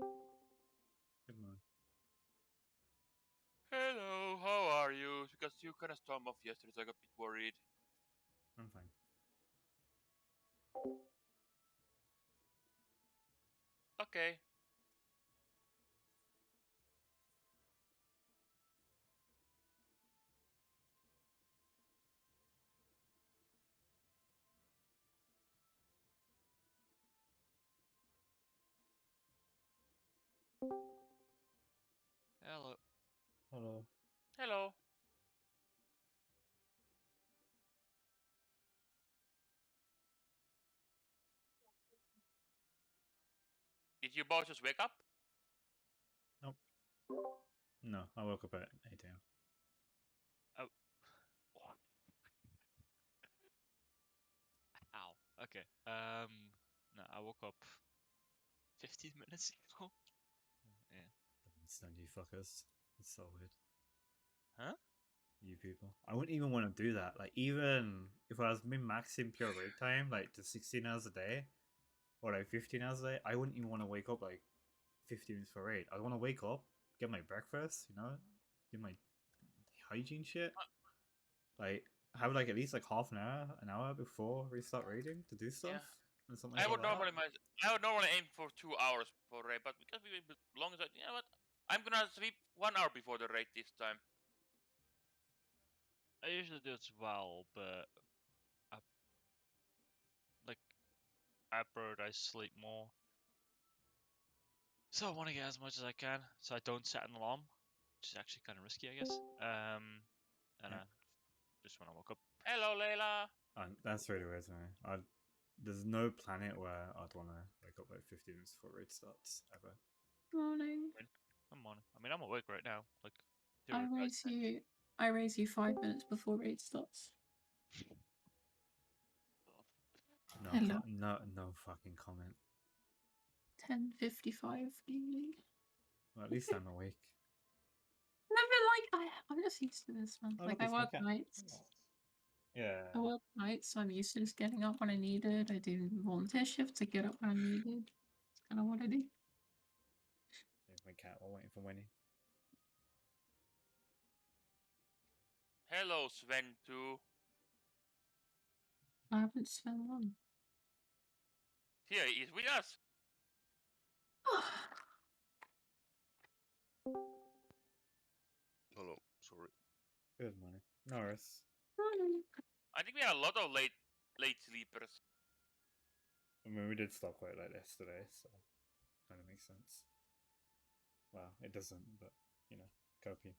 Good morning. Hello, how are you? Because you kind of stormed off yesterday, so I got a bit worried. I'm fine. Okay. Hello. Hello. Hello. Did you both just wake up? Nope. No, I woke up at 8 a.m. Oh. Ow. Okay. No, I woke up 15 minutes ago. Yeah. Stand you fuckers. It's so weird. Huh? You people. I wouldn't even want to do that. Like, even if I was min-maxing pure raid time, like to 16 hours a day, or like 15 hours a day, I wouldn't even want to wake up like 50 minutes for raid. I want to wake up, get my breakfast, do my hygiene shit. Like, have like at least like half an hour before we start raiding to do Yeah. stuff and something I like would that. normally I would normally aim for 2 hours for raid, but because we long as you know what? I'm gonna sleep 1 hour before the raid this time. I usually do it as well, but I like I prioritize sleep more. So I want to get as much as I can, so I don't set an alarm, which is actually kind of risky, I guess. And Yeah. just when I woke up. Hello, Layla. That's really weird to me. There's no planet where I'd want to wake up like 15 minutes before raid starts ever. Morning. I'm on. I mean, I'm awake right now. Like, I raise you 5 minutes before raid starts. No, Hello. no fucking comment. 10:55 evening. Well, at least I'm awake. I'm just used to this, man. Oh, Like look, I it's my work cat. nights. Yeah. I work nights, so I'm used to just getting up when I needed. I do volunteer shifts to get up when I'm needed. It's kind of what I do. My cat while waiting for Winnie. Hello, Sven too. I haven't spent one. Here he is with us. Hello, sorry. Good morning. Norris. I think we had a lot of late sleepers. I mean, we did stop quite late yesterday, so kind of makes sense. Well, it doesn't, but copy.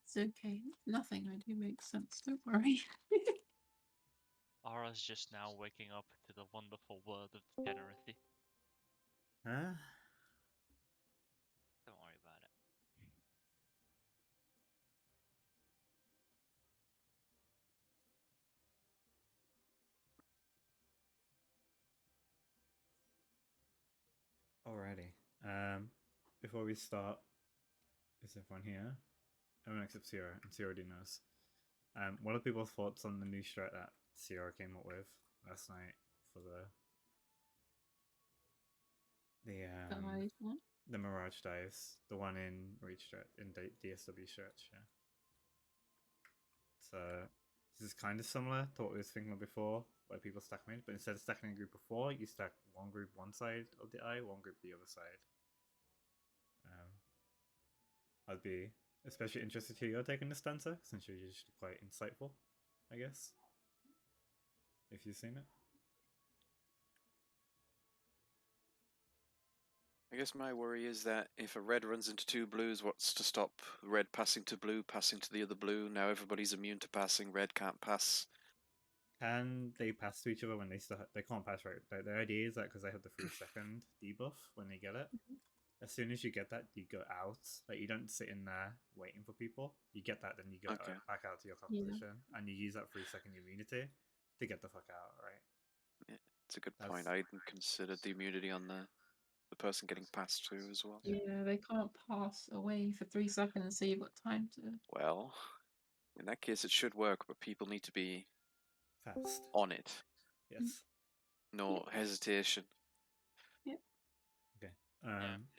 It's okay. Nothing I do makes sense. Don't worry. Ara's just now waking up to the wonderful world of degeneracy. Huh? Don't worry about it. Alrighty. Before we start, is everyone here? Everyone except Sierra, and Sierra already knows. What are people's thoughts on the new strat that Sierra came up with last night for Guys, what? the Mirage dives, the one in Reach stretch, in DSW stretch? Yeah. So this is kind of similar to what we were thinking of before, where people stack mid, but instead of stacking a group of 4, you stack one group one side of the eye, one group the other side. I'd be especially interested to hear your take on this, Spencer, since you're usually quite insightful, I guess. If you've seen it. I guess my worry is that if a red runs into two blues, what's to stop red passing to blue, passing to the other blue? Now everybody's immune to passing, red can't pass. Can they pass to each other when they can't pass, right? Like, the idea is that because they have the 3-second debuff when they get it, as soon as you get that, you go out. Like, you don't sit in there waiting for people. You get that, then you go Okay. back out to your composition, and you use that 3-second immunity to get the fuck out, right? Yeah, it's a good point. I hadn't considered the immunity on the person getting passed to as well. Yeah, they can't pass away for 3 seconds, so you've got time to. Well, in that case, it should work, but people need to be Fast. on it. Yes. No hesitation.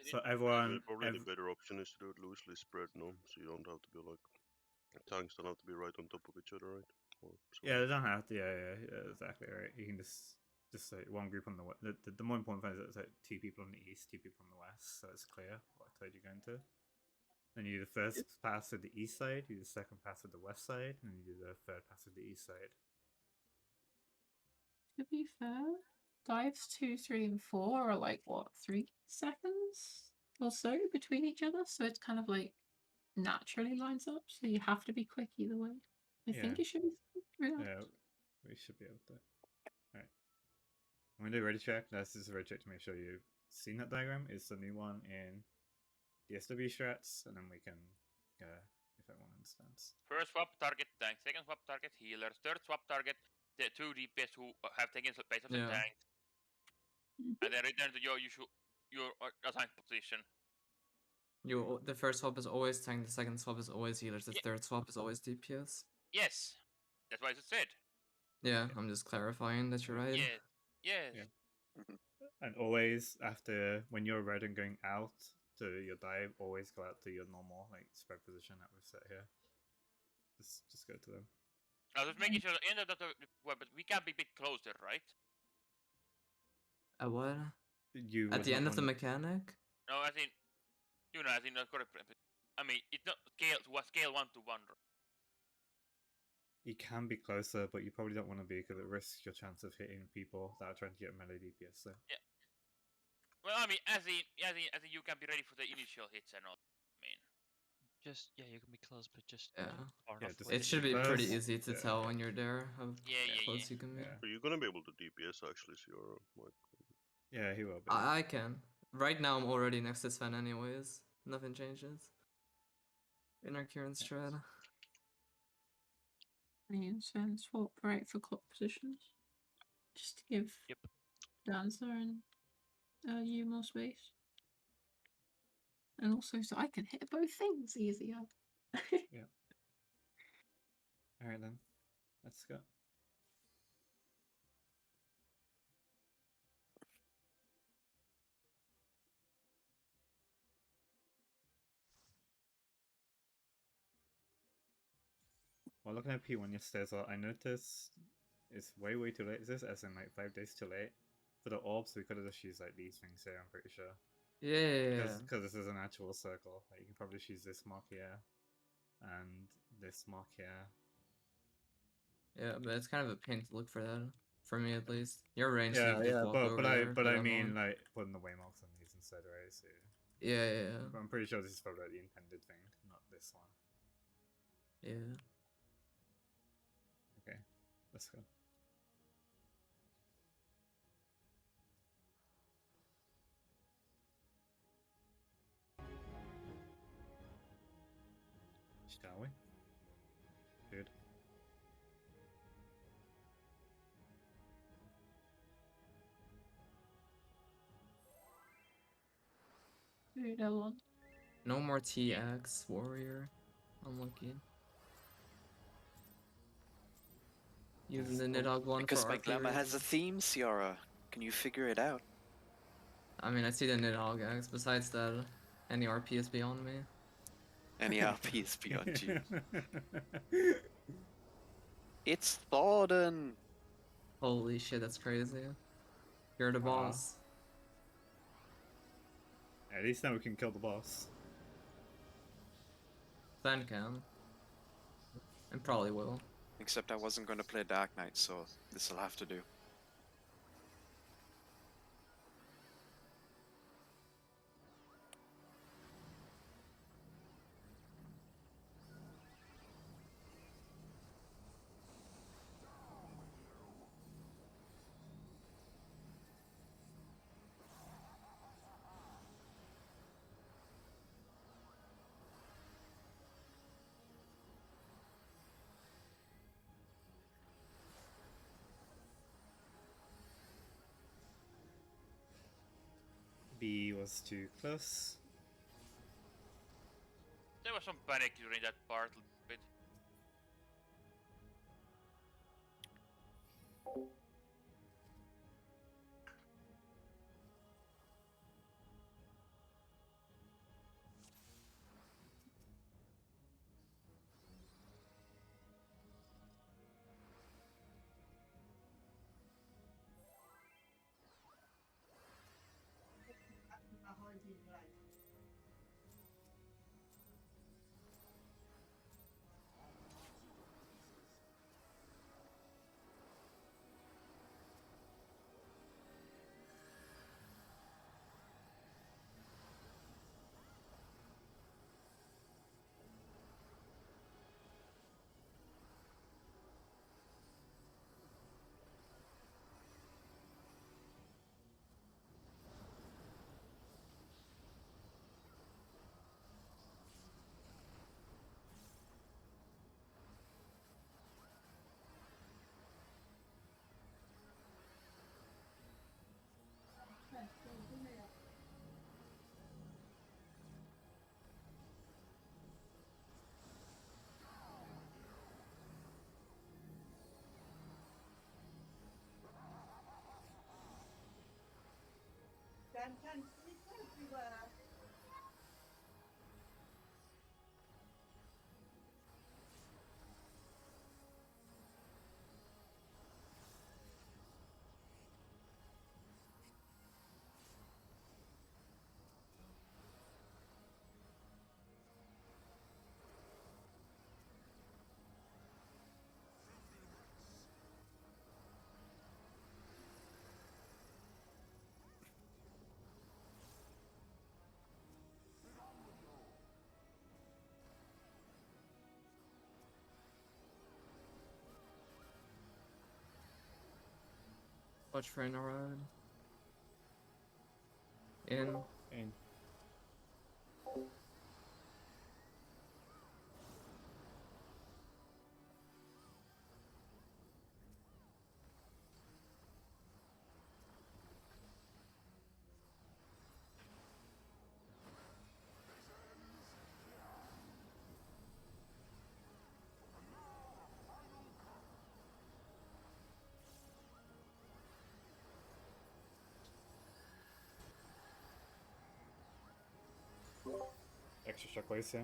So I everyone, mean, probably the better option is to do it loosely spread, no? So you don't have to be like tanks don't have to be right on top of each other, right? Or yeah, they don't have to. Yeah, exactly right. You can just like one group on the west. The more important thing is that it's like 2 people on the east, 2 people on the west, so it's clear what side you're going to. Then you do the first pass with the east side, you do the second pass with the west side, and then you do the third pass with the east side. To be fair, dives 2, 3, and 4 are like what 3 seconds or so between each other, so it's kind of like naturally lines up. So you have to be quick either way. I think Yeah. it should be fine. Yeah, we should be able to. Alright. I'm gonna do a ready check. That's just a ready check to make sure you've seen that diagram. It's the new one in the SW strats, and then we can, if everyone understands. First swap target tank, second swap target healers, third swap target the 2 DPS who have taken space of the Yeah. tank, and then return to your assigned position. The first swap is always tank, the second swap is always healers, the Yeah. third swap is always DPS. Yes, that's what I just said. Yeah, I'm just clarifying that you're right. Yes, yes. Yeah. And always after when you're red and going out to your dive, always go out to your normal like spread position that we've set here. Just go to them. I was making sure that but we can't be a bit closer, right? At what? You At would the not end of the wanna- mechanic? No, as in, as in correct. I mean, it's not scale 1 to 1. You can be closer, but you probably don't want to be because it risks your chance of hitting people that are trying to get melee DPS. So. Yeah. Well, I mean, as in, you can be ready for the initial hits and all. I mean, Just you can be close, but just Yeah. far Yeah, enough just- away. It should be Close. pretty easy to Yeah. tell when you're there how Yeah, close yeah. you can be. Yeah. Are you gonna be able to DPS actually, so you're like Yeah, he will be. I can. Right now I'm already next to Sven anyways. Nothing changes. In our current strat. And Sven swap right for clock positions. Just to give Yep. Dancer and you more space. And also so I can hit both things easier. Alright then. Let's go. While looking at P1 yesterday as well, I noticed it's way too late. Is this as in like 5 days too late? For the orbs, we could have just used like these things here, I'm pretty sure. Yeah. Because this is an actual circle. Like you can probably just use this mark here. And this mark here. Yeah, but it's kind of a pain to look for that. For me at least. Your range Yeah, you just yeah, walk but over there, I I'm mean on. like putting the waymarks on these instead, right? So Yeah. I'm pretty sure this is probably like the intended thing, not this one. Yeah. Okay, let's go. Shall we? Good. Dude, I want. No more TX warrior. Unlucky. Using the Nidhogg one Because for my RP glamour has a reasons. theme, Ciara. Can you figure it out? I mean, I see the Nidhogg X. Besides that, any RP is beyond me. Any RP is beyond you. It's Thornton! Holy shit, that's crazy. You're the boss. At least now we can kill the boss. Sven can. And probably will. Except I wasn't going to play Dark Knight, so this'll have to do. B was too close. There was some panic during that part a bit. Watch for in a road. In. And extra shockwaves, yeah.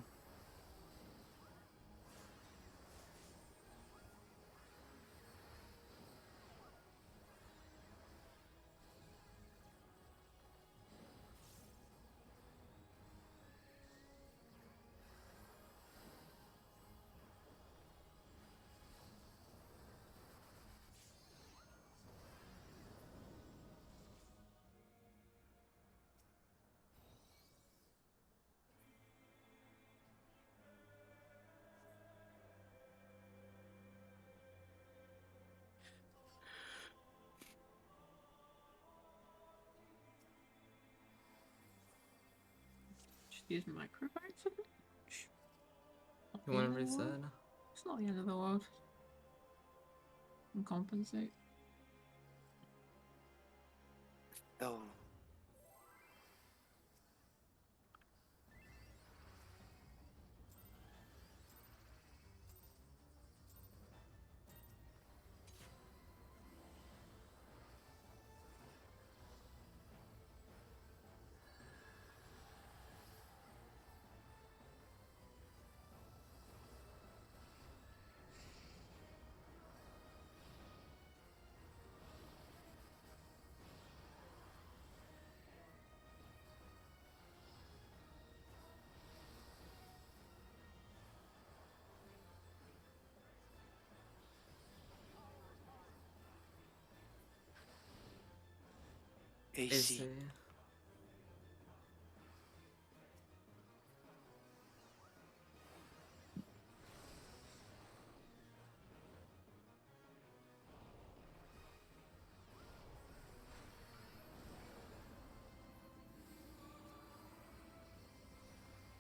Just use microbites for damage. Not You the want end to of the world. reset? It's not the end of the world. And compensate. Oh. AC. AC.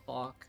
Block.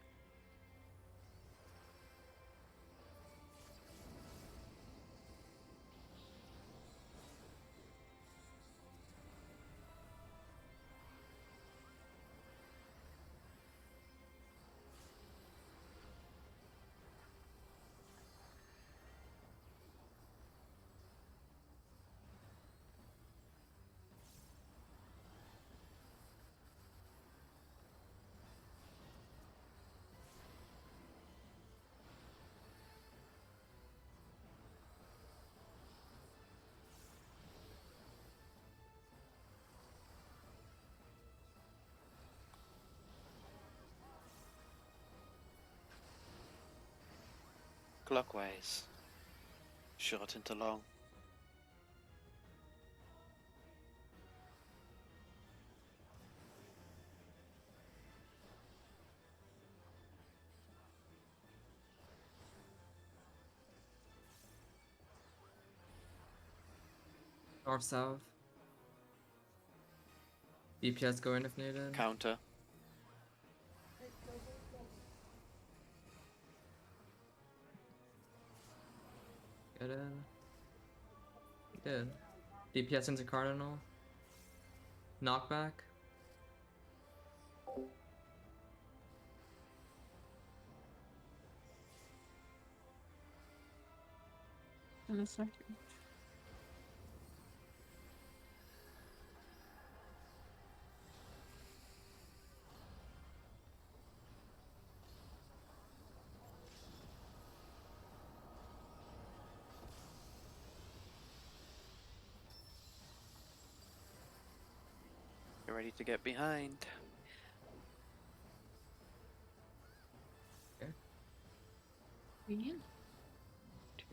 Clockwise. Short into long. North south. DPS go in if needed. Counter. Get in. Good. DPS into Cardinal. Knockback. In a second. ready to get behind. Yeah. 2.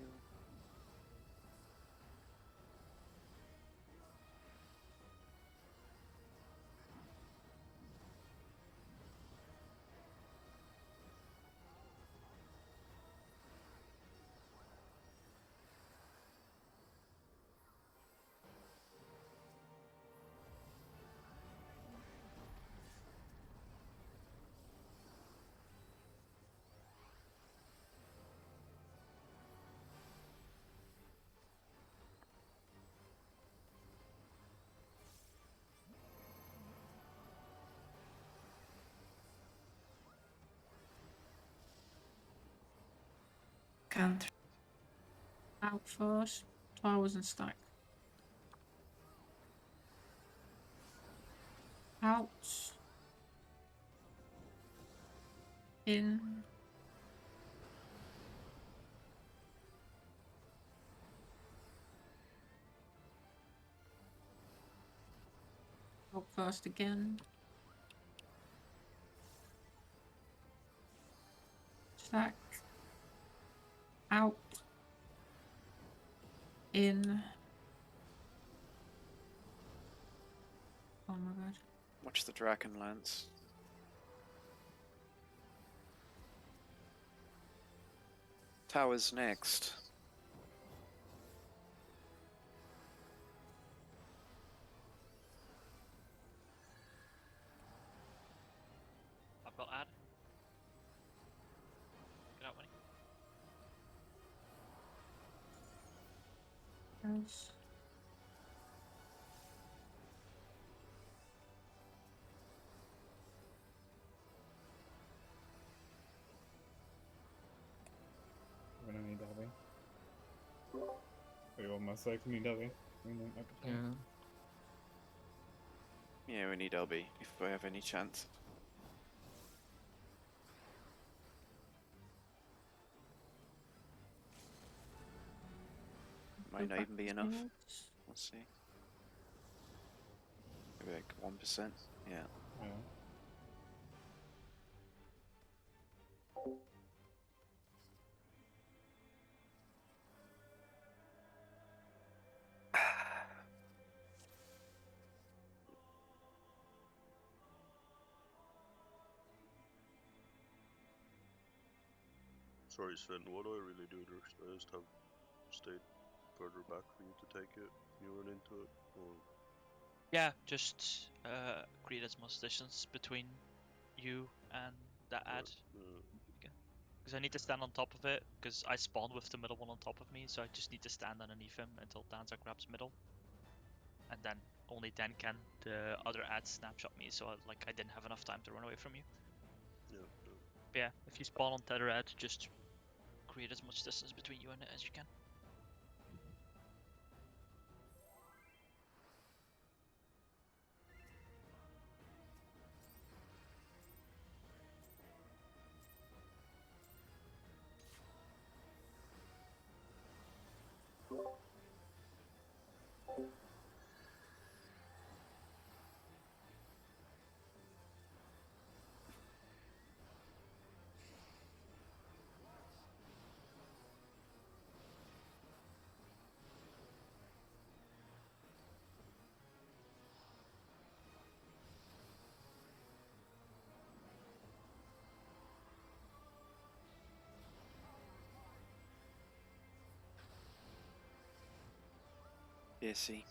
Counter. Out first. Towers and stack. Out. In. Out first again. Stack. Out. In. Oh my god. Watch the Dragon Lance. Towers next. I've got add. Get out, Winnie. Else. We're gonna need Delby. We almost like need Delby. Yeah. Yeah, we need LB if we have any chance. Might not even be enough. We'll see. Maybe like 1%. Yeah. Yeah. Sorry, Sven, what do I really do there? Should I just have stayed further back for you to take it when you run into it? Or... Yeah, just create as much distance between you and that ad. Because I need to stand on top of it, because I spawned with the middle one on top of me, so I just need to stand underneath him until Danza grabs middle. And then, only then can the other ad snapshot me, so I didn't have enough time to run away from you. Yeah. But yeah, if you spawn on tether ad, just create as much distance between you and it as you can. Yeah, see.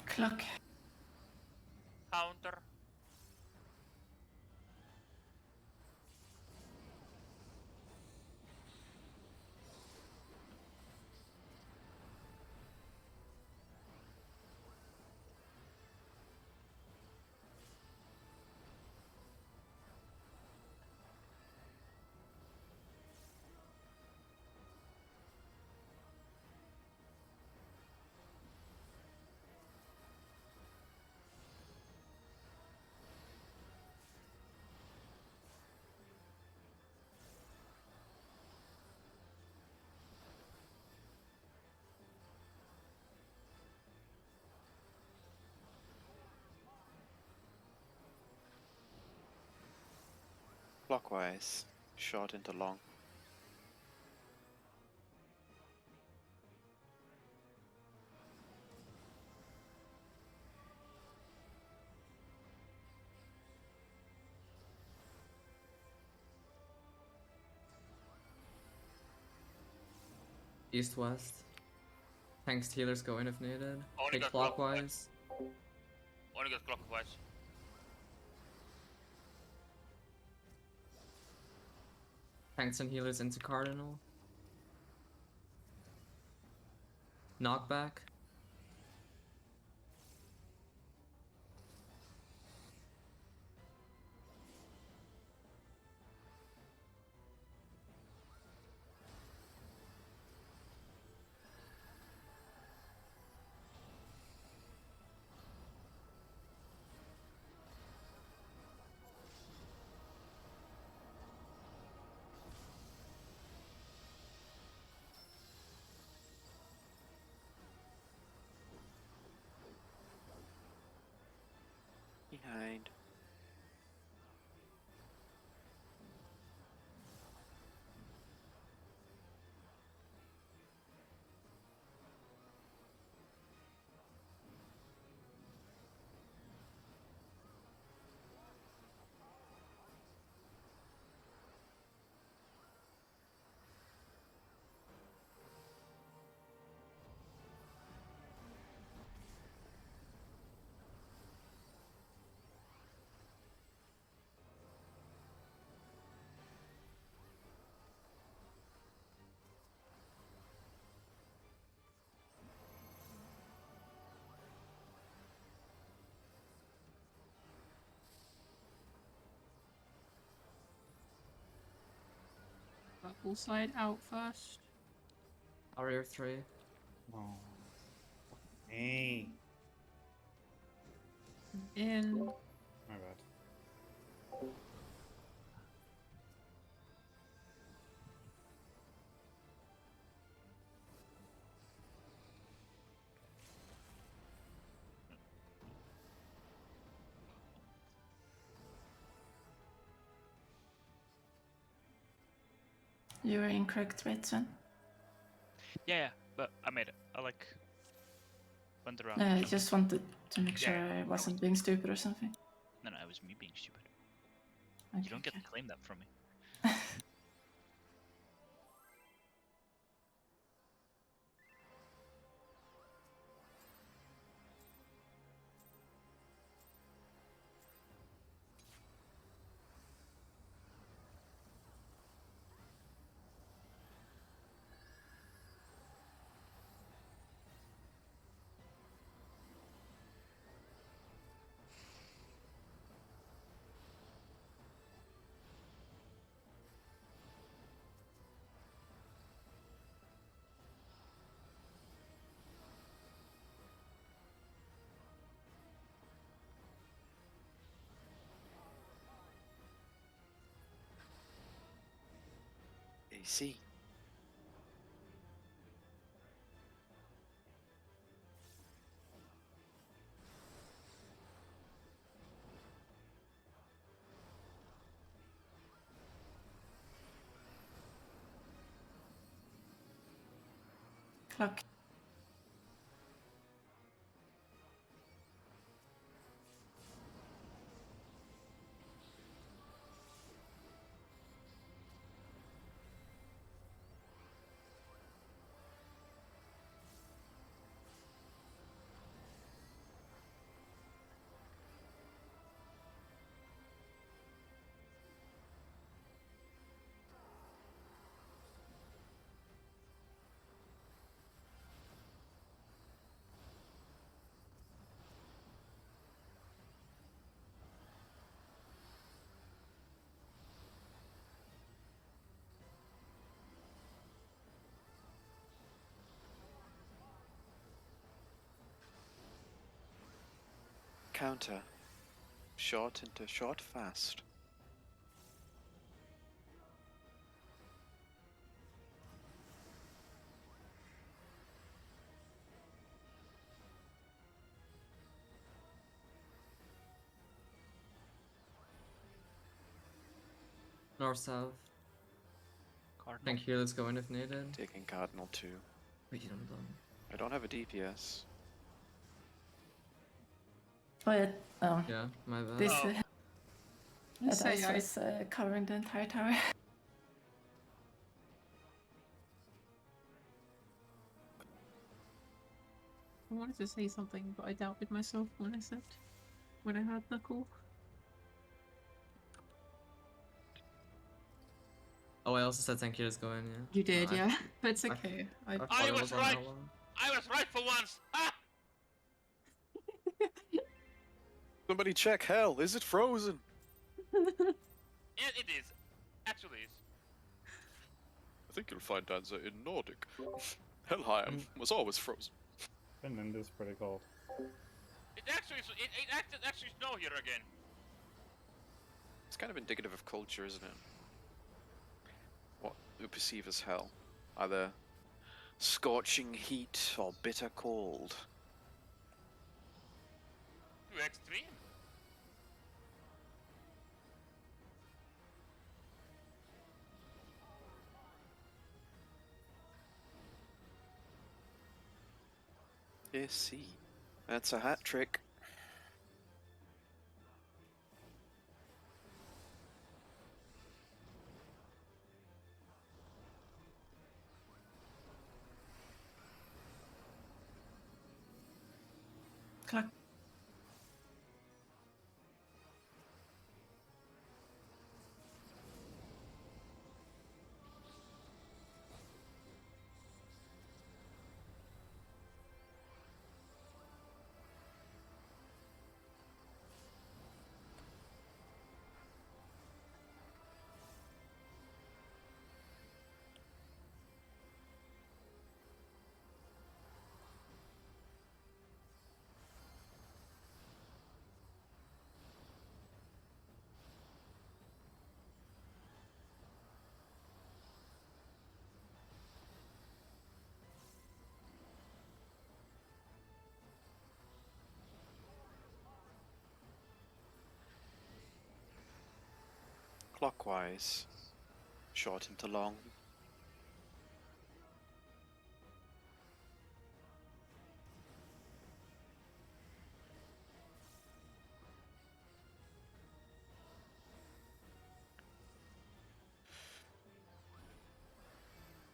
Cluck. Counter. clockwise, short into long. East west. Tanks healers go in if needed. Only Take got clockwise. clockwise. Only got clockwise. Tanks and healers into cardinal. Knockback. Behind. Purple side out first. Warrior 3. Oh. Hey. In. My bad. You were incorrect, right, Sven? Yeah, but I made it. I like went around. No, I jumping. just wanted to make sure Yeah, I wasn't being stupid or something. No, it was me being stupid. Okay, You don't get okay. to claim that from me. AC. Clock. Counter. Short into short fast. North south. Cardinal. Thank you. Let's go in if needed. Taking Cardinal 2. Wait, you don't know. I don't have a DPS. But Yeah, my bad. this Oh. dice was covering the entire tower. I wanted to say something, but I doubted myself when I had Knuckle. Oh, I also said thank you. Let's go in. Yeah. You did, No, yeah. But it's I- okay. I thought I it was on right. L1. I was right for once. Ah! Somebody check hell. Is it frozen? Yeah, it is. Actually, is. I think you'll find answer in Nordic. Helheim was always frozen. Finland is pretty cold. It actually snow here again. It's kind of indicative of culture, isn't it? What we perceive as hell. Either scorching heat or bitter cold. Too extreme. Yes, see. That's a hat trick. Clock. Clockwise. Short into long.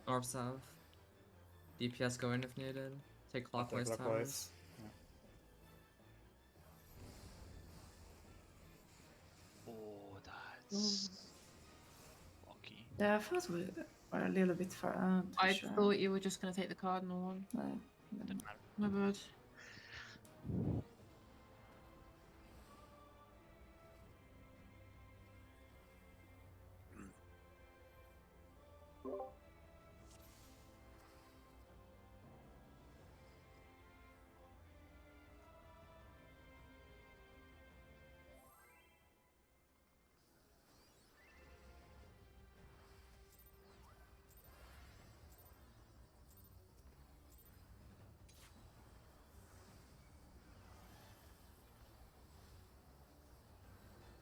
North south. DPS go in if needed. Take clockwise towers. Clockwise. Yeah. Oh, that's lucky. Yeah, I thought we were a little bit far out. for I sure. thought you were just gonna take the Cardinal one. Like, Didn't matter. My bad.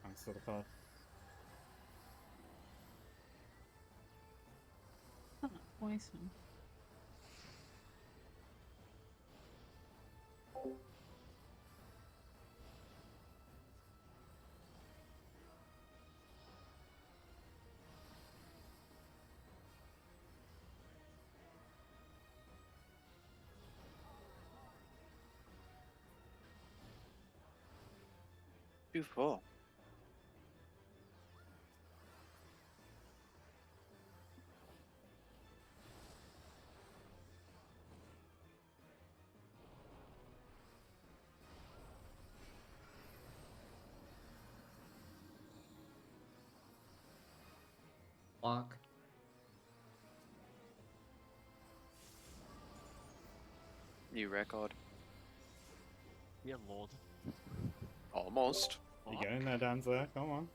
Thanks for the card. Poison. Two, four. Clock. New record. Yeah, Lord. Almost. You get in there, Danza. Come on.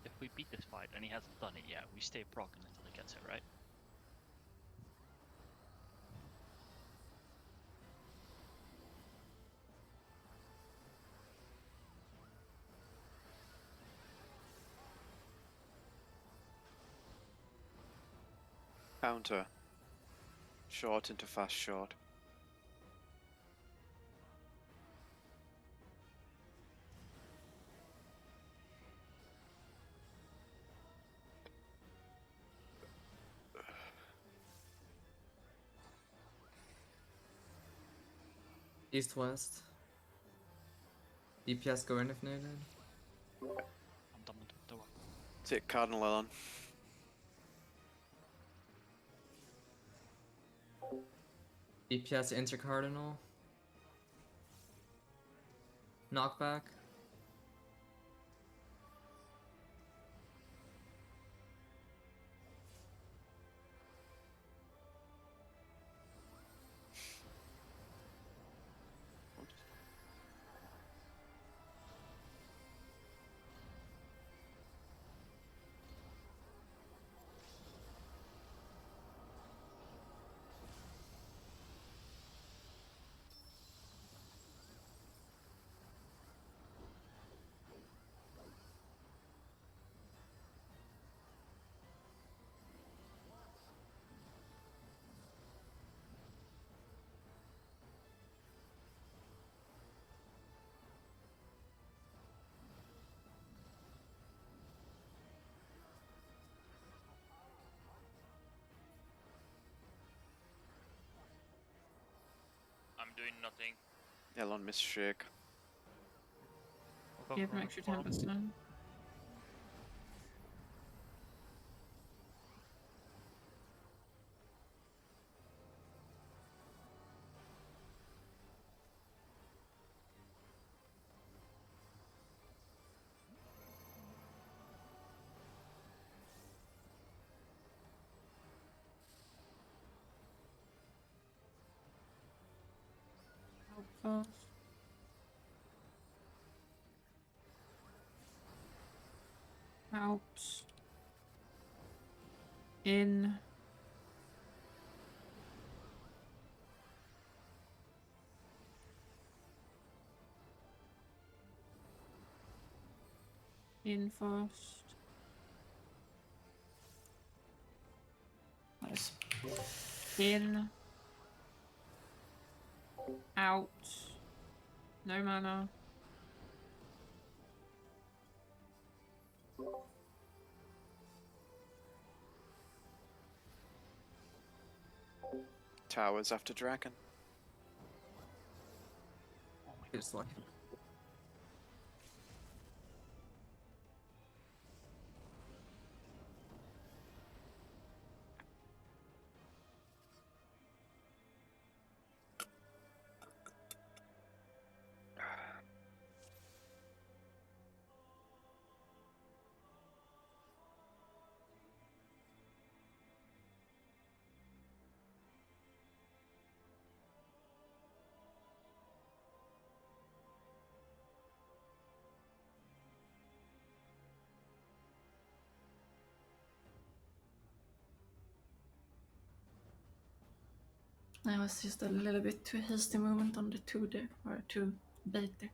If beat this fight and he hasn't done it yet, we stay proccing until he gets it, right? Counter. Short into fast short. East west. DPS go in if needed. I'm done with the door. Take Cardinal on. DPS enter cardinal. Knockback. I'm doing nothing. Elon miss shake. We'll go Give for him a extra farm. 10%. Out first. Out. In. In first. Nice. In. Out. No mana. Towers after dragon. Oh my god. Just like That was just a little bit too hasty movement on the 2 there, or 2 bait there.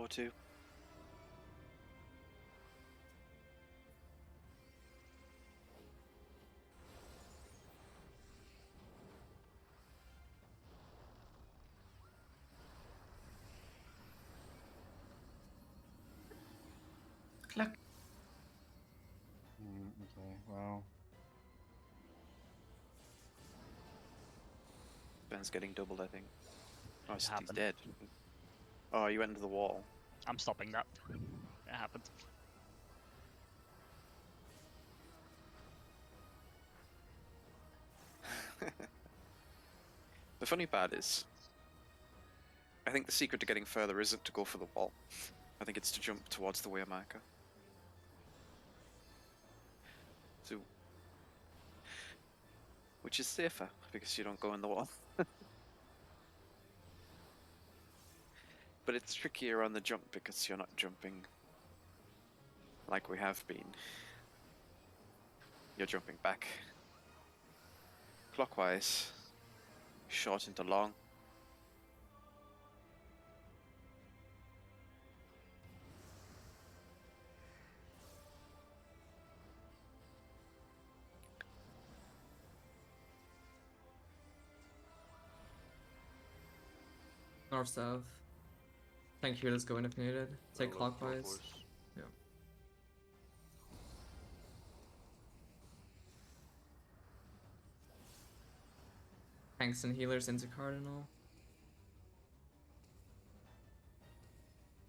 4-2. Cluck. Okay, well. Ben's getting doubled, I think. Oh, he's happened. dead. Oh, you went into the wall. I'm stopping that. It happened. The funny part is, I think the secret to getting further isn't to go for the wall. I think it's to jump towards the way marker. So, which is safer because you don't go in the wall. But it's trickier on the jump because you're not jumping like we have been. You're jumping back clockwise, short into long. North south. Tank healers go in if needed. Take clockwise. Yeah. Tanks and healers into Cardinal.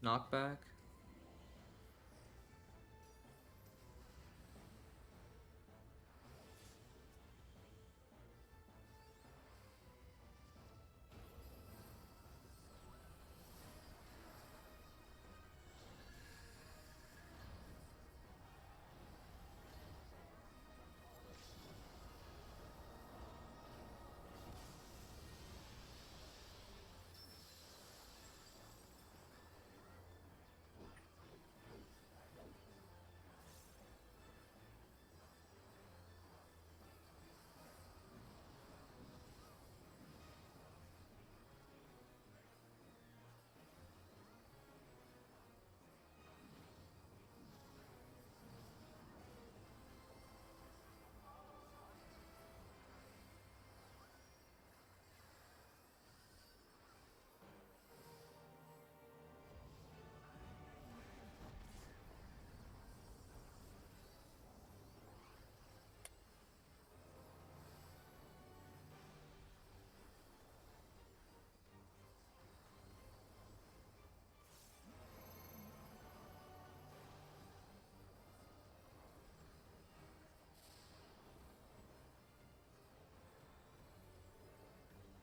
Knockback.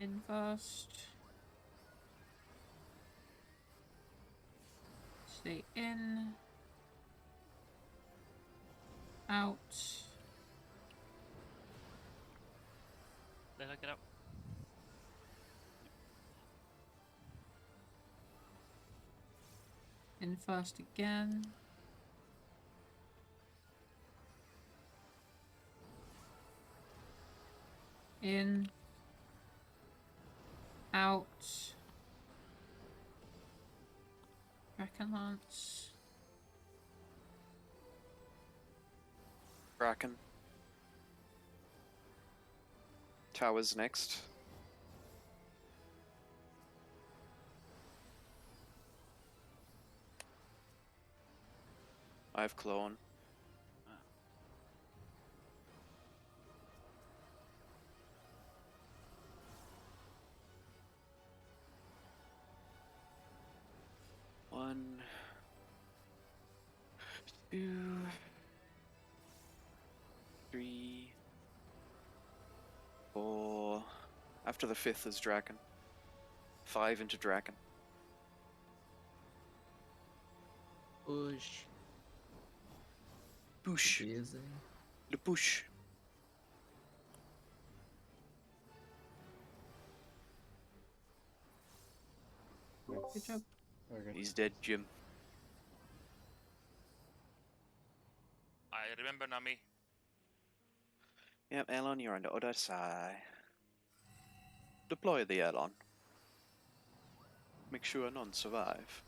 In first. Stay in. Out. Let her get out. In first again. In. Out. Kraken Lance. Kraken. Towers next. I have clone. One, two, three, four. After the fifth is dragon. 5 into dragon. Push. Push. Easy. The push. Good job. Very good. He's dead, Jim. I remember Nami. Yep, Elon, you're on the other side. Deploy the Elon. Make sure none survive.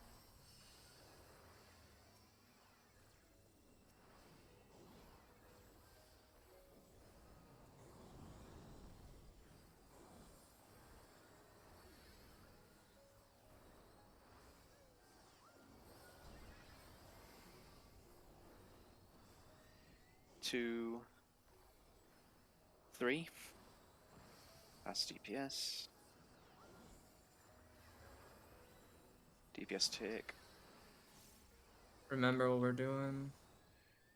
2, 3. That's DPS. DPS tick. Remember what we're doing.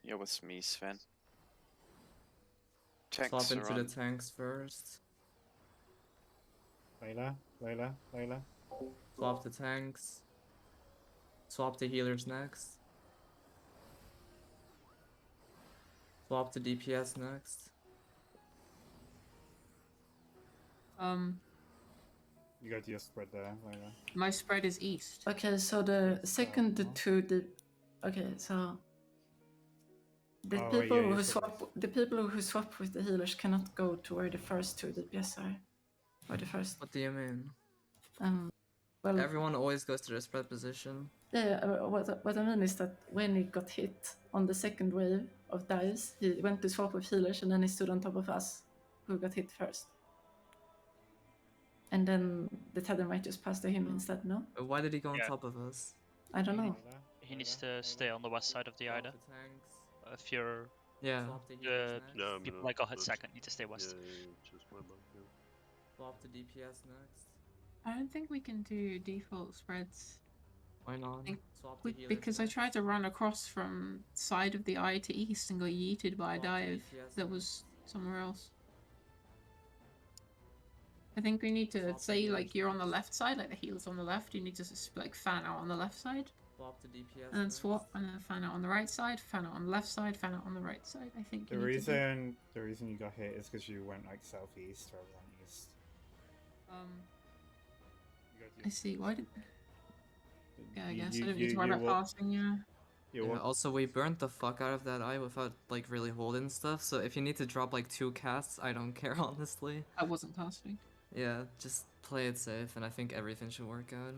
You're with me, Sven. Swap Tanks are into the on. tanks first. Layla. Swap the tanks. Swap the healers next. Swap the DPS next. You got your spread there, Layla. My spread is east. Okay, so the Yes, second the no. two the okay, so the Oh, people yeah, who you said swap this. the people who swap with the healers cannot go to where the first two DPS are. Or the first What do you mean? well Everyone always goes to their spread position. yeah, what I mean is that when he got hit on the second wave of dice, he went to swap with healers and then he stood on top of us, who got hit first. And then the tether might just pass to him instead, no? Why did he go on Yeah. top of us? I don't know. He needs to stay on the west side of the Swap Ida. the tanks. If you're Yeah. Swap the healers next. Yeah, I mean, people like got hit that's- second, need to stay west. Yeah, just my bad. Yeah. Swap the DPS next. I don't think we can do default spreads. Why not? think Swap the healers Because I tried to run across from side of the eye to east and got yeeted by a Swap the dive DPS that next. was somewhere else. I think we need to Swap the say healers like you're on the next. left side, like the heal's on the left. You need to just like fan out on the left side, Swap the DPS and then next. swap, and then fan out on the right side, fan out on the left side, fan out on the right side. I think The you need to do- reason you got hit is because you went like southeast rather than east. You got I see. Why did? Yeah, I you- guess you- I don't need to you- worry you about wa- passing. Yeah. you Yeah, wa- also, we burnt the fuck out of that eye without like really holding stuff. So if you need to drop like 2 casts, I don't care honestly. I wasn't casting. Yeah, just play it safe, and I think everything should work out.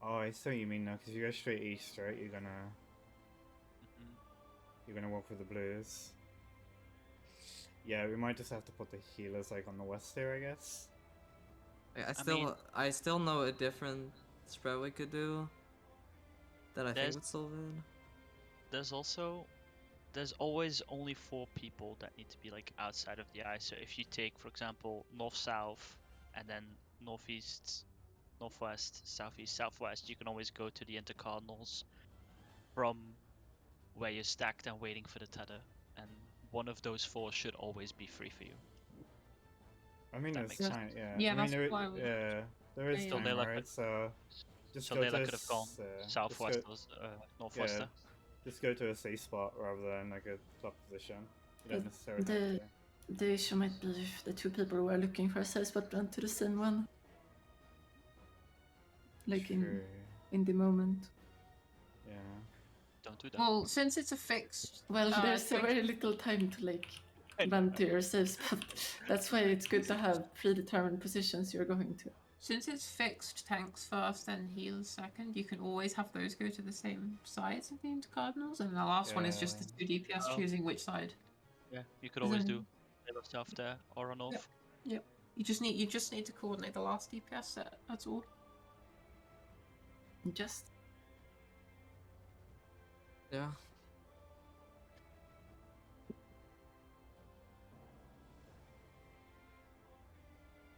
Oh, I see what you mean now. Because you go straight east, right? You're gonna walk for the blues. Yeah, we might just have to put the healers like on the west there, I guess. I still know a different spread we could do that I think There's- would solve it. There's always only 4 people that need to be like outside of the eye. So if you take, for example, north-south and then northeast, northwest, southeast, southwest, you can always go to the intercardinals from where you're stacked and waiting for the tether. And one of those 4 should always be free for you. I mean, That there's makes sense. time. Yeah. Yeah, I mean, that's why we- there is Yeah, time, yeah. So Layla right? So just So go Layla to could have gone just southwest go- or northwest. yeah, just go to a safe spot rather than like a top position. You don't But necessarily have to. The issue might be if the two people who are looking for a safe spot went to the same one. Like True. in the moment. Yeah. Don't do that. Well, since it's a fixed. Well, there's thing- very little time to like I know. run to your safe spot. That's why it's good to have predetermined positions you're going to. Since it's fixed tanks first and heals second, you can always have those go to the same sides of the intercardinals, and the last one is just the 2 DPS Oh. choosing which side. Yeah, you could always do Then- Layla south there or on north. Yep. You just need to coordinate the last DPS set. That's all. Just Yeah.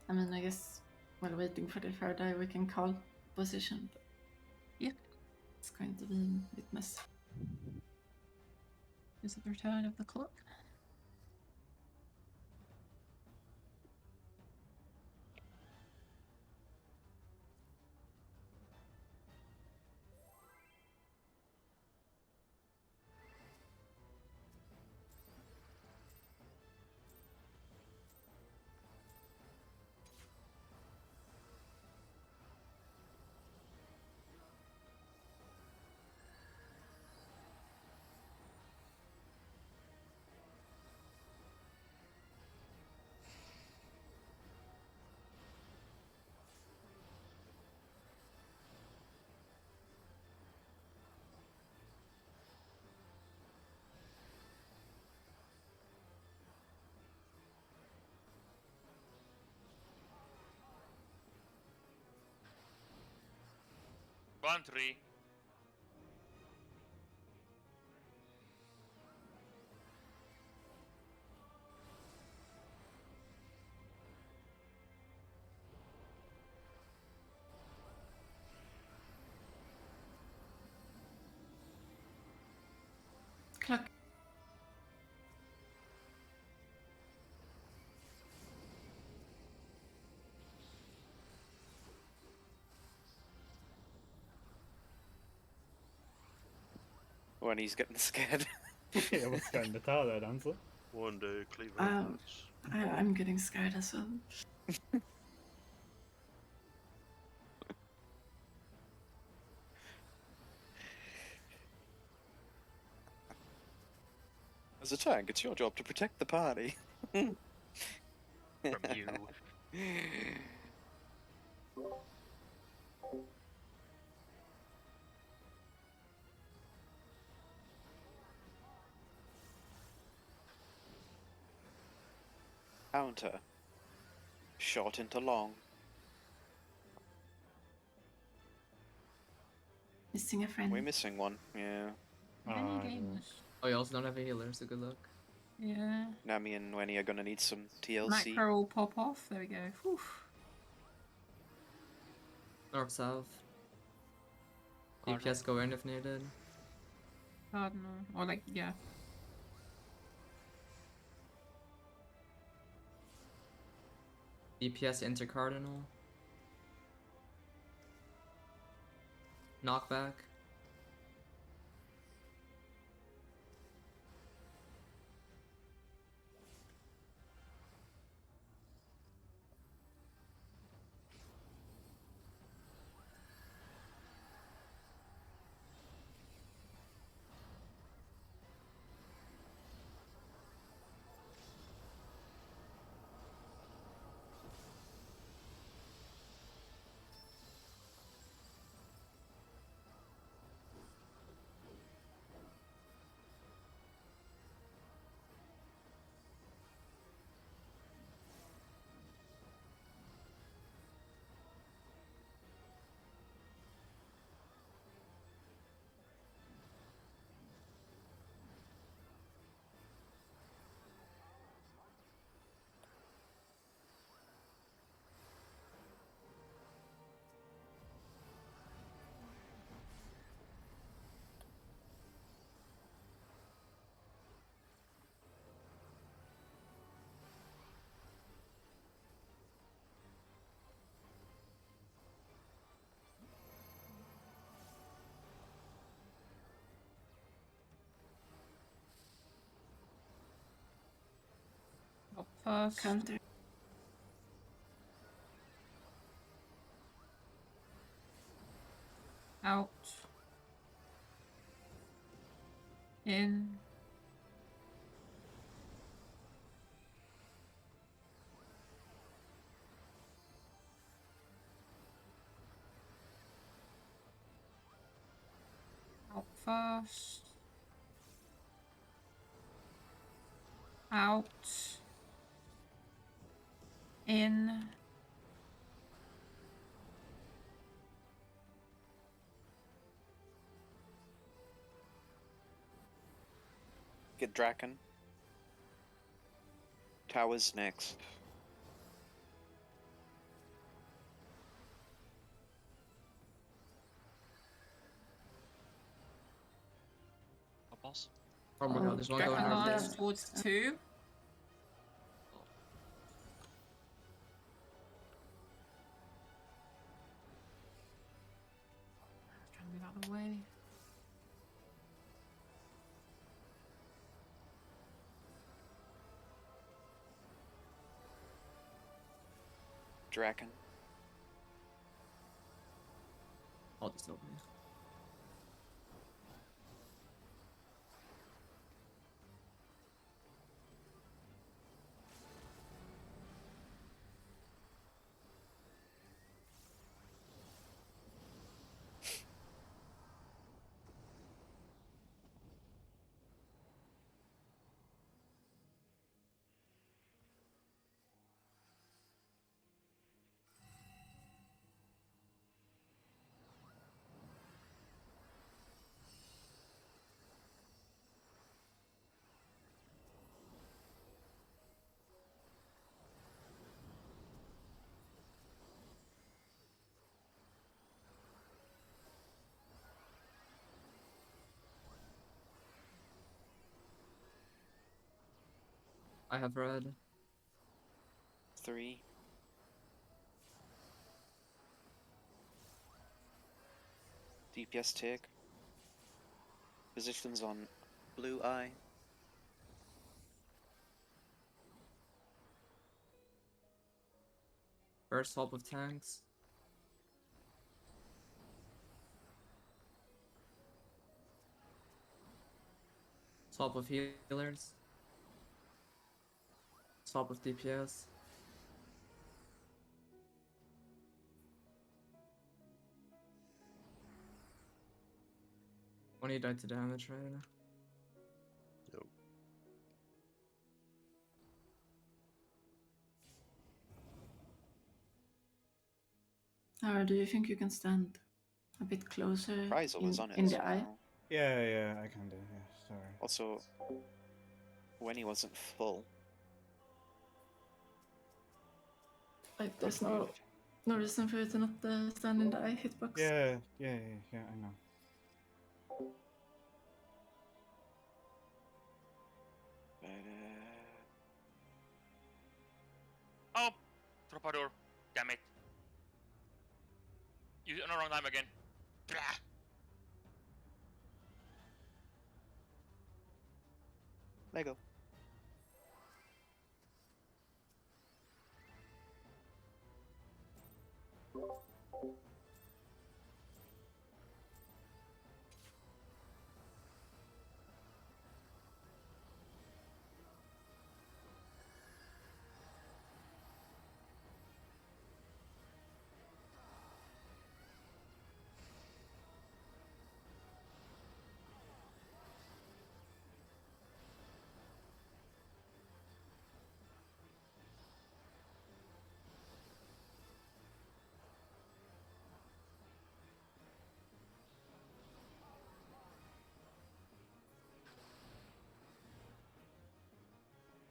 I mean, I guess while waiting for the third eye, we can call position. But Yeah. it's going to be a bit messy. Is it the return of the clock? One tree. Clock. When he's getting scared. Yeah, what's going to tell that answer? One day, Cleaver Um, hurts. I'm getting scared as well. As a tank, it's your job to protect the party. From you. Counter. Short into long. Missing a friend. We're missing one. Yeah. Many Ah, gamers. Oh, you also don't have a healer, so good luck. Yeah. Nami and Wenny are gonna need some TLC. Macro will pop off. There we go. Whew. North, south. Cardinal. DPS go in if needed. Cardinal. Or like, yeah. DPS into Cardinal. Knockback. Up first. Counter. Out. In. Out first. Out. In. Get Draken. Towers next. Boss. Oh my god, there's one Dragon going Lord. north. Lance left. towards 2. Trying to move out of the way. Draken. I'll just open it. I have red. 3. DPS tick. Positions on blue eye. First swap of tanks. Swap of healers. Swap of DPS. When you died to damage, right? Yep. Or do you think you can stand a bit closer Reprisal is on it in as the eye? well. Yeah, I can do. Yeah, sorry. Also, when he wasn't full. Like, there's no reason for you to not stand in the eye hitbox. Yeah, I know. Oh, Troubadour. Damn it. You on the wrong time again. Blah. Lego.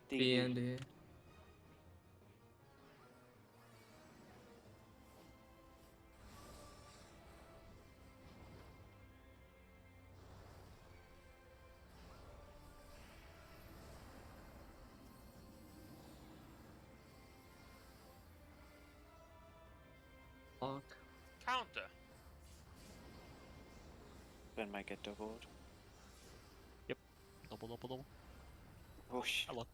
B and D. Lock. Counter. Ben might get doubled. Double. Whoosh. Hello.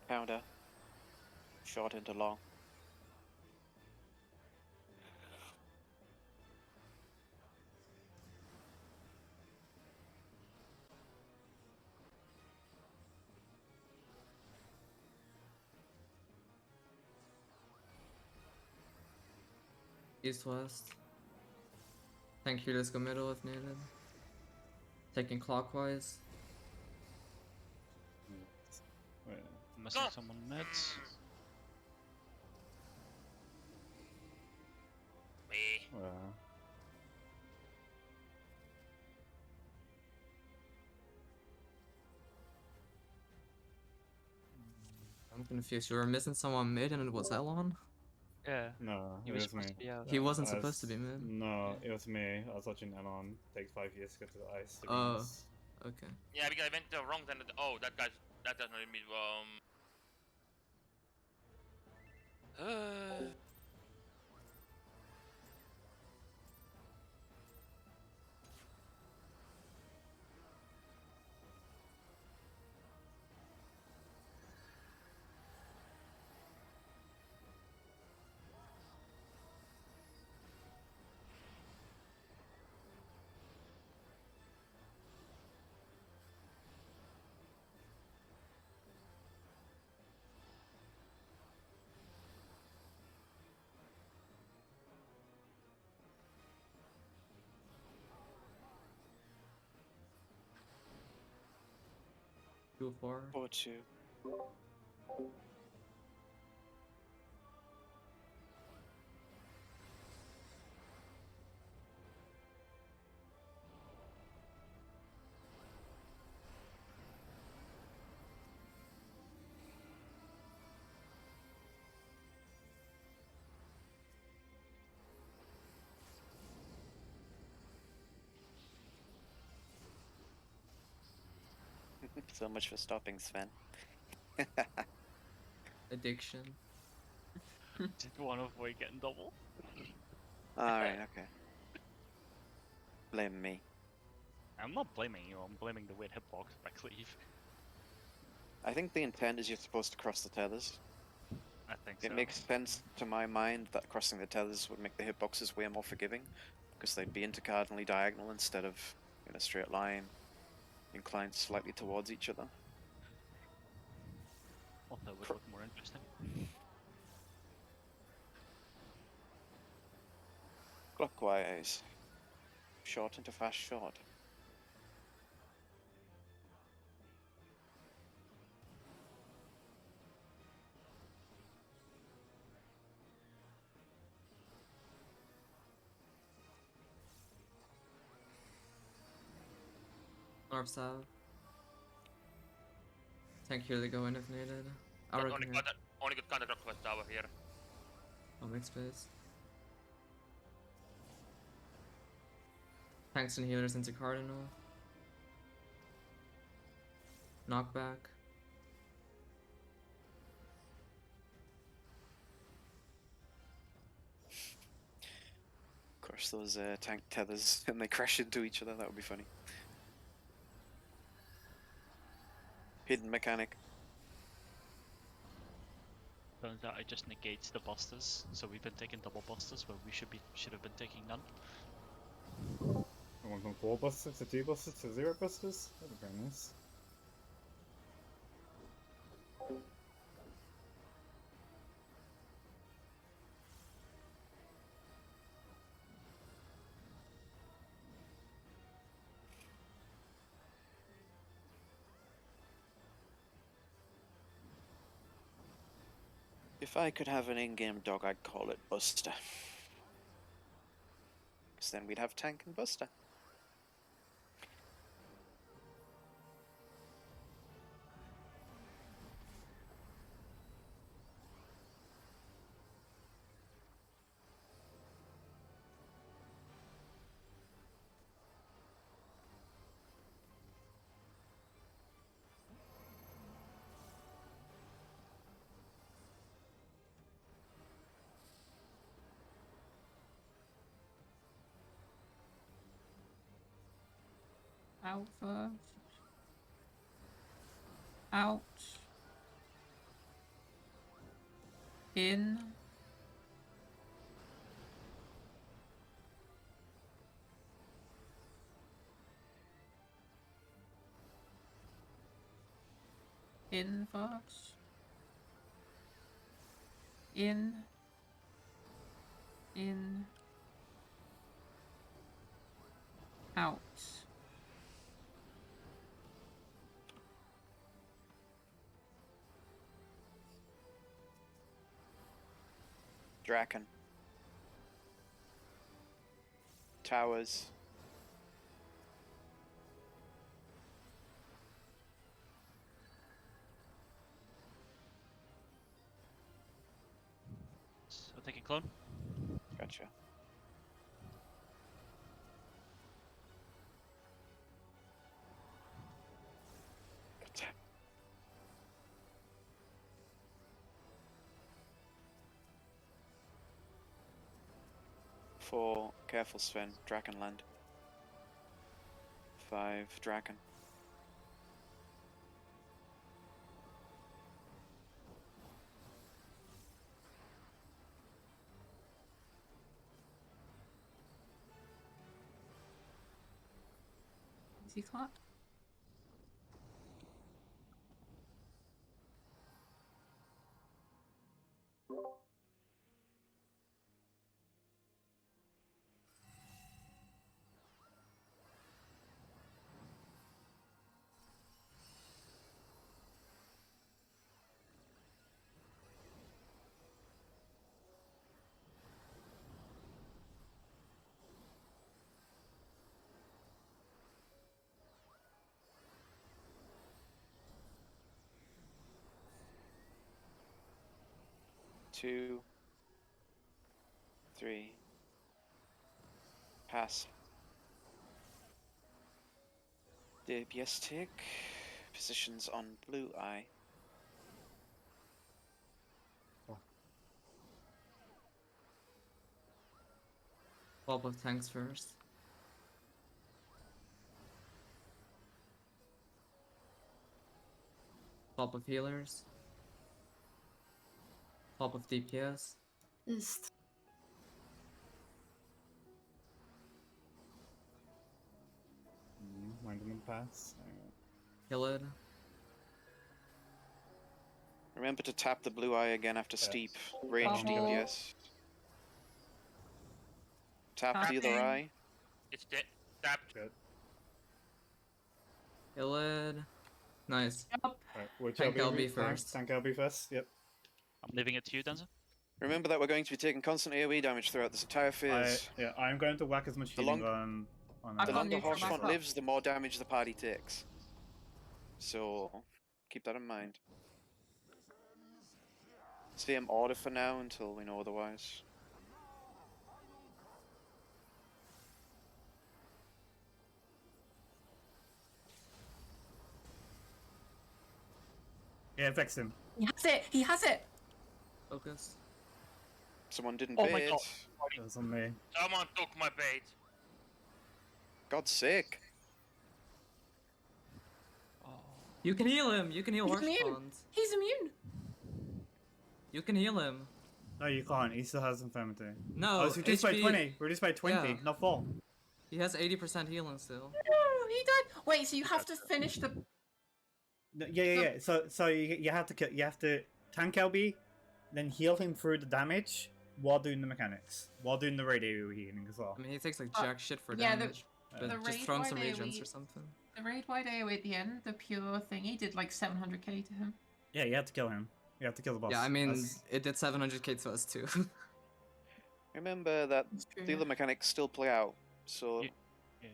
Counter. Short into long. East west. Tank healers go middle if needed. Taking clockwise. Wait. I'm missing No. someone mid. Me. Well, I'm confused. You were missing someone mid and it was Elon? Yeah. no, He it was was me. supposed to be out. He wasn't I supposed to be was- mid. No, Yeah. it was me. I was watching Elon. Takes 5 years to get to the ice. To be Oh. honest. Okay. Yeah, because I went the wrong time. Oh, that does not mean 2-4. 4-2. So much for stopping, Sven. Addiction. Did one avoid getting double? Alright, okay. Blame me. I'm not blaming you, I'm blaming the weird hitbox by Cleave. I think the intent is you're supposed to cross the tethers. I think It so. makes sense to my mind that crossing the tethers would make the hitboxes way more forgiving, because they'd be intercardinally diagonal instead of in a straight line, inclined slightly towards each other. Also, it would Pro- look more interesting. Clockwise. Short into fast short. North south. Tank here, they go in if needed. Yeah, Aura only here. got counterclockwise tower here. I'll make space. Tanks and healers into Cardinal. Knockback. Of course, those tank tethers and they crash into each other. That would be funny. Hidden mechanic. Turns out it just negates the busters, so we've been taking double busters where we should have been taking none. I went from 4 busters to 2 busters to 0 busters. That'd be very nice. If I could have an in-game dog, I'd call it Buster. Because then we'd have Tank and Buster. Out first. Out. In. In first. In. In. Out. Draken. Towers. So taking clone. Gotcha. Gotcha. Four, careful Sven, Drakenland. 5, Draken. Easy clap. 2, 3. Pass. DPS tick. Positions on blue eye. Swap of tanks first. Swap of healers. Swap of DPS. East. Wangman pass. Kill it. Remember to tap the blue eye again after steep. Range Bubble. DPS. Tap the other Tapping. eye. It's dead. Tapped. Good. Kill it. Nice. Yup. Alright, which Tank LB LB first. Tank LB first. Yep. I'm leaving it to you, Danza. Remember that we're going to be taking constant AoE damage throughout this entire phase. I'm going to whack as much The healing long- on. I've The got longer neutral Horse Font back up. lives, the more damage the party takes. So, keep that in mind. Same order for now until we know otherwise. Yeah, vex him. He has it! He has it! Focus. Someone didn't Oh bait. my God. That was on me. Someone took my bait. God's sake. You can heal him. You can heal He's Horse immune. Font. He's immune! You can heal him. No, you can't. He still has infirmity. No, Oh, it's reduced by HP 20. Reduced by 20, Yeah. not 4. He has 80% healing still. No, he died! Wait, so you have to finish the... No, yeah. So you have to tank LB, then heal him through the damage while doing the mechanics, while doing the radio healing as well. I mean, he takes like Uh, jack shit for yeah, damage. But the just raid throw him wide some regents AoE or something. The raid wide AoE at the end, the pure thingy, did like 700k to him. Yeah, you have to kill him. You have to kill the boss. Yeah, I mean, That's- it did 700k to us too. Remember that It's true. the other mechanics still play out, so Yeah. You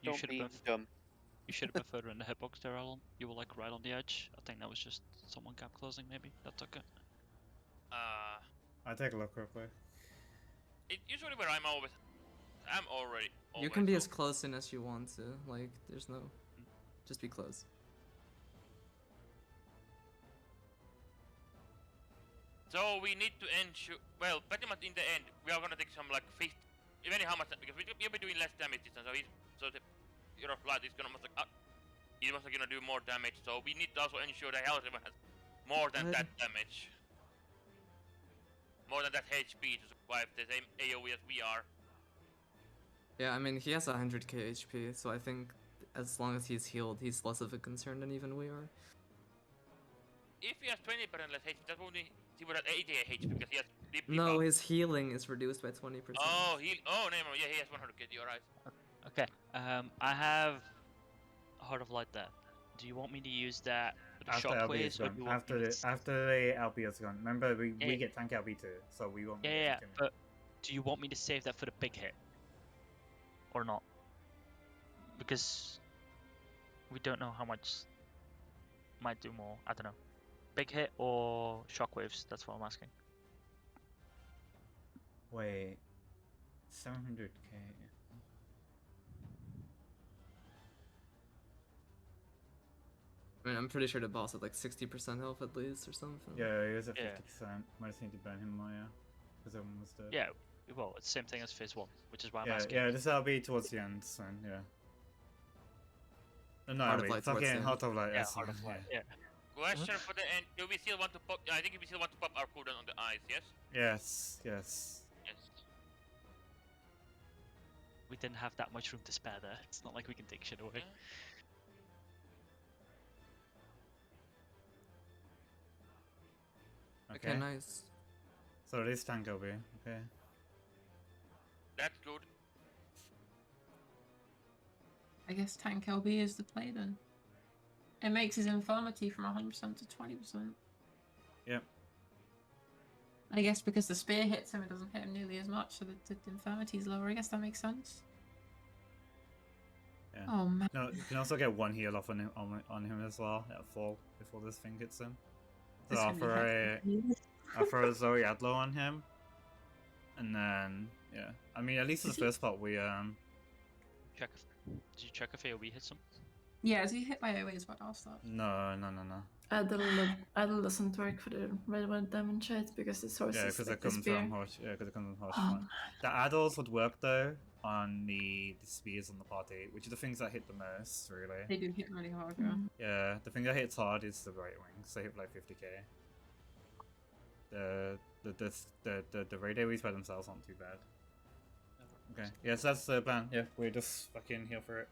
don't should be have been. dumb. You should have been further in the hitbox there, Alan. You were like right on the edge. I think that was just someone gap closing, maybe. That took it. I'll take a look real quick. Usually where I'm already. You can be always as close in as you want to. Like, there's no. Just be close. So we need to ensure. Well, pretty much in the end, we are gonna take some like 50. Depending how much, because we'll be doing less damage this time. So the Hero of Light is gonna must like. He must gonna do more damage. So we need to also ensure that Hellriver has more than Good. that damage. More than that HP to survive the same AoE as we are. Yeah, I mean, he has 100k HP, so I think as long as he's healed, he's less of a concern than even we are. If he has 20% less HP, that would mean he would have 80 HP because he has deep No, debuff. his healing is reduced by 20%. Oh, never mind. Yeah, he has 100k. You're right. Okay. I have a Heart of Light there. Do you want me to use that for the After LB is shockwaves, or gone. do you want me to After the LB is gone. Remember, we Yeah. get tank LB too, so we won't. Yeah, but do you want me to save that for the big hit? Or not? Because we don't know how much might do more. I don't know. Big hit or shockwaves? That's what I'm asking. Wait, 700k. I mean, I'm pretty sure the boss had like 60% health at least or something. Yeah, he was at Yeah. 50%. Might just need to burn him more, yeah. Because everyone was dead. Yeah. Well, it's the same thing as phase 1, which is why I'm Yeah, asking. yeah, this LB towards the end, so yeah. No, Heart of wait, Light towards the fucking end. Heart of Light. Yeah, yes, Heart of Light. Yeah. Question for the end: do we still want to pop? I think we still want to pop our cooldown on the eyes. Yes. Yes. Yes. We didn't have that much room to spare there. It's not like we can take shit away. Yeah. Okay, nice. So it is tank LB, okay. That's good. I guess tank LB is the play then. It makes his infirmity from 100% to 20%. Yep. I guess because the spear hits him, it doesn't hit him nearly as much, so the infirmity is lower. I guess that makes sense. Yeah. Oh man. No, you can also get one heal off on him as well at full before this thing hits him. So This I'll can be throw a, hectic. I'll throw Zoe Adlo on him. And then, yeah. I mean, at least in the Is he- first part, we, Check if, did you check if AoE hits him? Yeah, is he hit by AoE is what I'll start. No. Idle doesn't work for the railway damage rate because the source Yeah, is because like it the comes spear. from Horse. Yeah, because it comes from Horse. Mm. The addles would work though on the spears on the party, which are the things that hit the most, really. They do hit really hard, yeah. Mm. Yeah, the thing that hits hard is the right wings. They hit like 50k. The raid AoEs by themselves aren't too bad. Okay, yeah, so that's the plan. Yeah, we just fucking heal for it.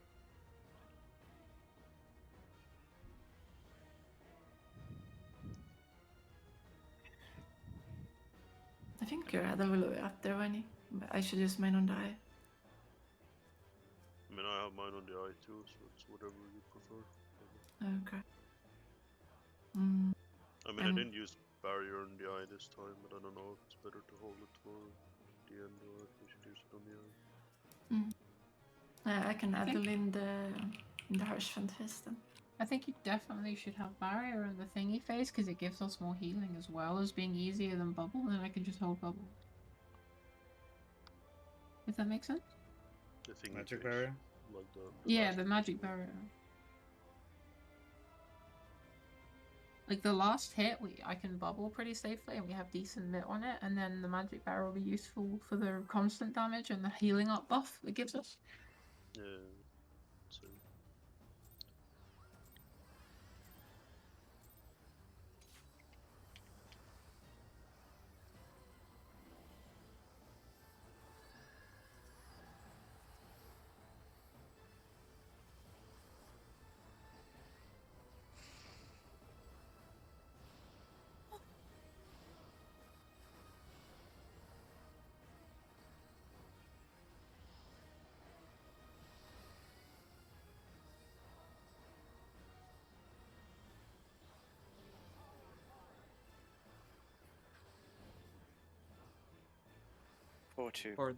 I think your Idle will be up there when he. But I should use mine on the eye. I mean, I have mine on the eye too, so it's whatever you prefer. Okay. Mm. I mean, I Um, didn't use barrier on the eye this time, but I don't know if it's better to hold it for the end or if we should use it on the eye. I can think- Idle in the harsh front face then. I think you definitely should have barrier in the thingy phase because it gives us more healing as well as being easier than bubble, and I can just hold bubble. If that makes sense? The thing Magic barrier. Like the Yeah, last the one. magic barrier. Like the last hit, I can bubble pretty safely, and we have decent lit on it, and then the magic barrier will be useful for the constant damage and the healing up buff it gives us. Yeah. So Or two. Or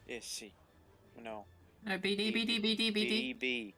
Yes, C. No. No, BD, BD, BD, BD. B.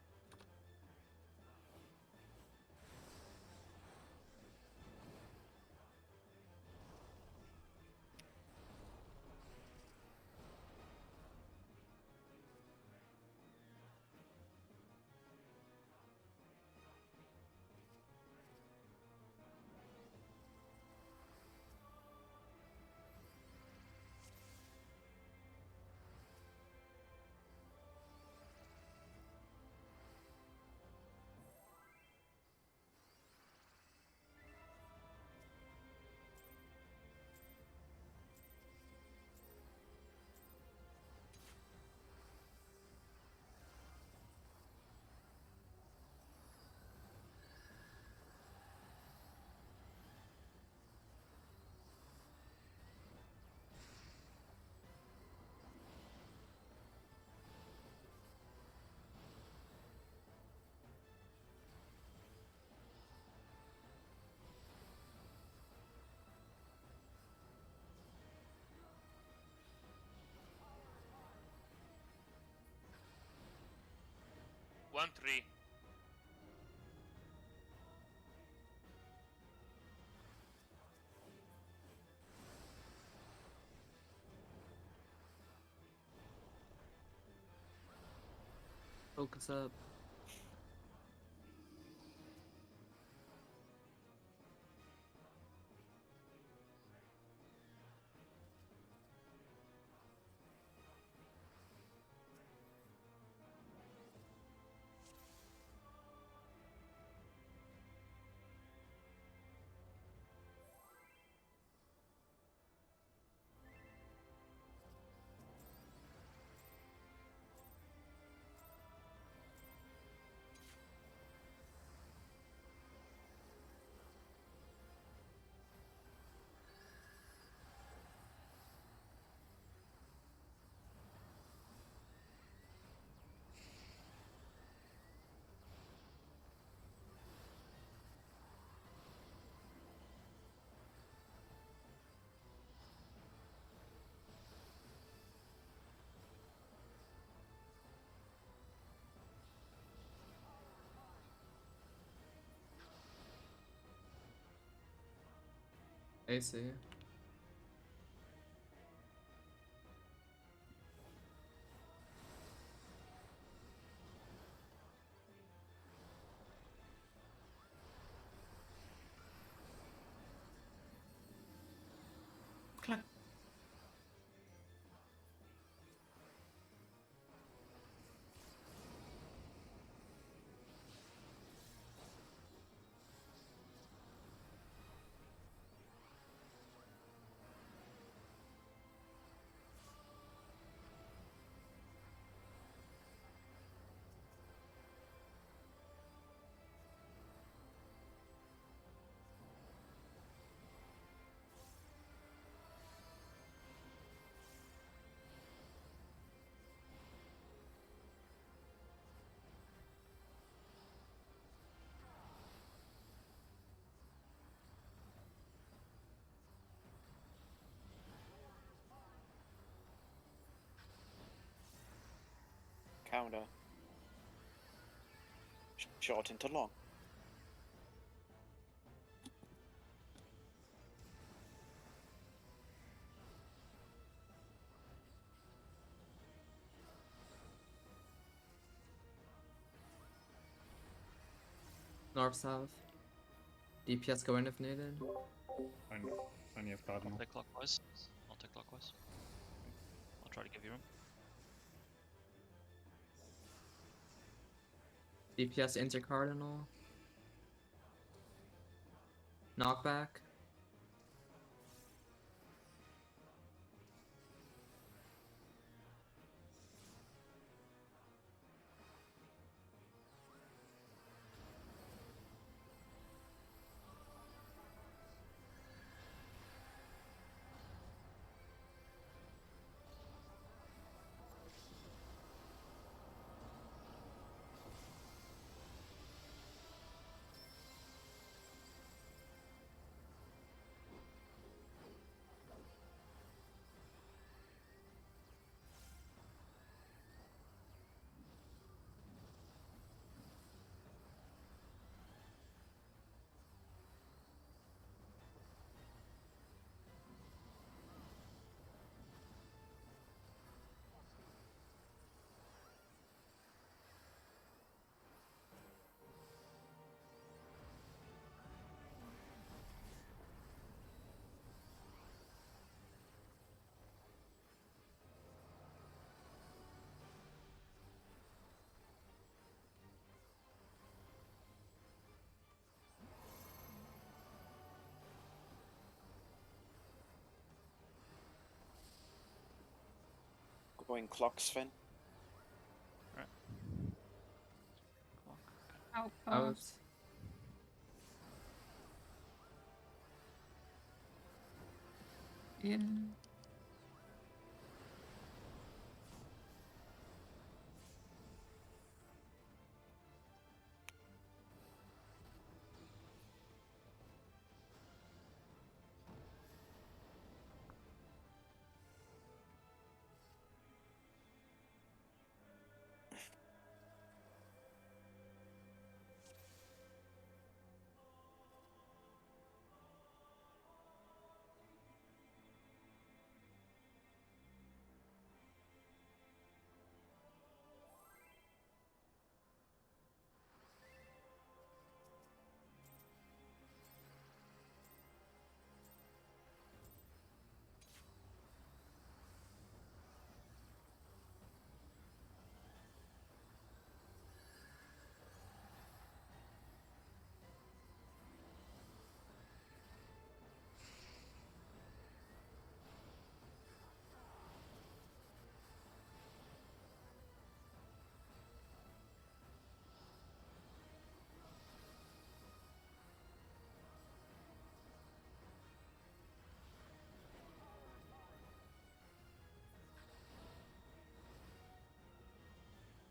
One three. focus up. I see. Clack. Counter. Short into long. North south. DPS go in if needed. Only have cardinal. I'll take clockwise. I'll take clockwise. I'll try to give you room. DPS into cardinal. Knockback. Going clock, Sven. Clock. Outpost. In.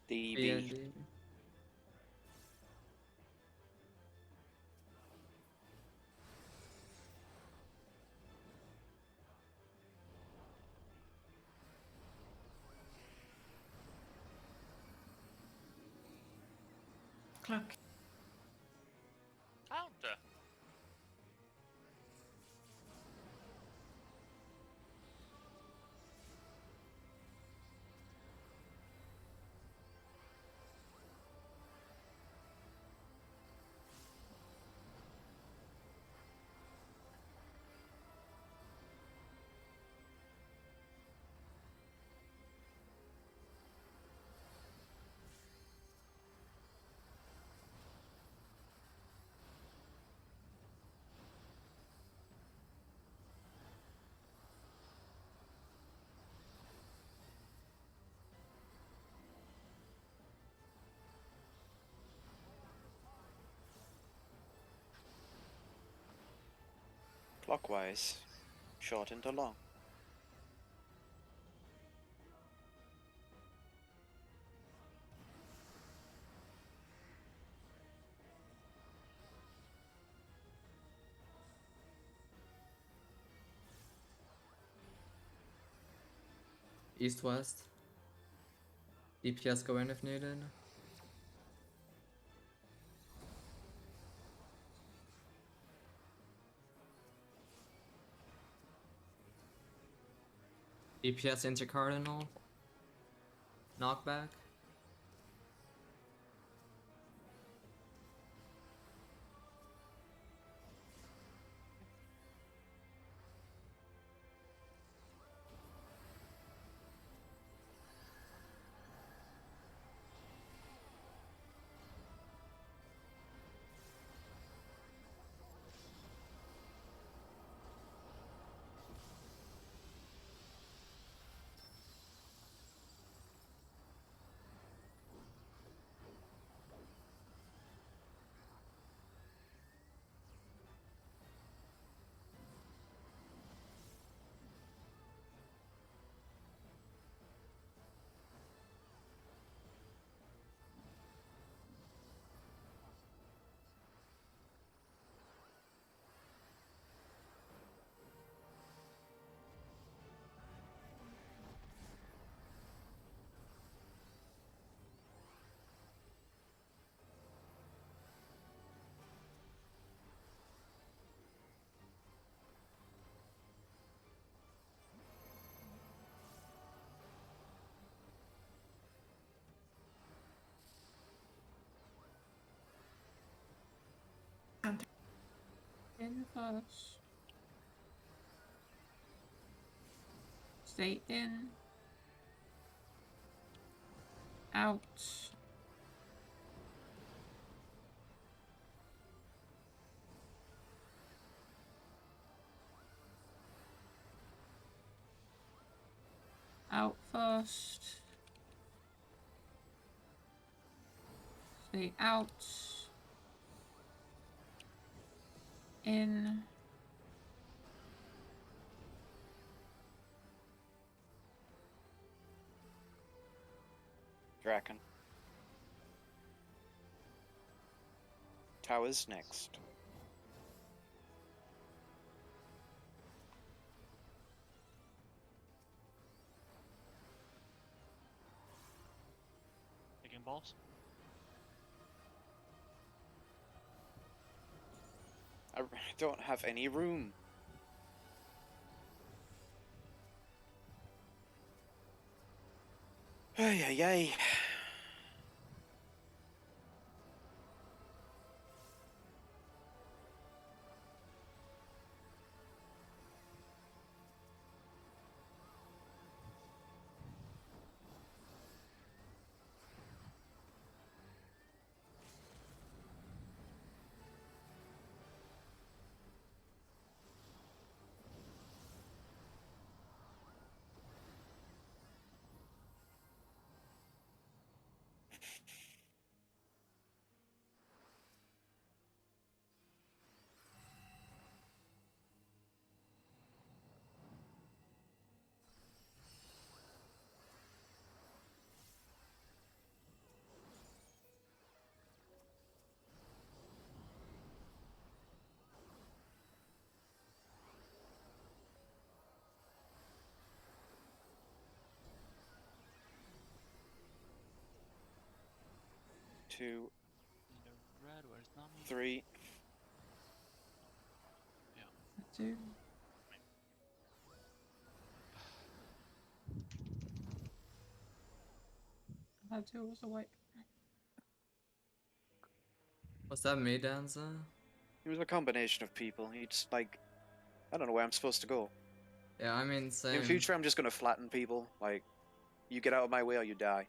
D, B B. and D. Clock. Counter. Clockwise. Short into long. East west. DPS go in if needed. DPS into cardinal. Knockback. In first. Stay in. Out. Out first. Stay out. In. Draken. Towers next. Taking balls. I don't have any room. Ay, ay, ay. 2, In the red, where's Nami? 3. Two. I had two was a white. Was that me, Danza? It was a combination of people. He just like, I don't know where I'm supposed to go. Yeah, I mean, same. In future, I'm just gonna flatten people. Like, you get out of my way or you die.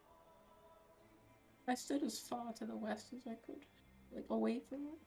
I stood as far to the west as I could, like away from it.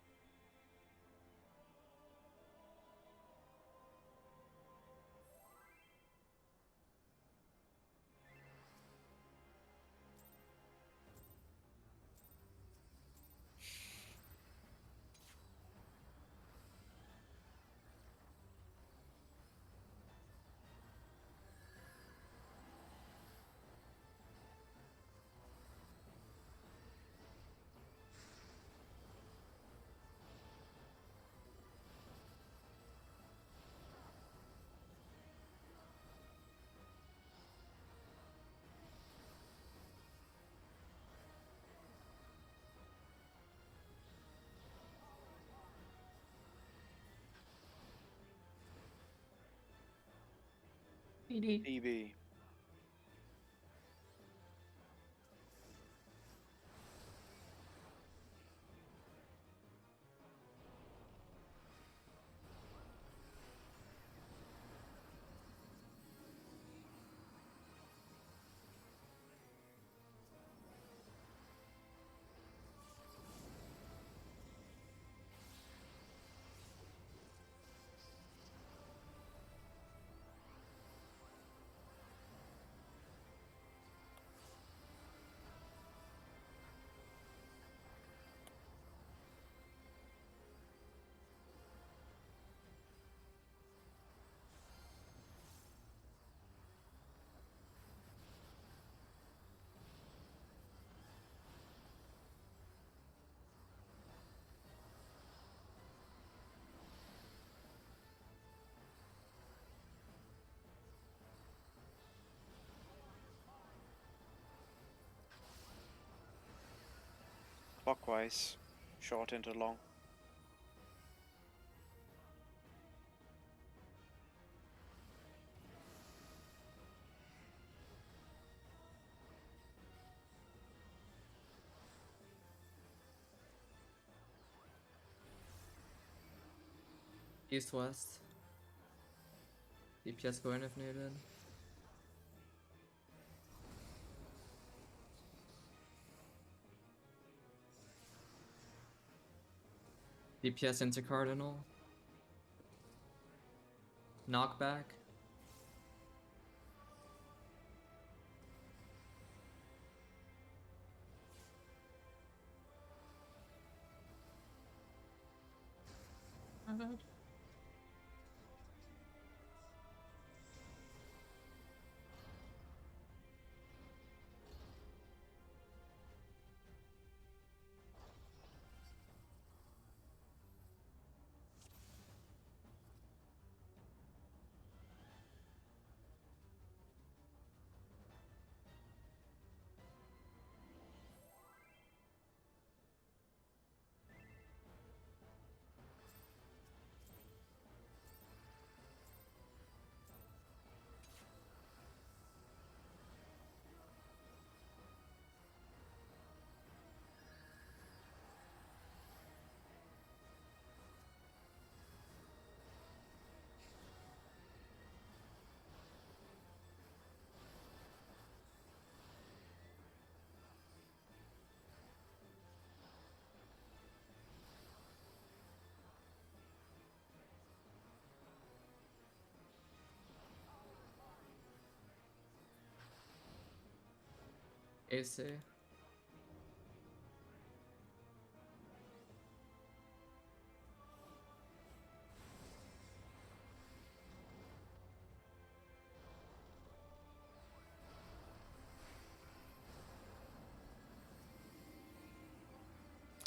PD. EB. Clockwise. Short into long. East-west. DPS going if needed. DPS into Cardinal. Knockback. My bad. AC.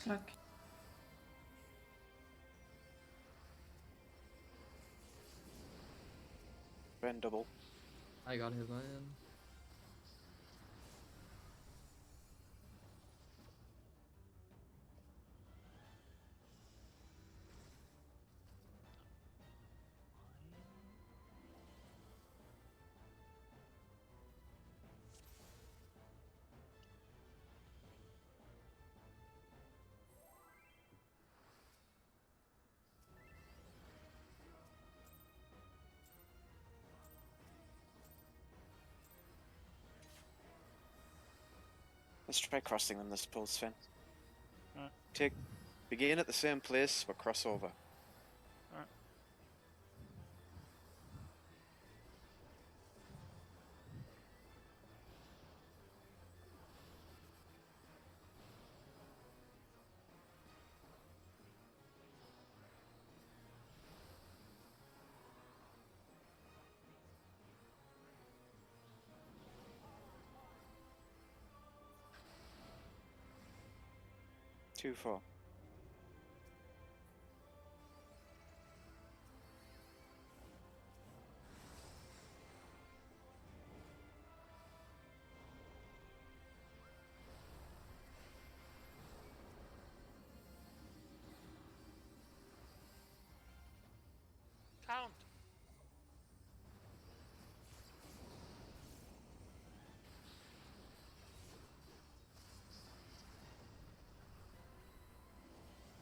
Clock. Ren double. I got hit by him. Let's try crossing them this pulse, Finn. Alright. Begin at the same place, but cross over. Alright. Two, 4. Count.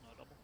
No double.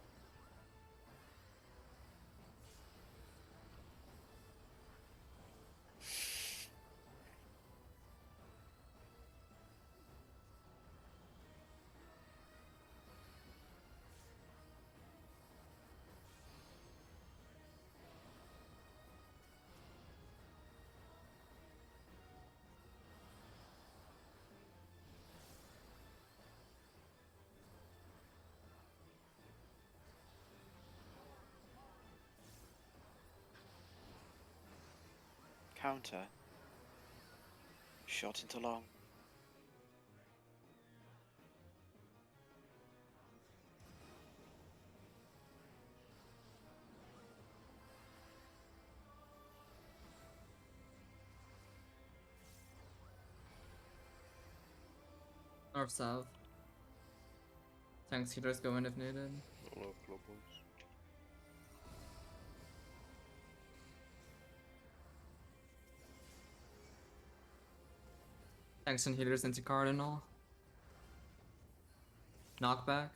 Counter. Short into long. North south. Tanks healers go in if needed. I'll have clockwise. Tanks and healers into Cardinal. Knockback.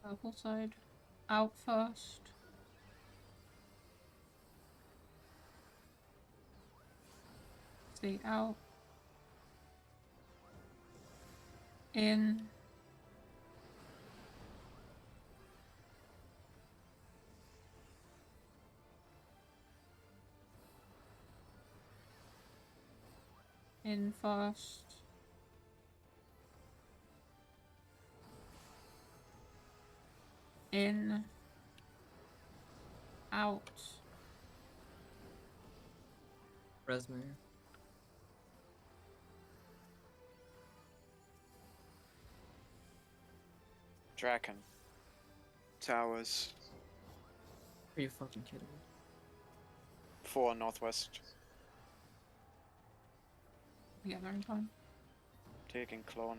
Purple side. Out first. See, out. In. In first. In. Out. Resmere. Draken. Towers. Are you fucking kidding me? 4 northwest. Yeah, they're in time. Taking clone.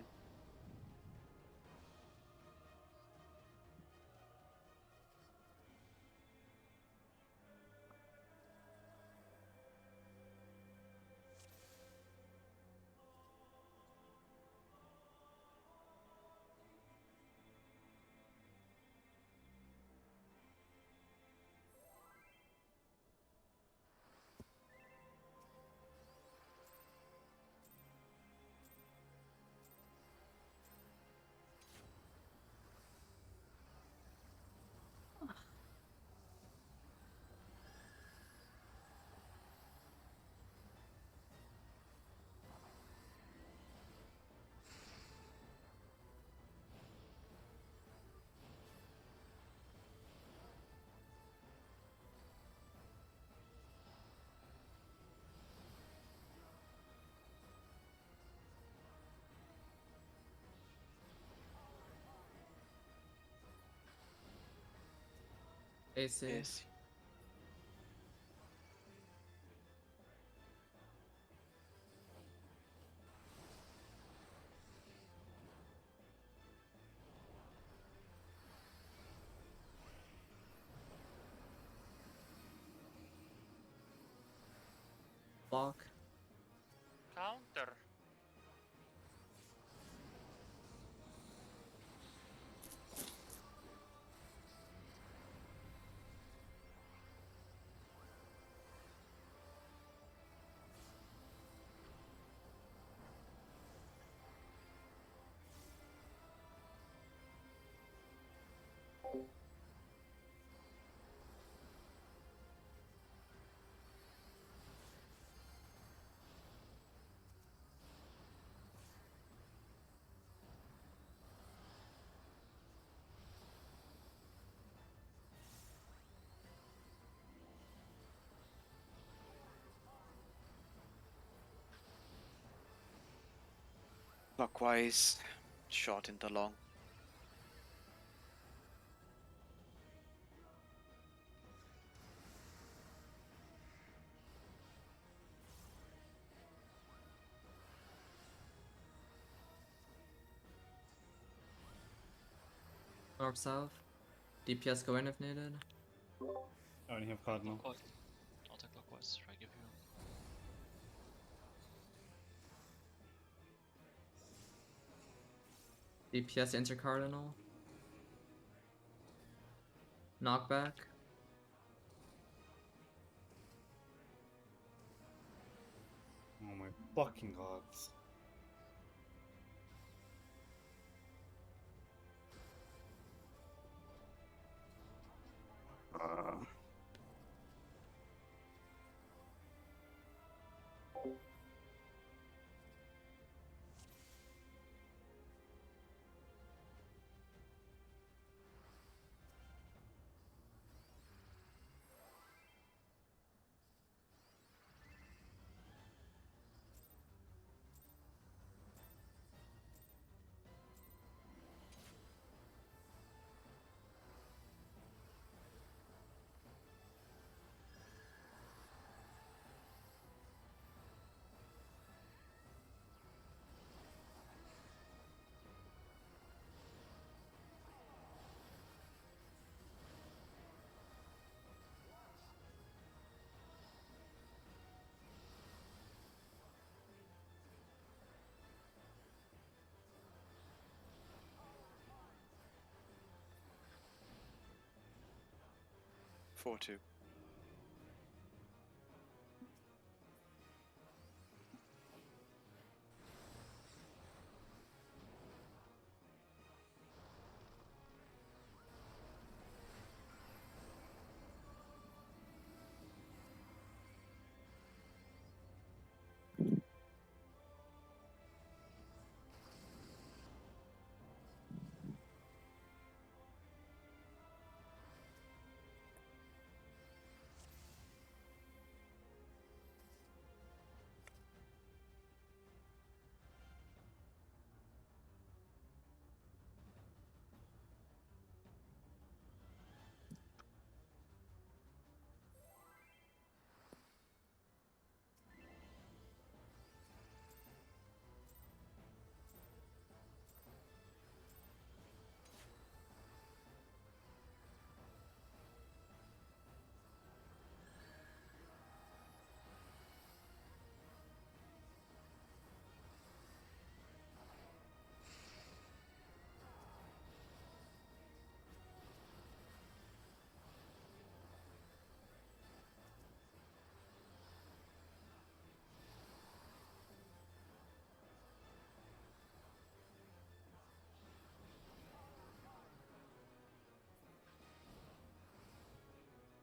AC. Yes. Block. Counter. Clockwise, short into long. North south. DPS go in if needed. I only have Cardinal. Clockwise. Counterclockwise, I give you. DPS enter Cardinal. Knockback. Oh my fucking gods. Four two.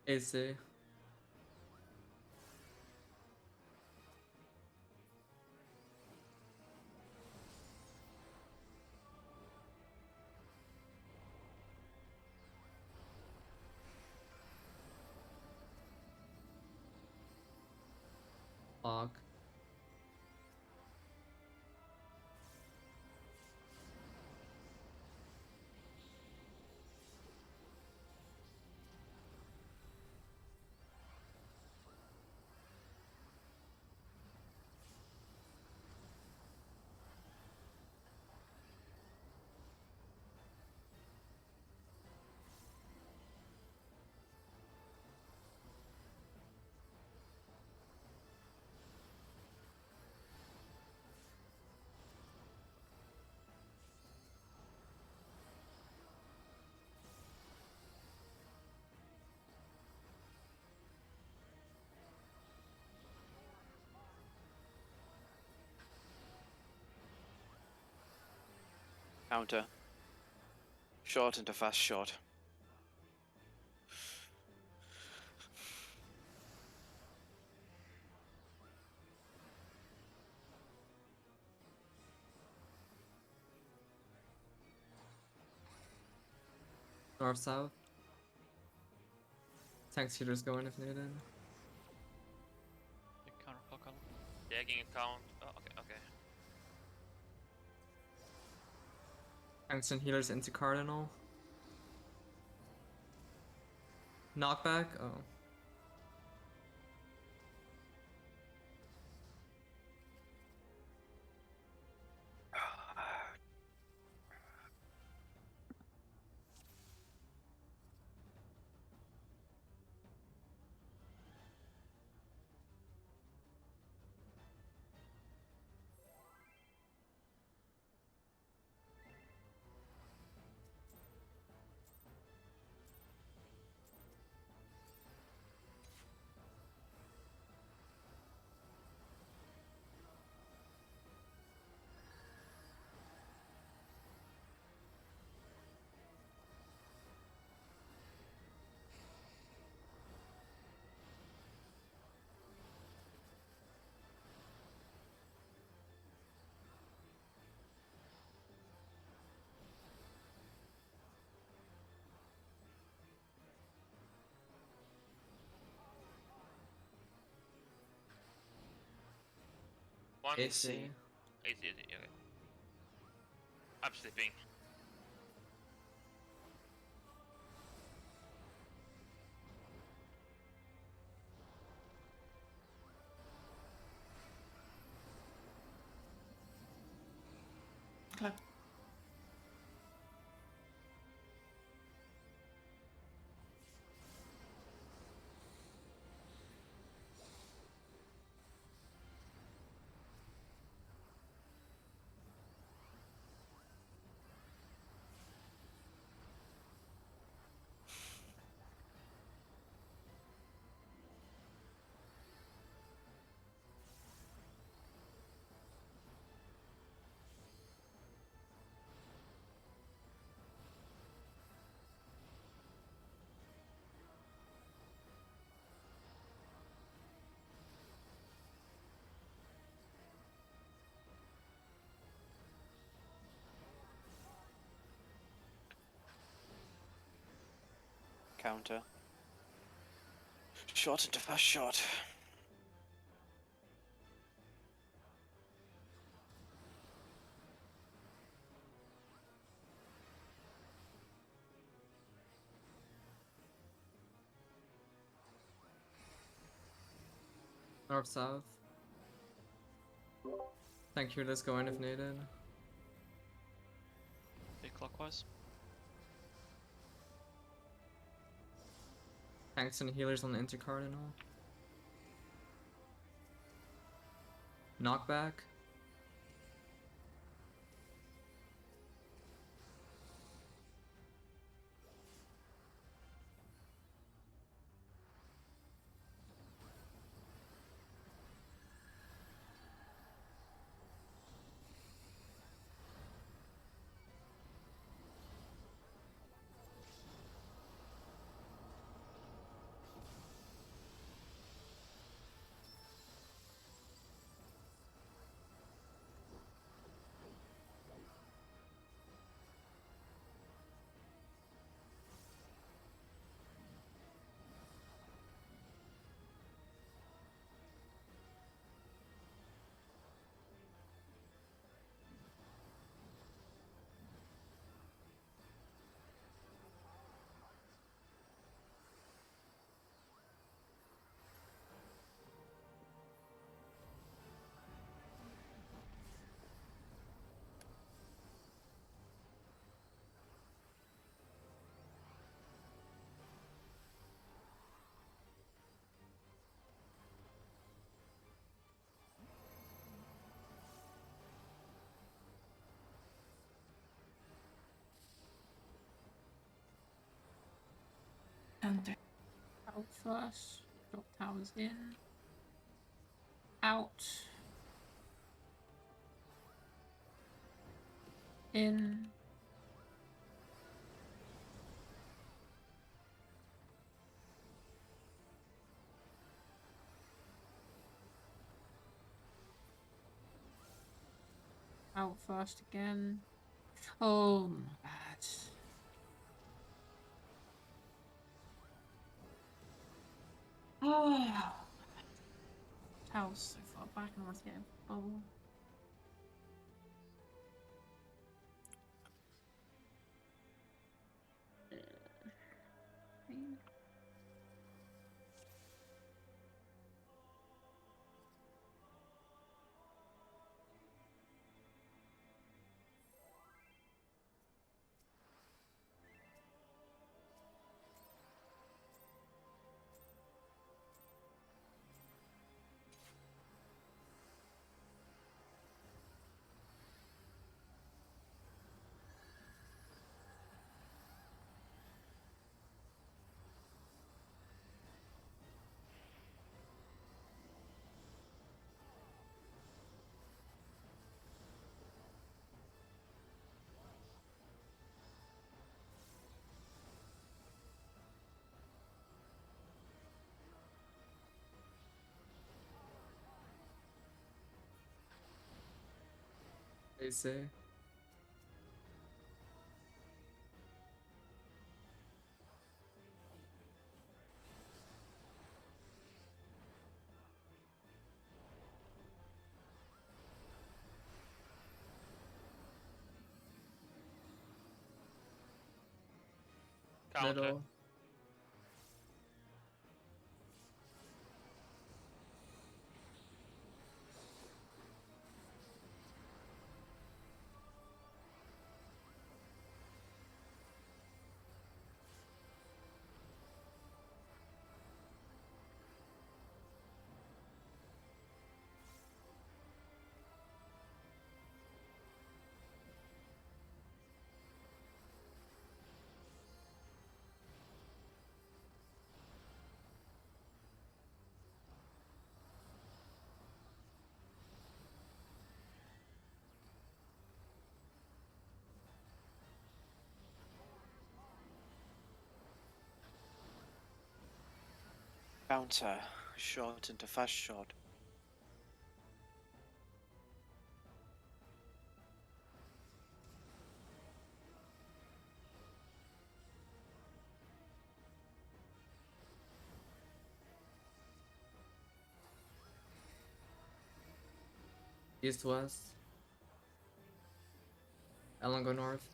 AC. Block. Counter. Short into fast shot. North south. Tanks healers going if needed. Big counter column. Taking account. Oh, okay, okay. Tanks and healers into Cardinal. Knockback? Oh. One. AC. Easy, okay. I'm sleeping. Okay. Counter. Short into fast shot. North south. Tank healers going if needed. Big clockwise. Tanks and healers on the intercardinal. Knockback. Enter. Out first. Drop towers in. Out. In. out first again. Oh, my bad. Oh, Tail's so far back and I want to get a bubble. Pain. They say. Counter. Middle. Counter. Shot into fast shot. East west. Ellen go north.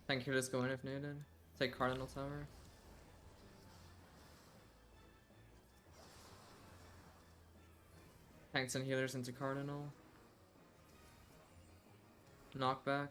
Tank healers go in if needed. Take Cardinal Tower. Tanks and healers into Cardinal. Knockback.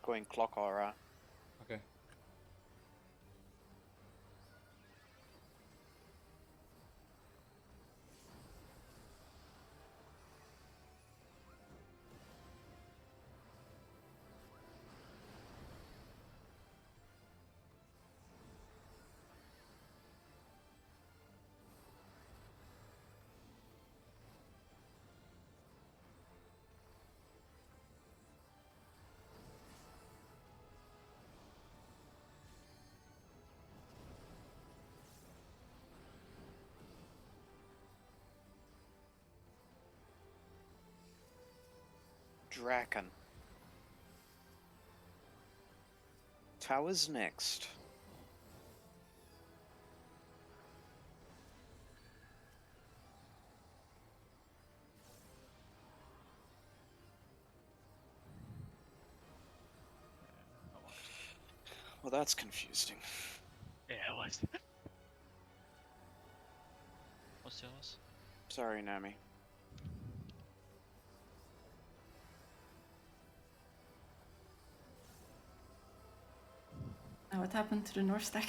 Going clock aura. Okay. Draken. Towers next. Well, that's confusing. Yeah, it was. What's yours? Sorry, Nami. Now what happened to the North stack?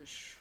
Push.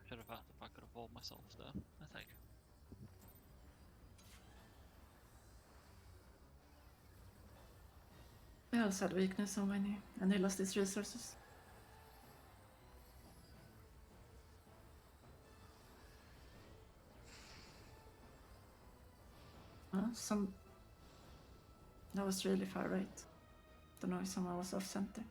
I should have had if I could have rolled myself there, I think. I also had weakness on many, and he lost his resources. Some... That was really far right. Don't know if someone was off center.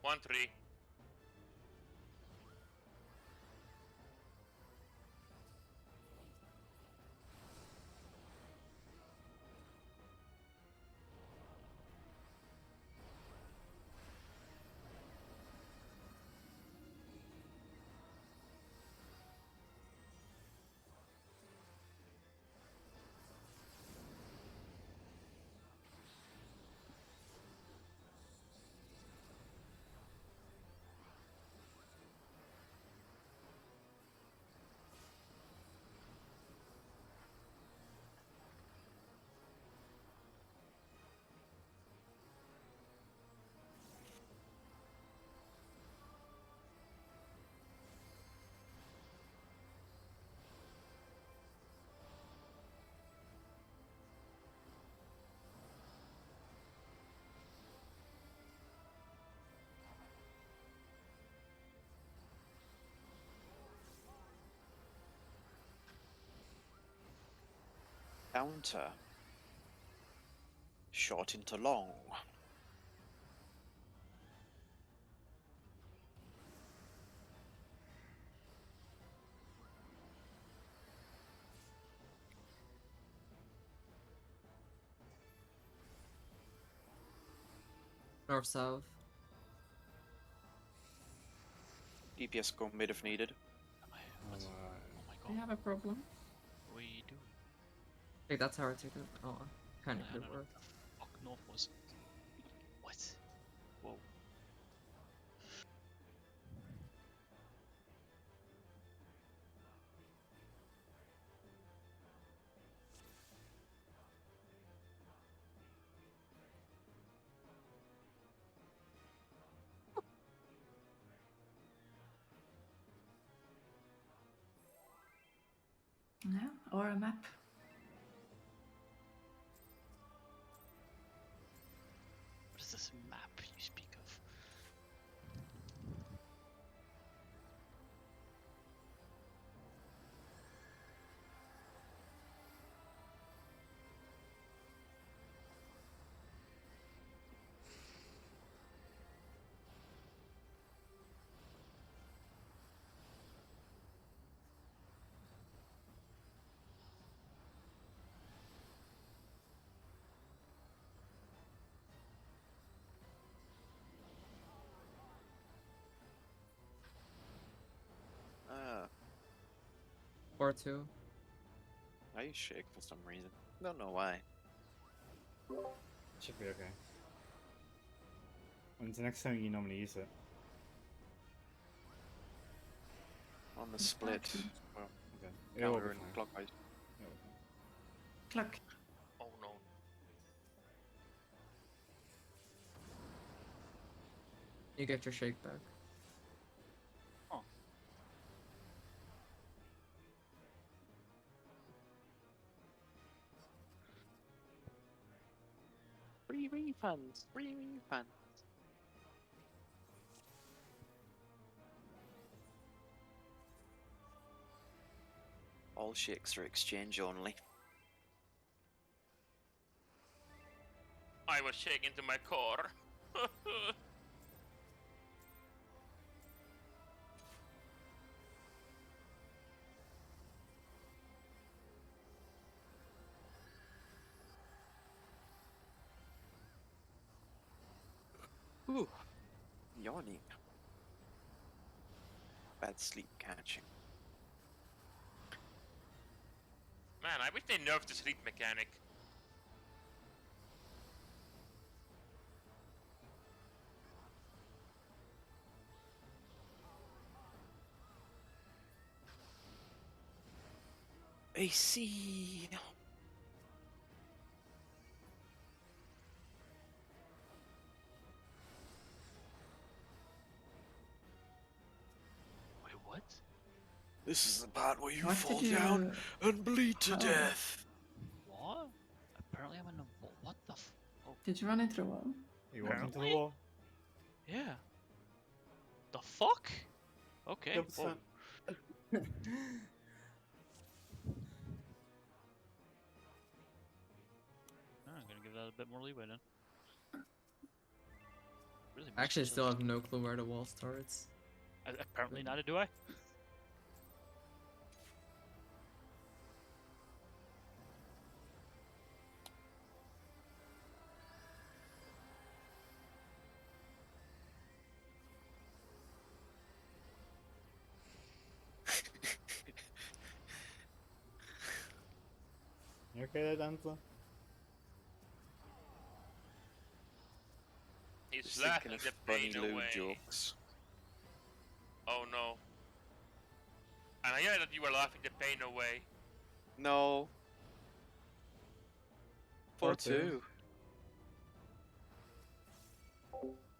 One three. Counter. Short into long. North south. DPS go mid if needed. What? Oh my We god. have a problem. We do. Take that tower ticket. Oh, kind of Yeah, could no, have no. worked. Fuck, north was. What? Whoa. Yeah, or a map. What is this map you speak of? Ah, 4-2. I shake for some reason. Don't know why. Should be okay. When's the next time you normally use it? On the split. Well, Okay. It will be counter and fine. clockwise. It will be fine. Clock. Oh no. You get your shake back. Free refunds! Free refunds! All shakes are exchange only. I was shaken to my core. Ooh, yawning. Bad sleep catching. Man, I wish they nerfed the sleep mechanic. AC! Wait, what? This is the part where you What fall did you... down and bleed to How? death. What? Apparently I'm in a wall. What the f... Oh, Did you run into the wall? You walk into the Apparently. wall. yeah. The fuck? Okay. Whoa. 100%. I'm gonna give that a bit more leeway then. Really I actually must still have no clue where the wall starts. Apparently neither do I. You okay there, Danza? He's Just thinking laughing of the funny pain lewd away. jokes. Oh no. And I hear that you were laughing the pain away. No. 4-2.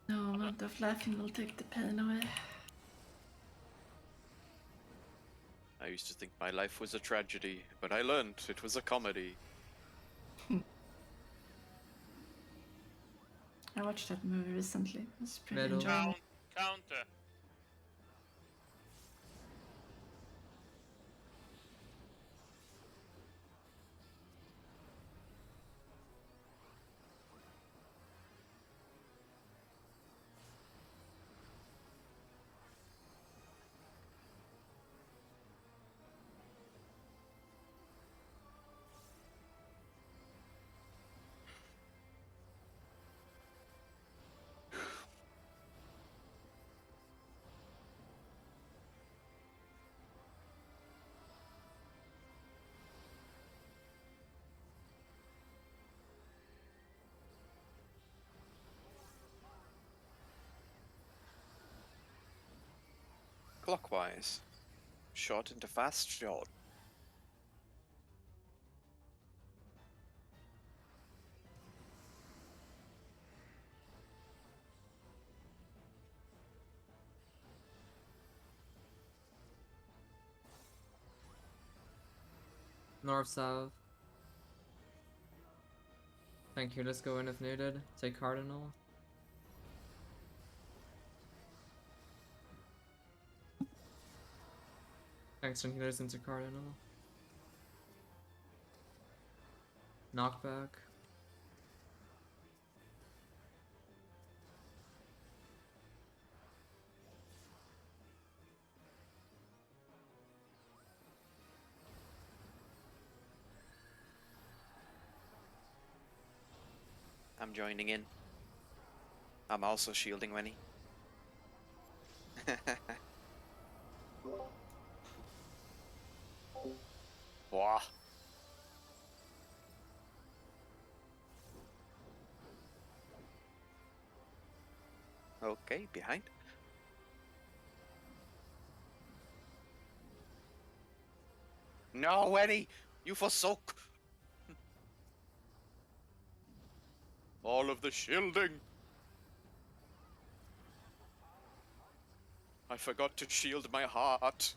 No amount of laughing will take the pain away. I used to think my life was a tragedy, but I learned it was a comedy. I watched that movie recently. It was pretty Middle. enjoyable. Counter. Clockwise. Shot into fast shot. North, south. Thank you, let's go in if needed. Take Cardinal. Thanks, healers into Cardinal. Knockback. I'm joining in. I'm also shielding Wenny. Wow. Okay, behind. No, Wenny! You forsook all of the shielding! I forgot to shield my heart.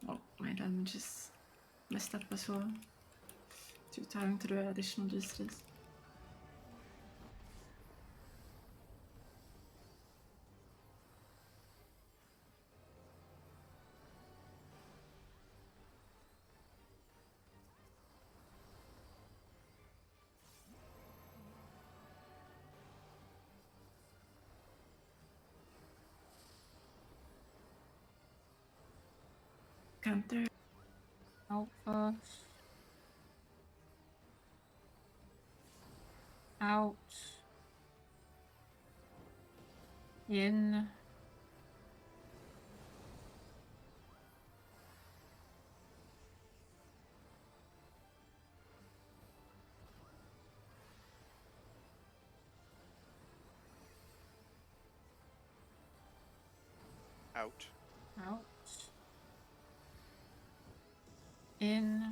Oh, my damage is messed up as well. Too tiring to do additional D3s. Counter. Out first. Out. In. Out. Out. In.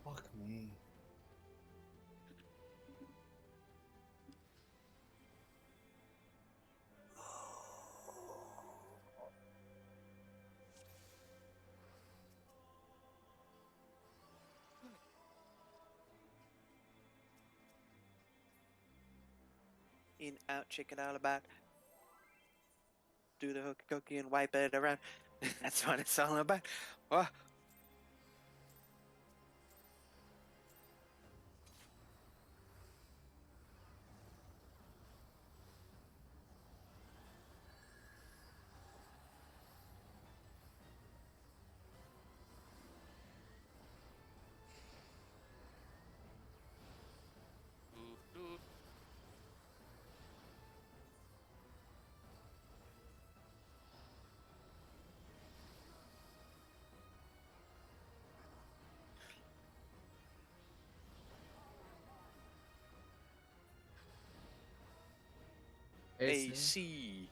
Fuck me. In, out, chicken all about. Do the hokey cokey and wipe it around. That's what it's all about. Oh. Doo-doo. AC. AC.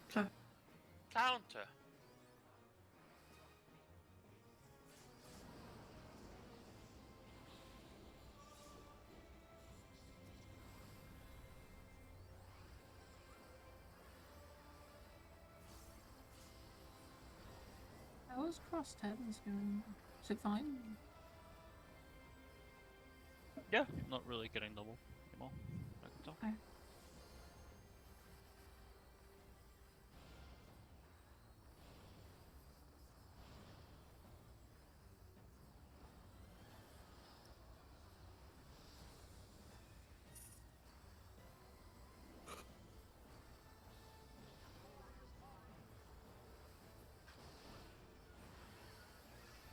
Plug. Counter. How was crossheads going? Is it fine? Yeah, not really getting double anymore. I can tell. Okay.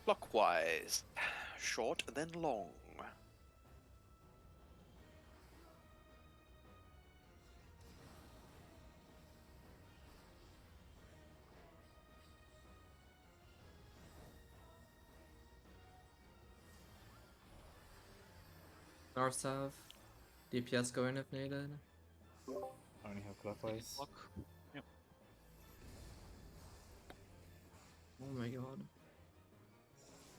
Clockwise. Short, then long. North, south. DPS go in if needed. I only have Taking clockwise. block. Yep. Oh my god.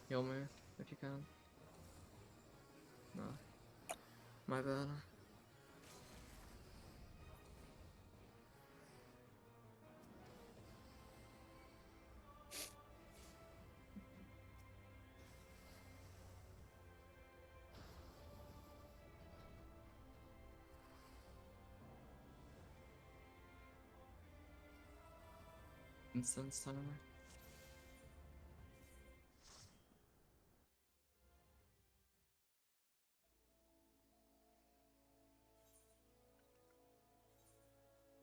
Heal me, if you can. No. My bad. Instance timer.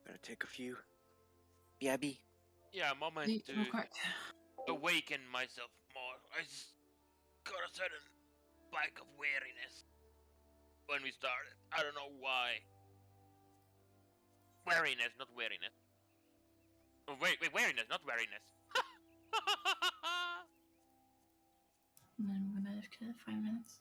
Gonna take a few. Yabby. Yeah, a moment Eat to real quick. awaken myself more. I just got a sudden spike of weariness when we started. I don't know why. Weariness, not weariness. Oh, wait, weariness, not weariness. And then we're gonna AFK 5 minutes.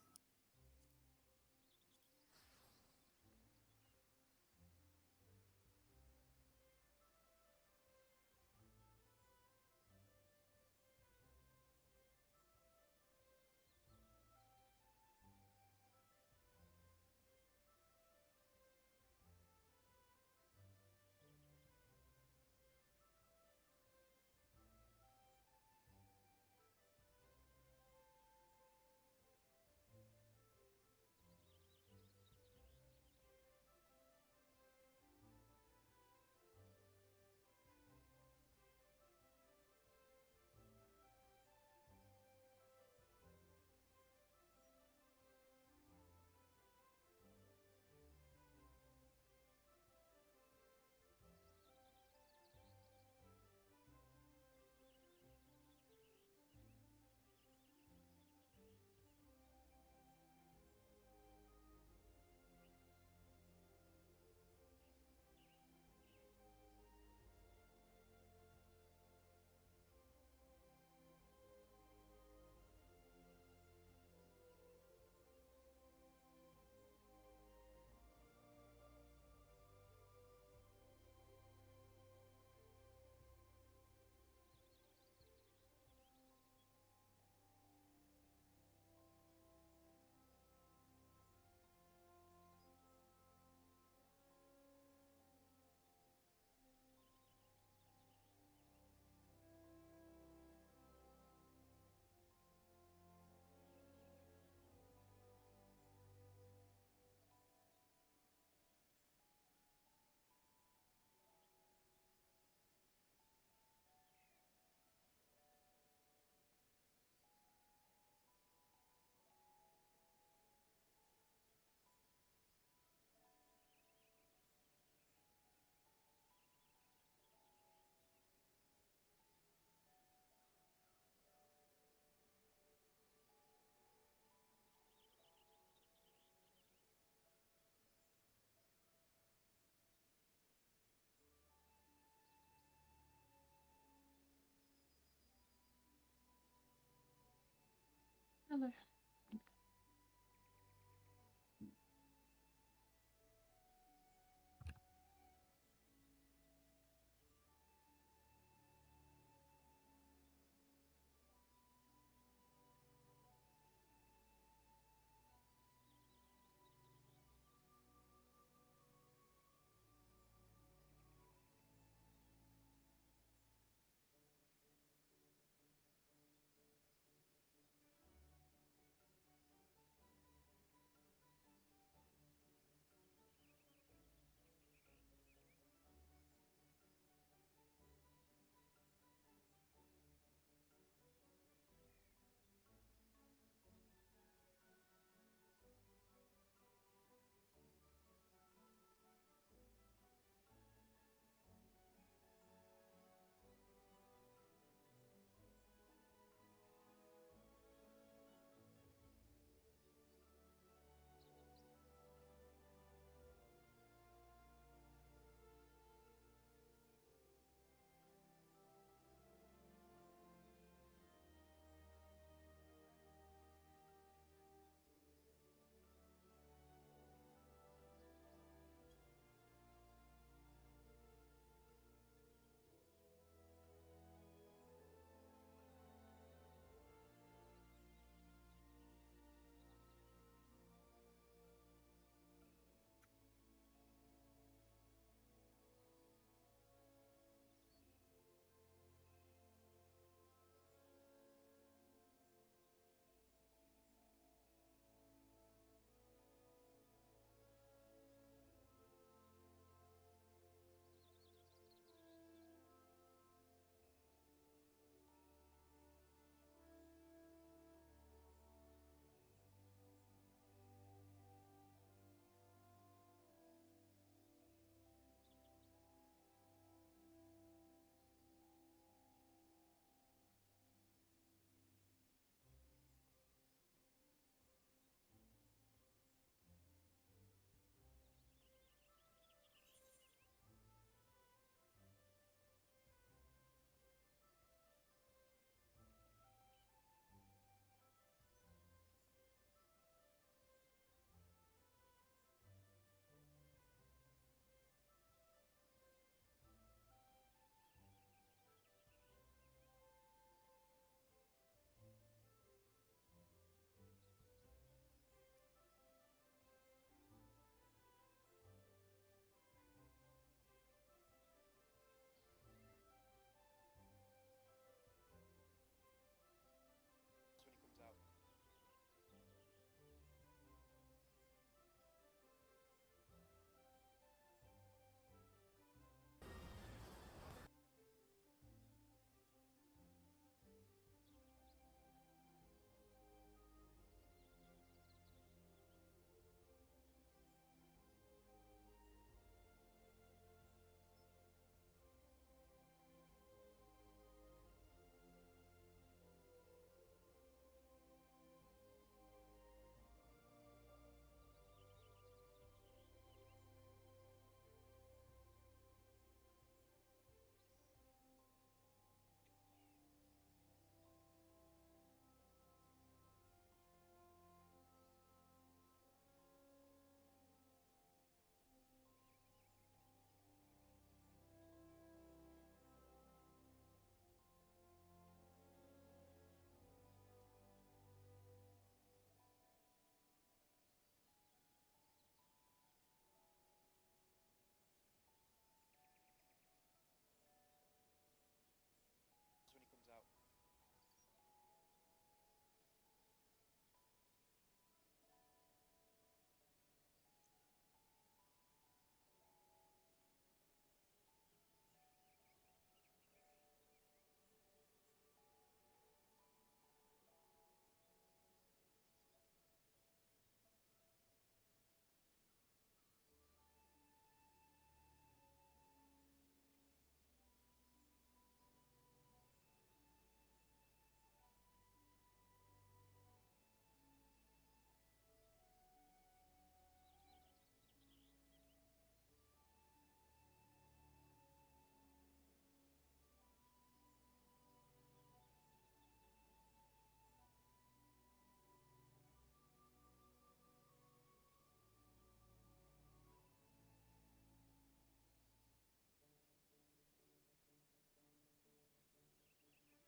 Hello.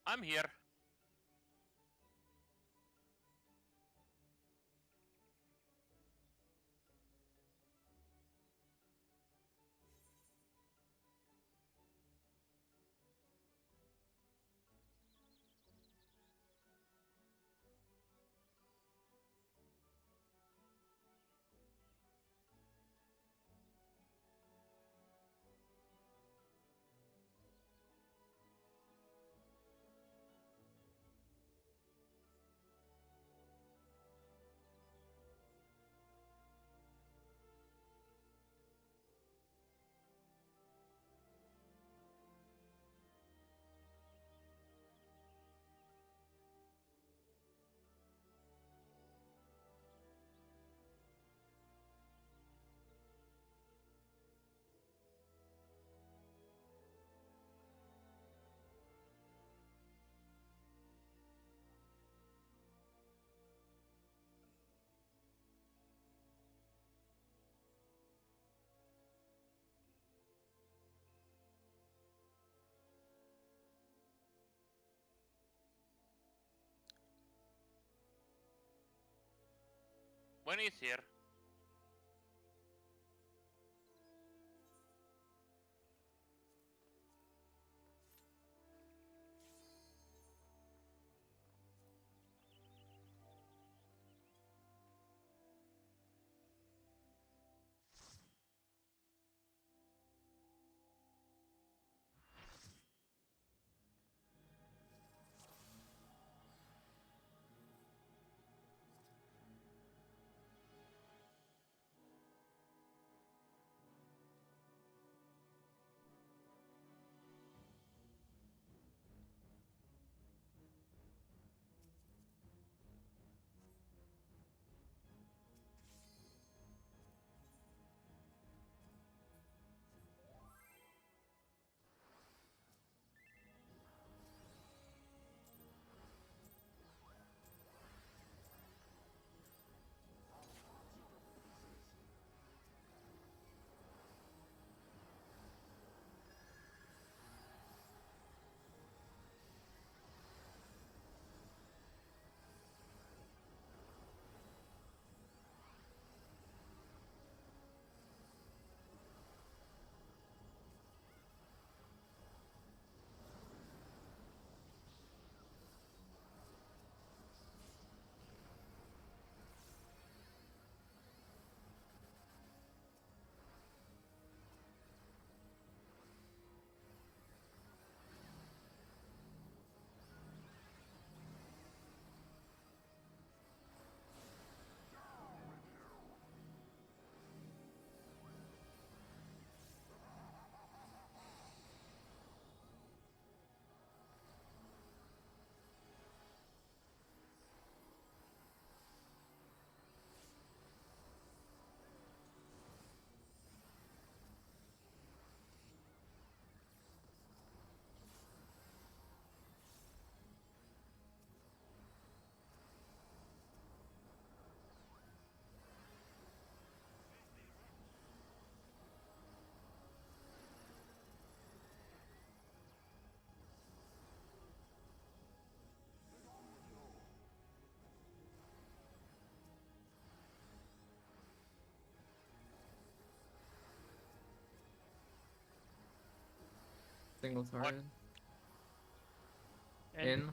I'm here. When he's here. Single target. In. In.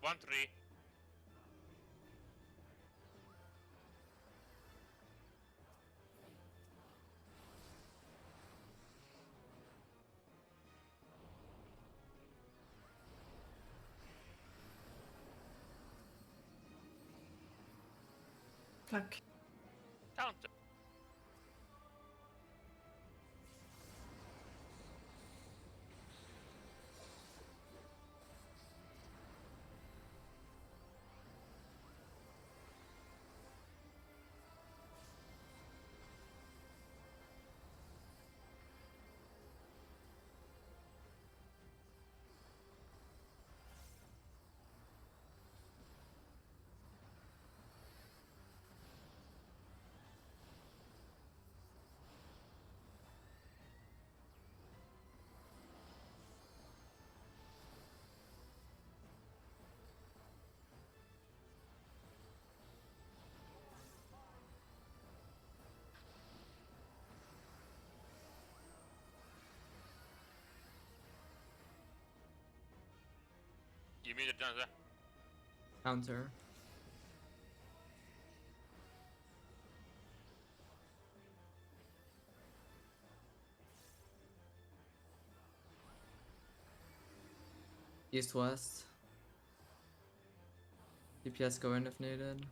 1-3. Tack. Counter. You muted Jonathan. Counter. East west. DPS go in if needed. I'm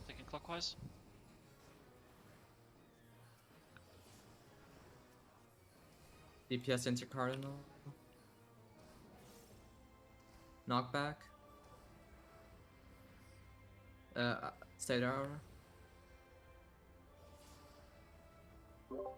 thinking clockwise. DPS into cardinal. Knockback. State hour. So,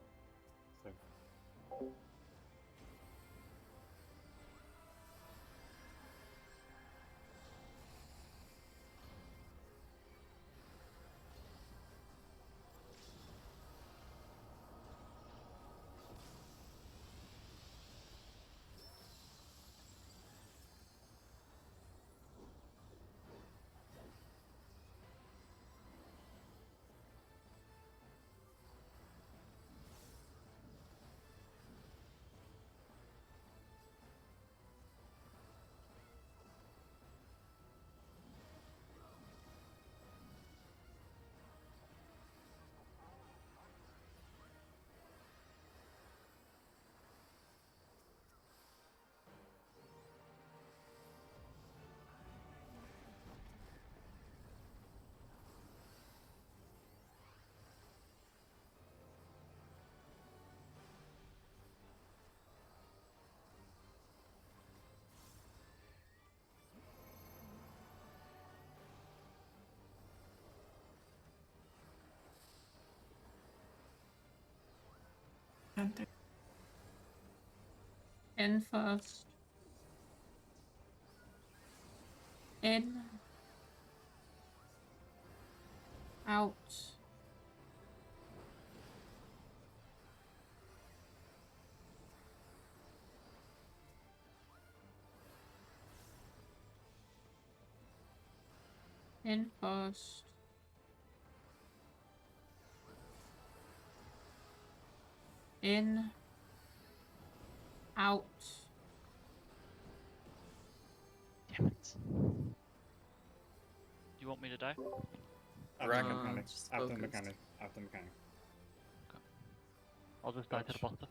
Enter. In first. In. Out. In first. In. Out. Damn it. You want me to die? after Dragon. mechanic. Just After focused. mechanic. After mechanic. I'll just die to the Gotcha. bottom.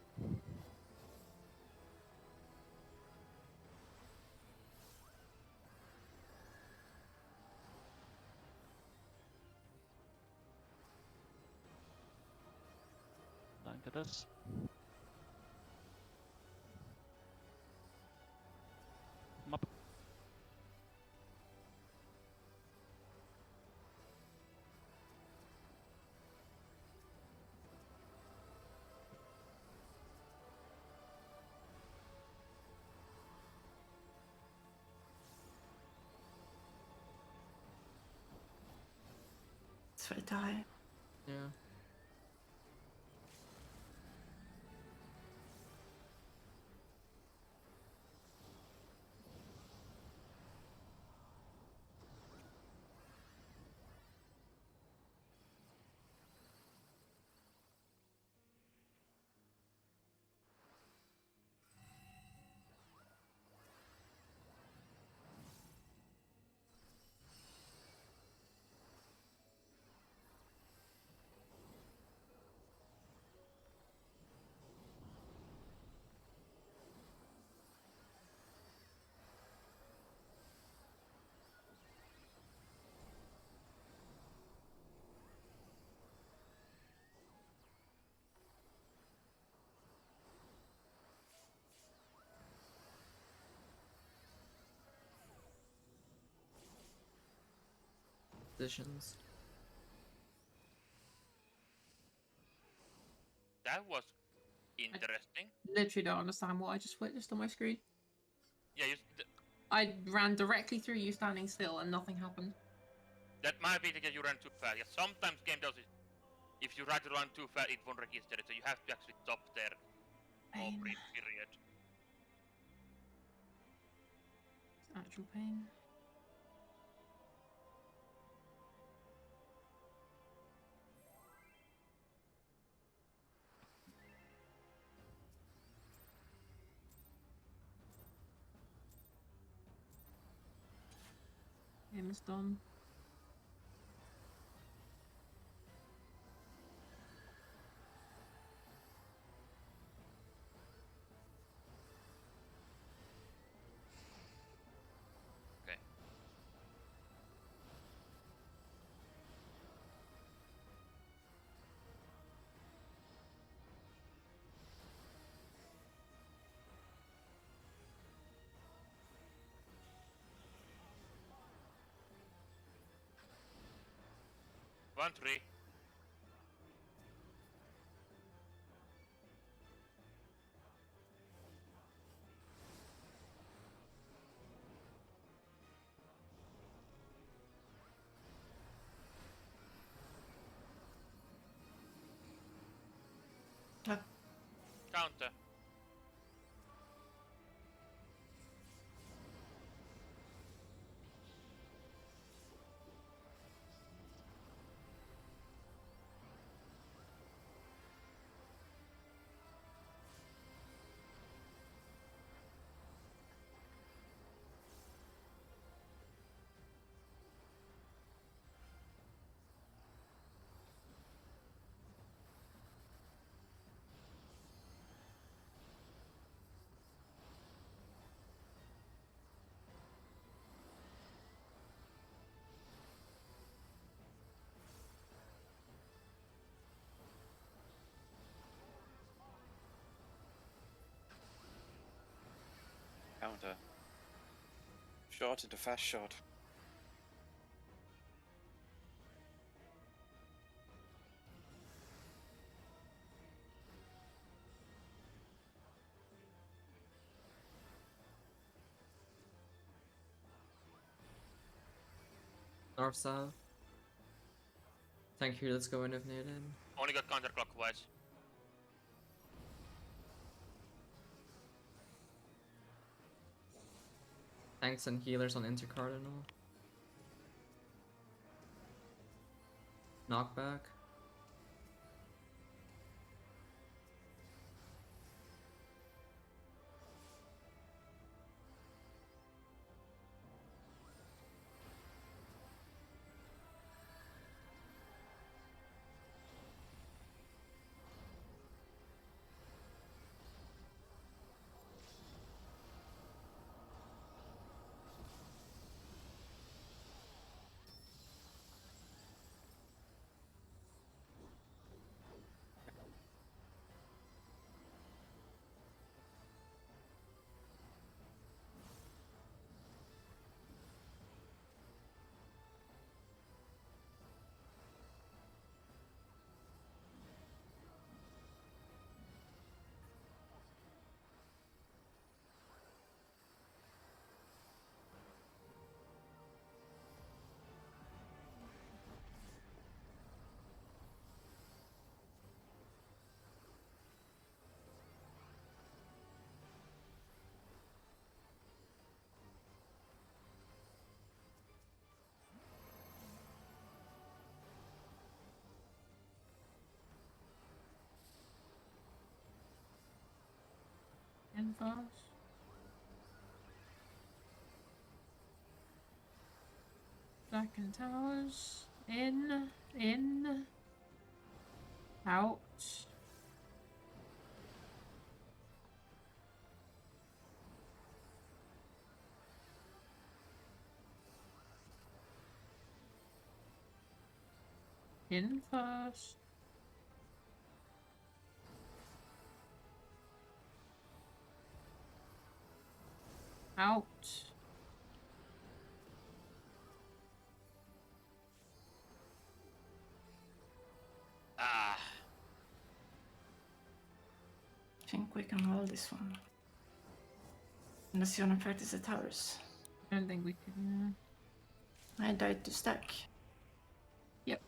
Dying to this. I'm up. Så vi tar Yeah. visions. That was interesting. Literally don't understand what I just witnessed on my screen. Yeah, I ran directly through you standing still and nothing happened. that might be because you ran too fast. Yeah, sometimes game does it. If you try to run too fast, it won't register it, so you have to actually stop there. Or Pain. breathe, period. Actual pain. Game is done. Okay. One three. Counter. Counter. Shot into fast shot. North south. Thank you, let's go in if needed. Only got counterclockwise. Tanks and healers on intercardinal. Knockback. Infos. Second towers. In. Out. In first. Out. think we can hold this one. Unless you want to practice the towers. I don't think we can. I died to stack. Did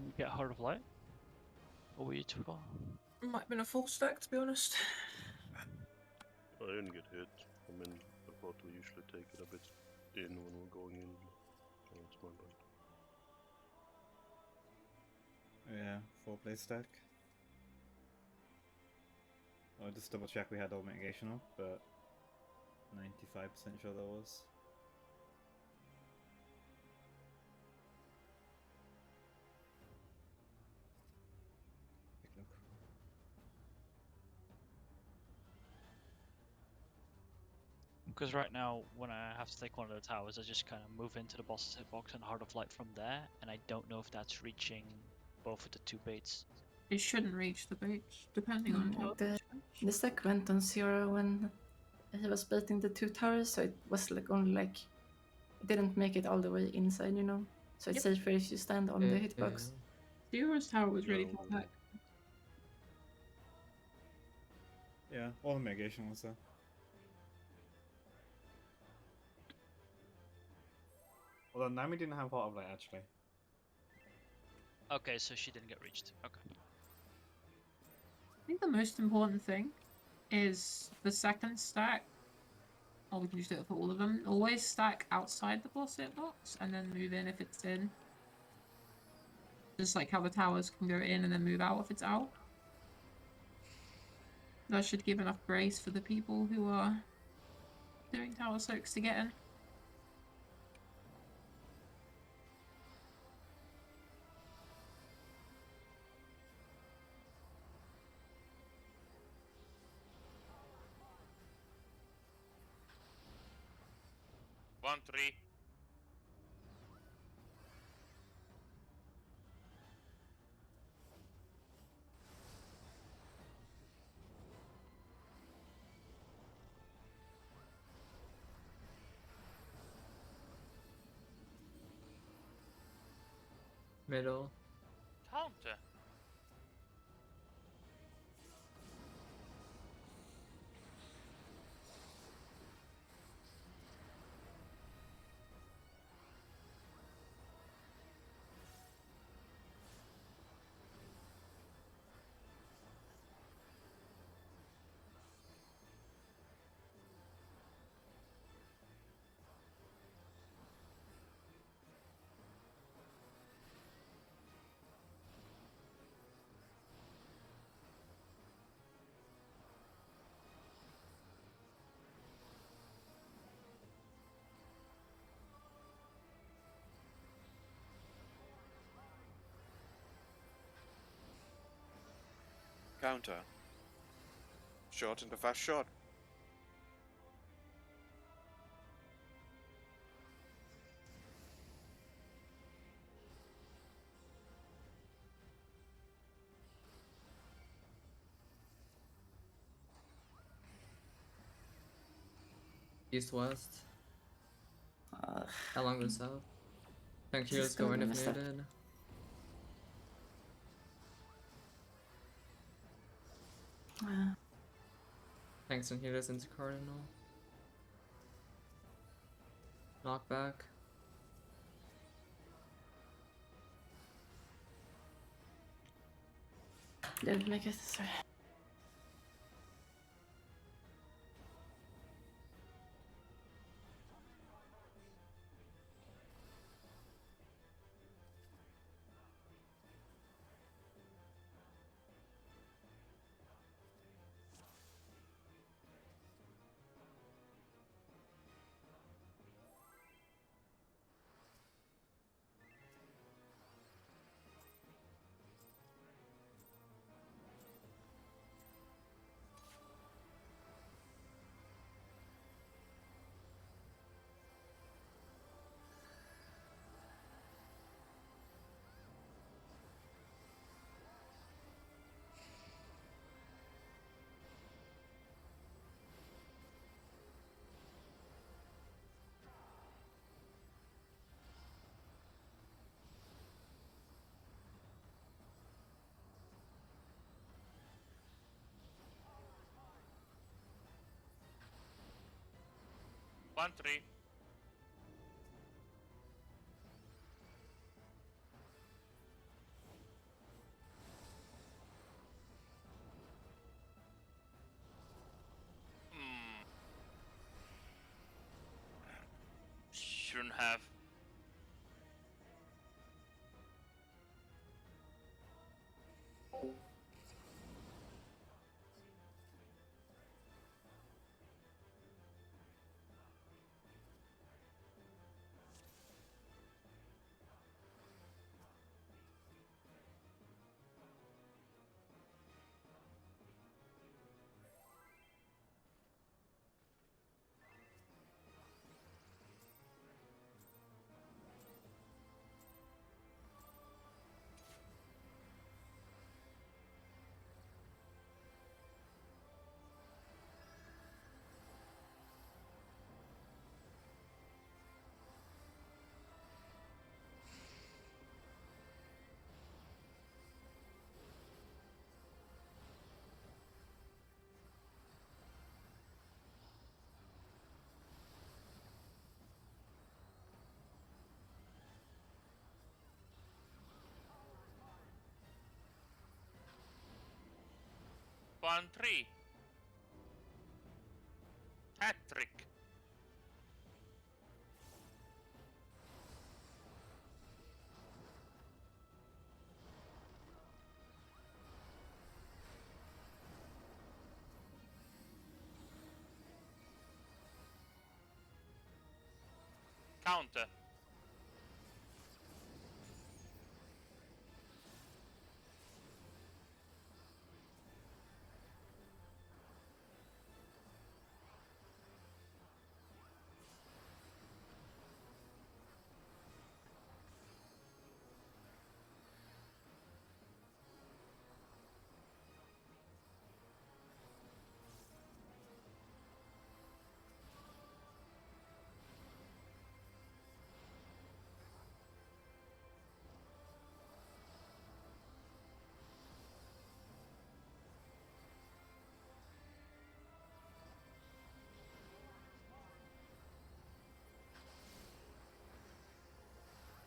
you get Heart of Light? Or were you too far? Might have been a full stack, to be honest. I didn't get hit. I mean, I thought we usually take it a bit in when we're going in. So it's my bad. Yeah, 4-play stack. I'll just double check we had all mitigation up, but 95% sure there was. Quick look. Because right now, when I have to take one of the towers, I just kind of move into the boss's hitbox and Heart of Light from there, and I don't know if that's reaching both of the 2 baits. It shouldn't reach the bait, depending on how The stack went on 0 when he was baiting the 2 towers, so it was like only like it didn't make it all the way inside, you know. So it's safer if you stand on the hitbox. Zero's tower was really far back. Yeah, all the mitigation was there. Although Nami didn't have Heart of Light actually. Okay, so she didn't get reached. Okay. I think the most important thing is the second stack. Oh, we can just do it for all of them. Always stack outside the boss hitbox and then move in if it's in. Just like how the towers can go in and then move out if it's out. That should give enough grace for the people who are doing tower soaks to get in. One, three. Middle. Counter. Counter. Short and a fast shot. East west. Uh, Along the south. Tank heroes Just go going in if a step. needed. Tanks and healers into Cardinal. Knockback. Didn't make it, sorry. 1-3. Hmm. Shouldn't have. One three. Hat trick. Counter.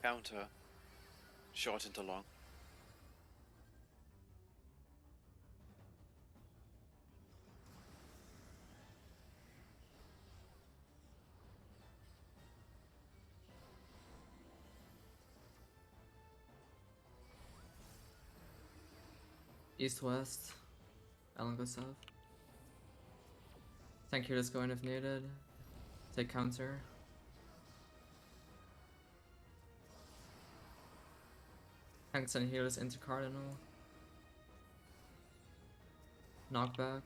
Counter. Short into long. East west. Alan goes south. Tank here is going if needed. Take counter. Tanks and healers into cardinal. Knockback.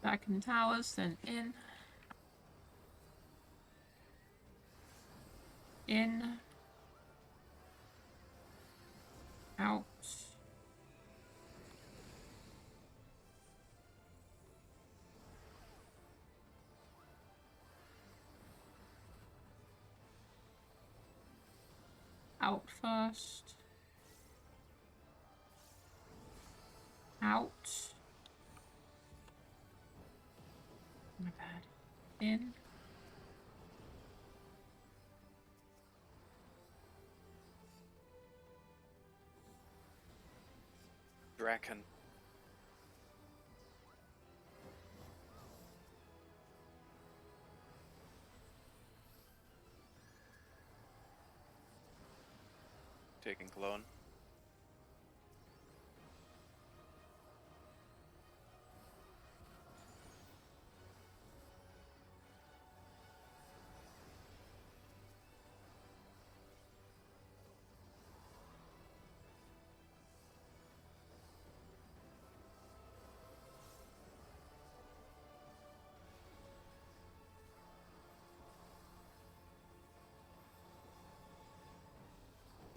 Back in towers, then in. In. Out. Out first. Out. My bad. In. Draken. Taking clone.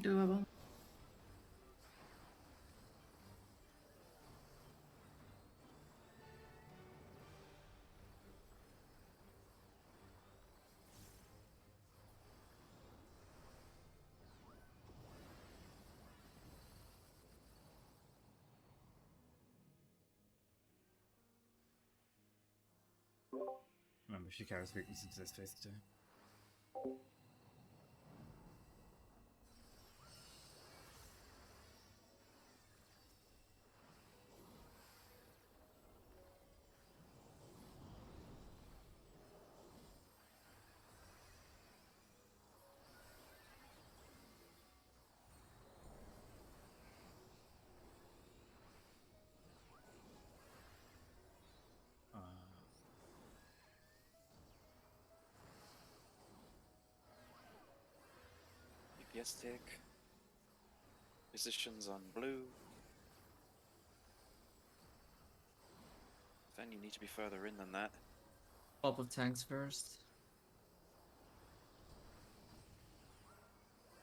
Doable. Remember, she carries weakness into this phase too. DPS tick. Positions on blue. Then you need to be further in than that. Swap of tanks first.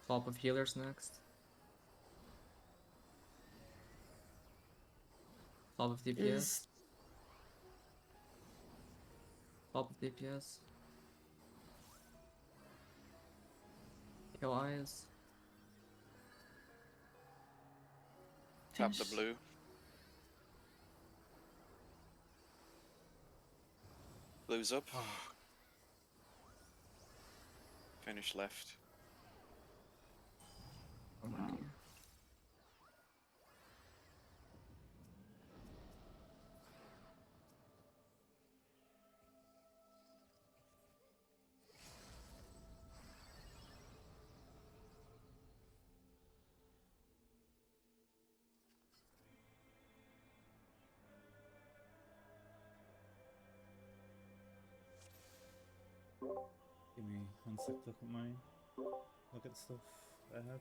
Swap of healers next. Swap of DPS. Is Swap of DPS. Kill eyes. Tap the finish. blue. Blue's up. Finish left. Oh my dear. Give me 1 sec to look at stuff I had.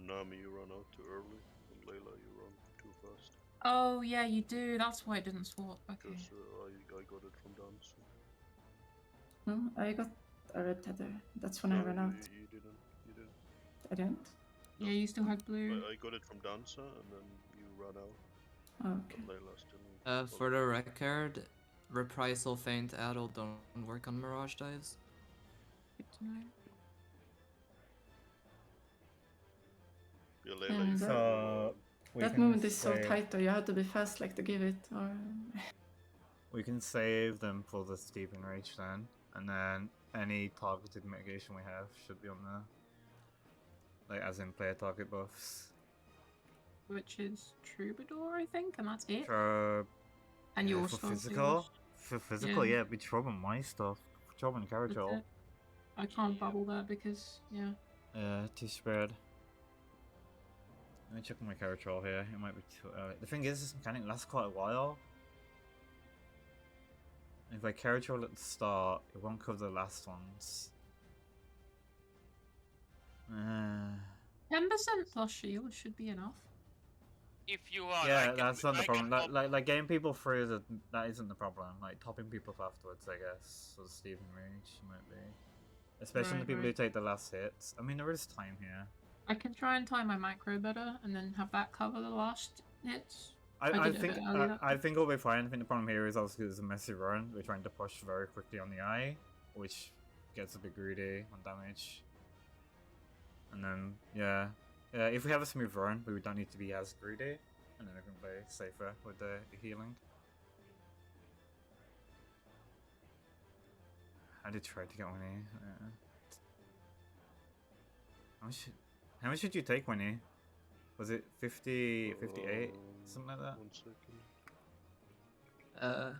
Nami, you run out too early, and Layla, you run too fast. Oh, yeah, you do. That's why it didn't swap. Okay. Because I got it from Dance. No, I got a red tether. That's when I ran out. You didn't. You didn't. I didn't. Yeah, you still had blue. I got it from Dancer, and then you ran out. Oh, okay. And Layla still. For the record, Reprisal, Feint, Addle don't work on Mirage dives. Good to know. Yeah, Layla, And you that- So we That can movement is so save- tight though, you have to be fast like to give it, or... We can save them for the steeping reach then, and then any targeted mitigation we have should be on there. Like as in player target buffs. Which is Troubadour, I think, and that's it. For And your for stuff. physical, for physical, Yeah. yeah, it'd be trouble on my stuff. Trouble and carriage That's roll. it. I can't bubble that because, yeah. Too spread. Let me check my carriage roll here. It might be too early. The thing is, this mechanic lasts quite a while. If I carriage roll at the start, it won't cover the last ones. 10% plus shield should be enough. if you are, Yeah, I can, that's not the I can problem. help- Like getting people through that isn't the problem. Like topping people up afterwards, I guess, was Steven Rage might be. Especially the Right, people who right. take the last hits. I mean, there is time here. I can try and time my macro better and then have that cover the last hits. I did it a think bit early that I time. think it'll be fine. I think the problem here is obviously there's a messy run. We're trying to push very quickly on the eye, which gets a bit greedy on damage. And then yeah, if we have a smooth run, we don't need to be as greedy, and then we can play safer with the healing. I did try to get Winnie. How much did you take, Winnie? Was it 50, 58, something like that? 1 second.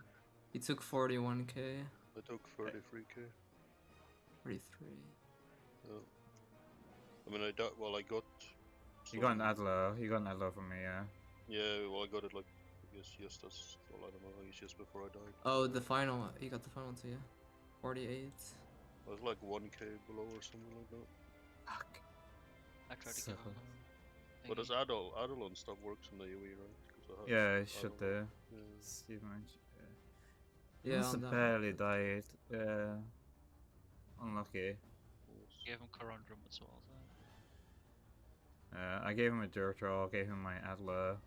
He took 41k. I took 33k. 43. Yeah. I mean, I got. You got an some- Adler. You got an Adler from me, yeah. Yeah, well, I got it like, I guess, yes, that's all I don't know. I guess just before I died. Oh, the final. You got the final too, yeah. 48. I was like 1k below or something like that. Fuck. I tried to So give him. But does thingy. Adolon stuff works in the AoE, right? 'Cause I have Yeah, it should Adolon. do. Yeah. Steven Rage, Yeah, Must on have that barely one. died. Yeah. Unlucky. Yes. Gave him Corundrum as well. So. I gave him a dirt roll, gave him my Adler.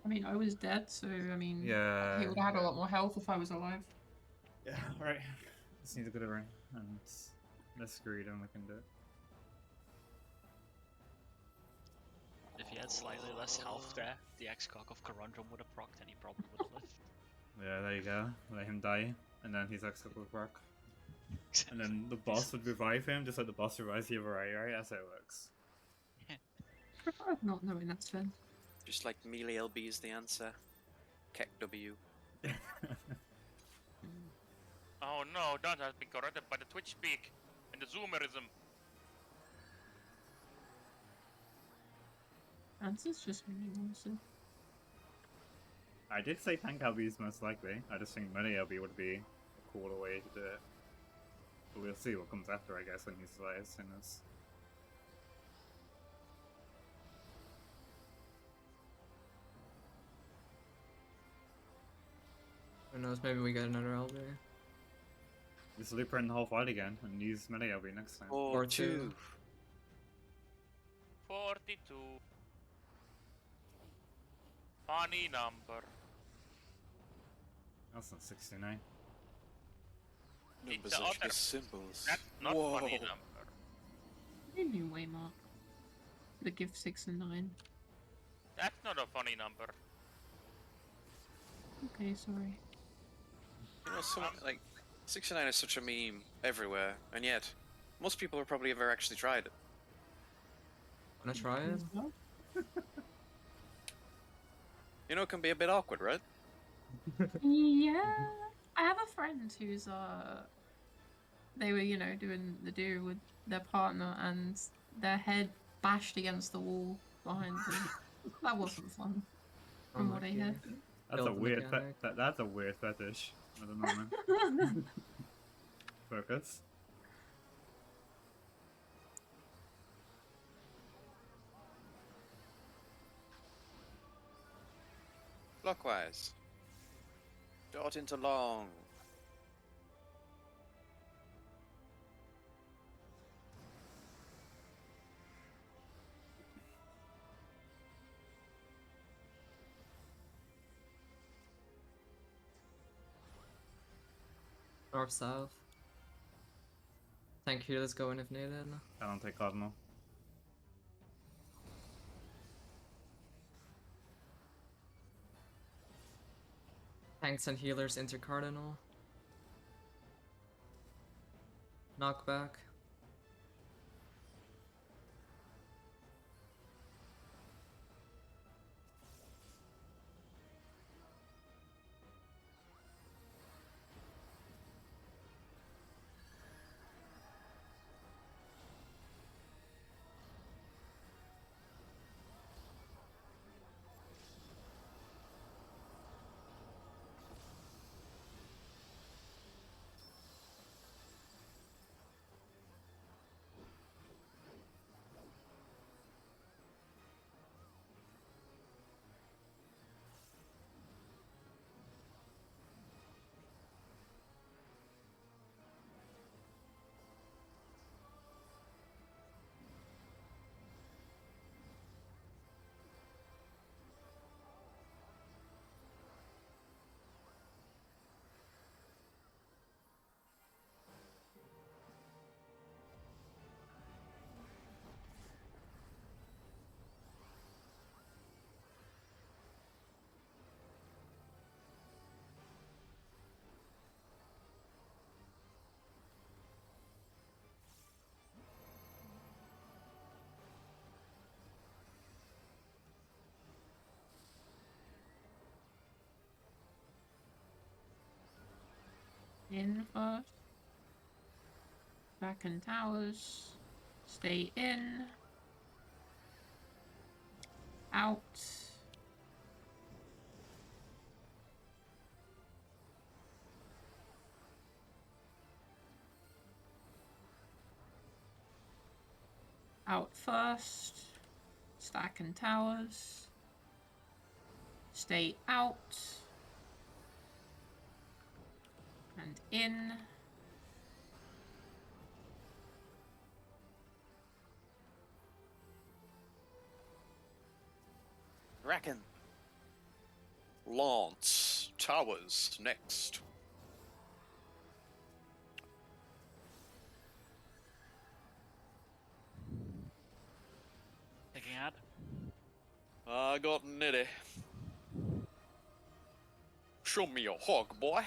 I mean, I was dead, so I mean, Yeah. he would have had a lot more health if I was alive. Yeah, alright. Just need a good run, and less screwed and we can do it. If he had slightly less health there, the X-Cock of Corundrum would have procced and he probably would have lived. Yeah, there you go. Let him die, and then he's X couple of rock. And then the boss would revive him, just like the boss revives the other way, right? That's how it works. Prefer not knowing that's Sven. Just like melee LB is the answer. Keck W. Oh no, Dance has been corrupted by the Twitch speak and the Zoomerism. Answer's just really awesome. I did say tank LB is most likely. I just think melee LB would be a cooler way to do it. But we'll see what comes after, I guess, when he's as soon as. Who knows, maybe we get another LB. Just loop her in the whole fight again and use melee LB next time. Or 2. 42. Funny number. That's not 69. Numbers the are other- just symbols. That's not Whoa. funny number. You knew Waymark. The gift 6 and 9. That's not a funny number. Okay, sorry. You know, like 69 is such a meme everywhere, and yet most people have probably ever actually tried it. Wanna try it? Well, You know, it can be a bit awkward, right? yeah. I have a friend who's they were, you know, doing the do with their partner and their head bashed against the wall behind them. That wasn't fun. From what I hear. That's a Build the weird mechanic. that's a weird fetish. I don't know, man. Focus. Clockwise. Short into long. North south. Tank healers go in if needed. I don't take Cardinal. Tanks and healers into Cardinal. Knockback. In first. Back in towers. Stay in. Out. Out first. Stack and towers. Stay out. And in. Reckon. Lance. Towers next. Taking ad. I got nitty. Show me your hog, boy.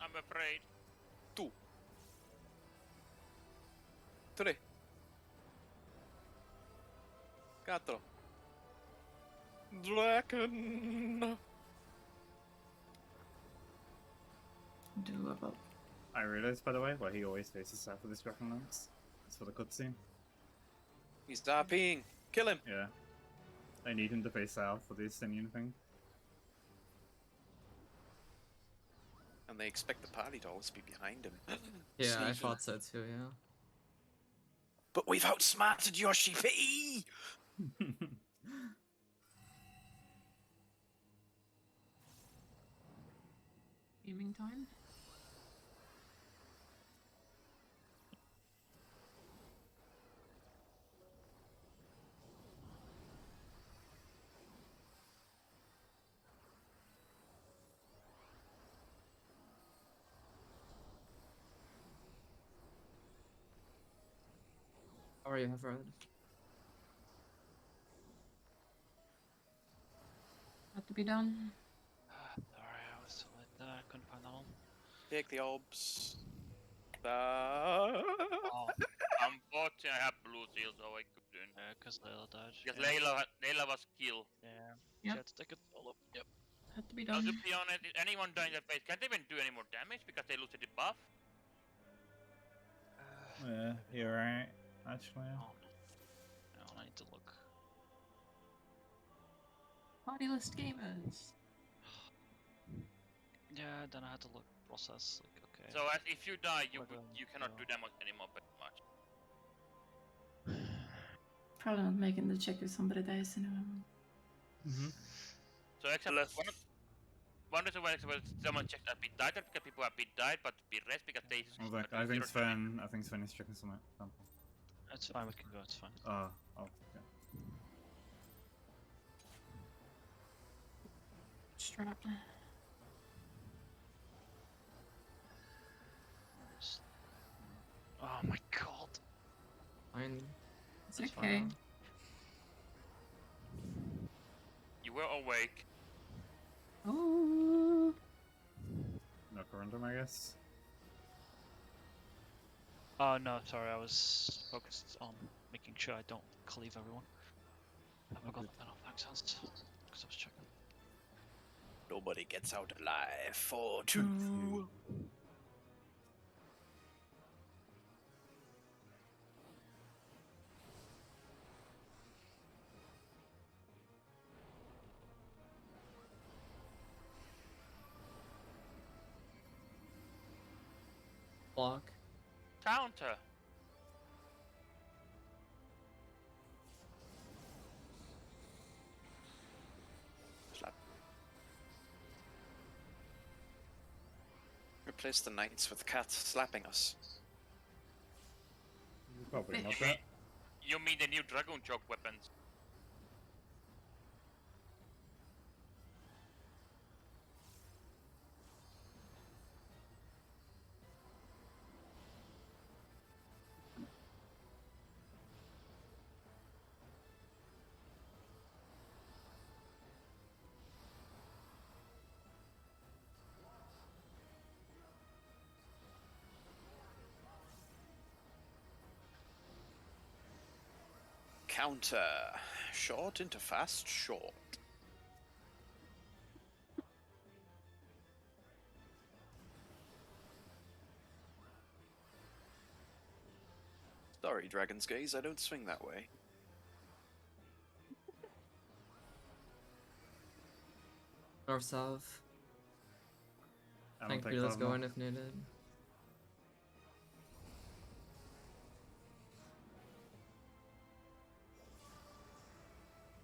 I'm afraid. 2. 3. 4. Dragon. Doable. I realized, by the way, why he always faces south of this Dragonlance. It's for the cutscene. He's RPing. Kill him. Yeah. I need him to face south for the Estinian thing. And they expect the party to always be behind him. Yeah, I Sneaky. thought so too, yeah. But we've outsmarted Yoshi P! Gaming time. How are you, Everett? Had to be done. Sorry, I was too late there. I couldn't find that one. Take the obs. Oh, Unfortunately, I have blue seal, so I couldn't. yeah, because Layla died. Because Yeah. Layla was killed. Yeah. Yep. She had to take it all up. Yep. Had to be Now, done. to be honest, if anyone dying in the face can't even do any more damage because they lose the debuff. Yeah, you're right. Actually, Oh. No, I need to look. Party list gamers. Yeah, then I had to look process. Like, okay. So as if you die, you Whether- you cannot yeah. do damage anymore, pretty much. Probably not making the check if somebody dies anyway. So except one reason why someone checked a bit died because people have bit died, but bit rest because they. I was like, I think Sven is checking something. It's fine, we can go, it's fine. Oh, okay. Strap. Oh my god. Fine. It's That's okay. fine. You were awake. Oh. No corundum, I guess. Oh no, sorry, I was focused on making sure I don't cleave everyone. I forgot that off accents, because I was checking. Nobody gets out alive for 2. Block. Counter. Slap. Replace the knights with cats slapping us. Probably not You mean, that. you mean the new dragon choke weapons? Counter. Short into fast short. sorry, Dragon's Gaze, I don't swing that way. North south. I don't Tank take healers Cosmo. go in if needed.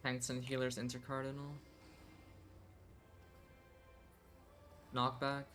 Tanks and healers intercardinal. Knockback.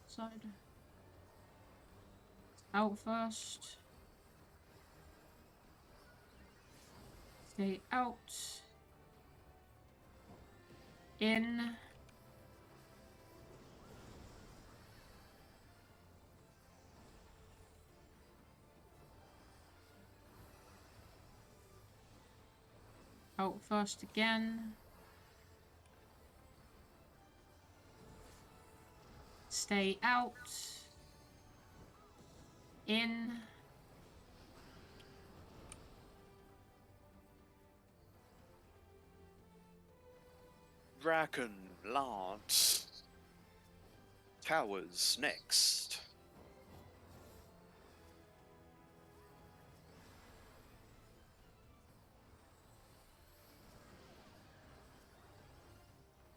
Side. Out first. Stay out. In. Out first again. Stay out. In. Draken Lance. Towers next.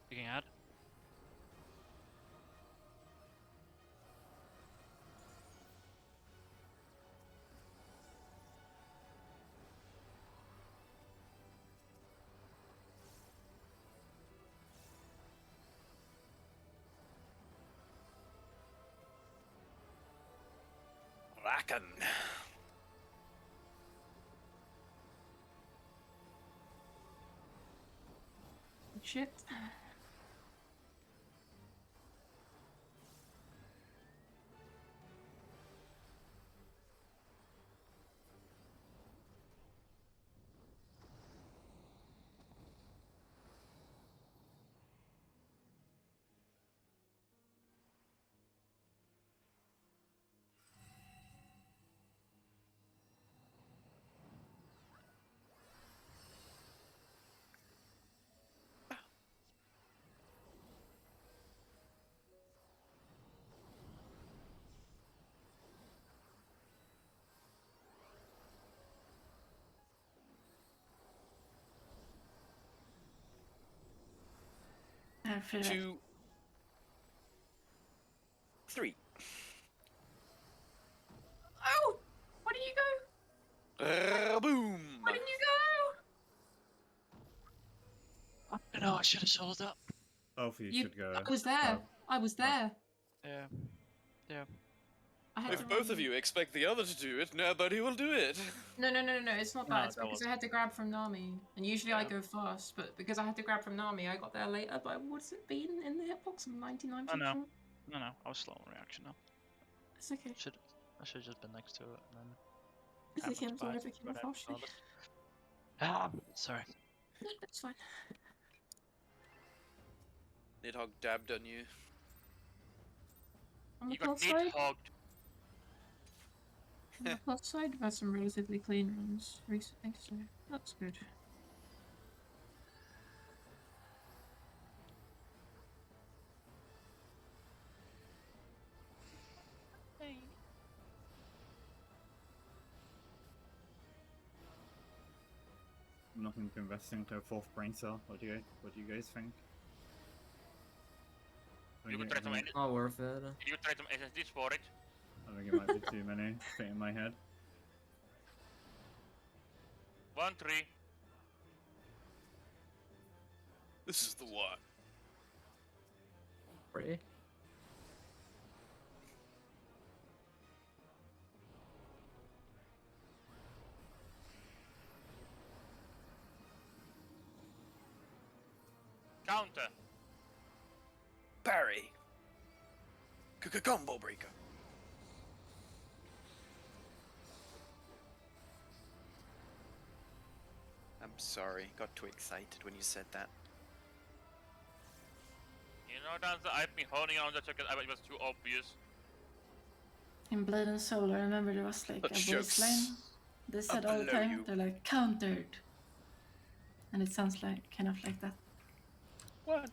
Taking out. Draken. Shit. I feel like 2, 3. Oh! Where did you go? Boom! Where did you go? I know, I should have sold up. Both of you should go. I was there. I was there. Yeah. I had If to both of run- you expect the other to do it, nobody will do it. No, it's not No, that. It's that because wasn't- I had to grab from Nami. And usually I Yeah. go fast, but because I had to grab from Nami, I got there later. But what's it been in the hitbox? I'm 99% I know. sure. No, I was slow on reaction now. It's okay. I should have just been next to it and then. It's happened okay. to I'm buy sorry it, if I came but off I harshly. sold it. Ah, sorry. No, it's fine. Nidhogg dabbed on you. On the You got plus side, hogged. on the plus side, I've had some relatively clean runs recently, so that's good. nothing to invest into a fourth brain cell. What do you guys think? I You think could try some. Not worth it. You could try some SSDs for it. I think it might be too many to fit in my head. 1-3. This is the one. 3. Counter. Parry. Combo breaker. I'm sorry, got too excited when you said that. You know, Danza, I've been holding on to that because it was too obvious. In Blade and Soul, I remember there was like a That's voice jokes. line. They said all the below time, you. they're like, countered. And it sounds like, kind of like that. 1,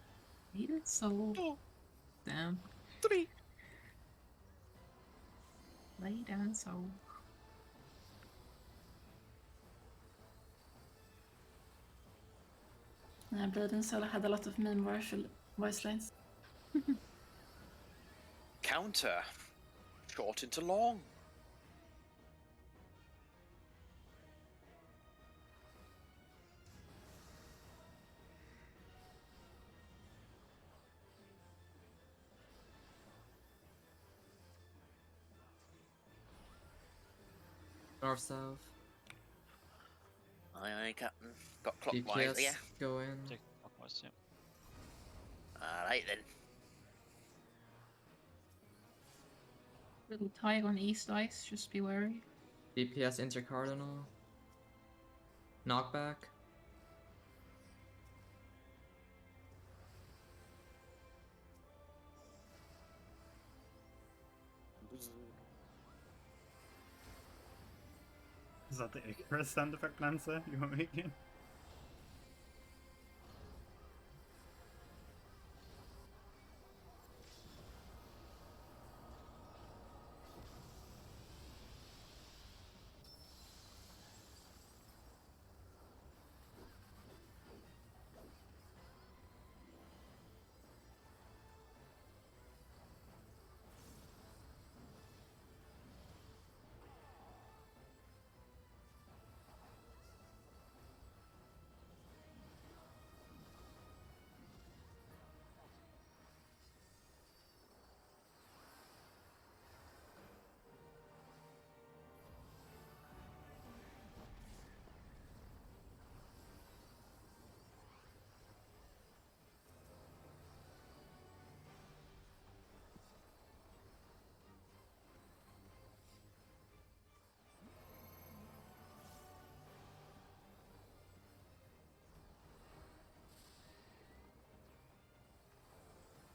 Needed soul. 2, Damn. 3. Lay down soul. Yeah, Blade and Soul had a lot of meme voice lines. Counter. Short into long. North south. Aye, Captain. Got clockwise, DPS yeah. go in. Take clockwise, yeah. Alright then. Little tight on east ice, just be wary. DPS intercardinal. Knockback. Is that the Icarus sound effect, Lancer, you were making?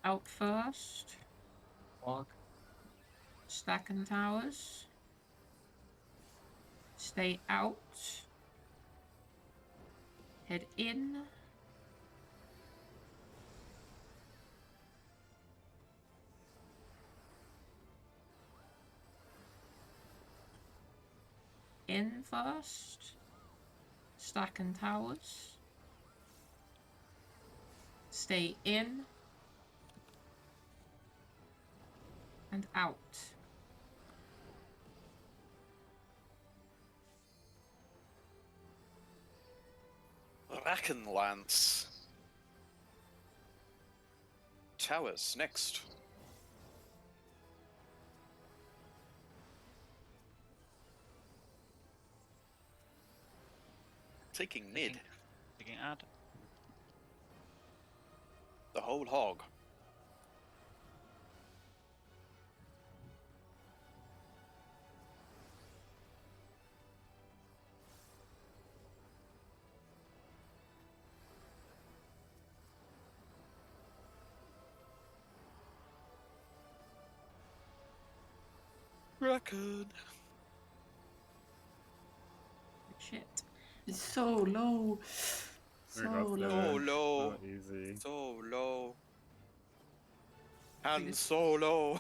Out first. Walk. Stacking towers. Stay out. Head in. In first. Stacking towers. Stay in. And out. Racken Lance. Towers next. Taking mid. Taking ad. The whole hog. Raccoon. Shit. It's so low. So Very low. So low. So easy. So low. And so low.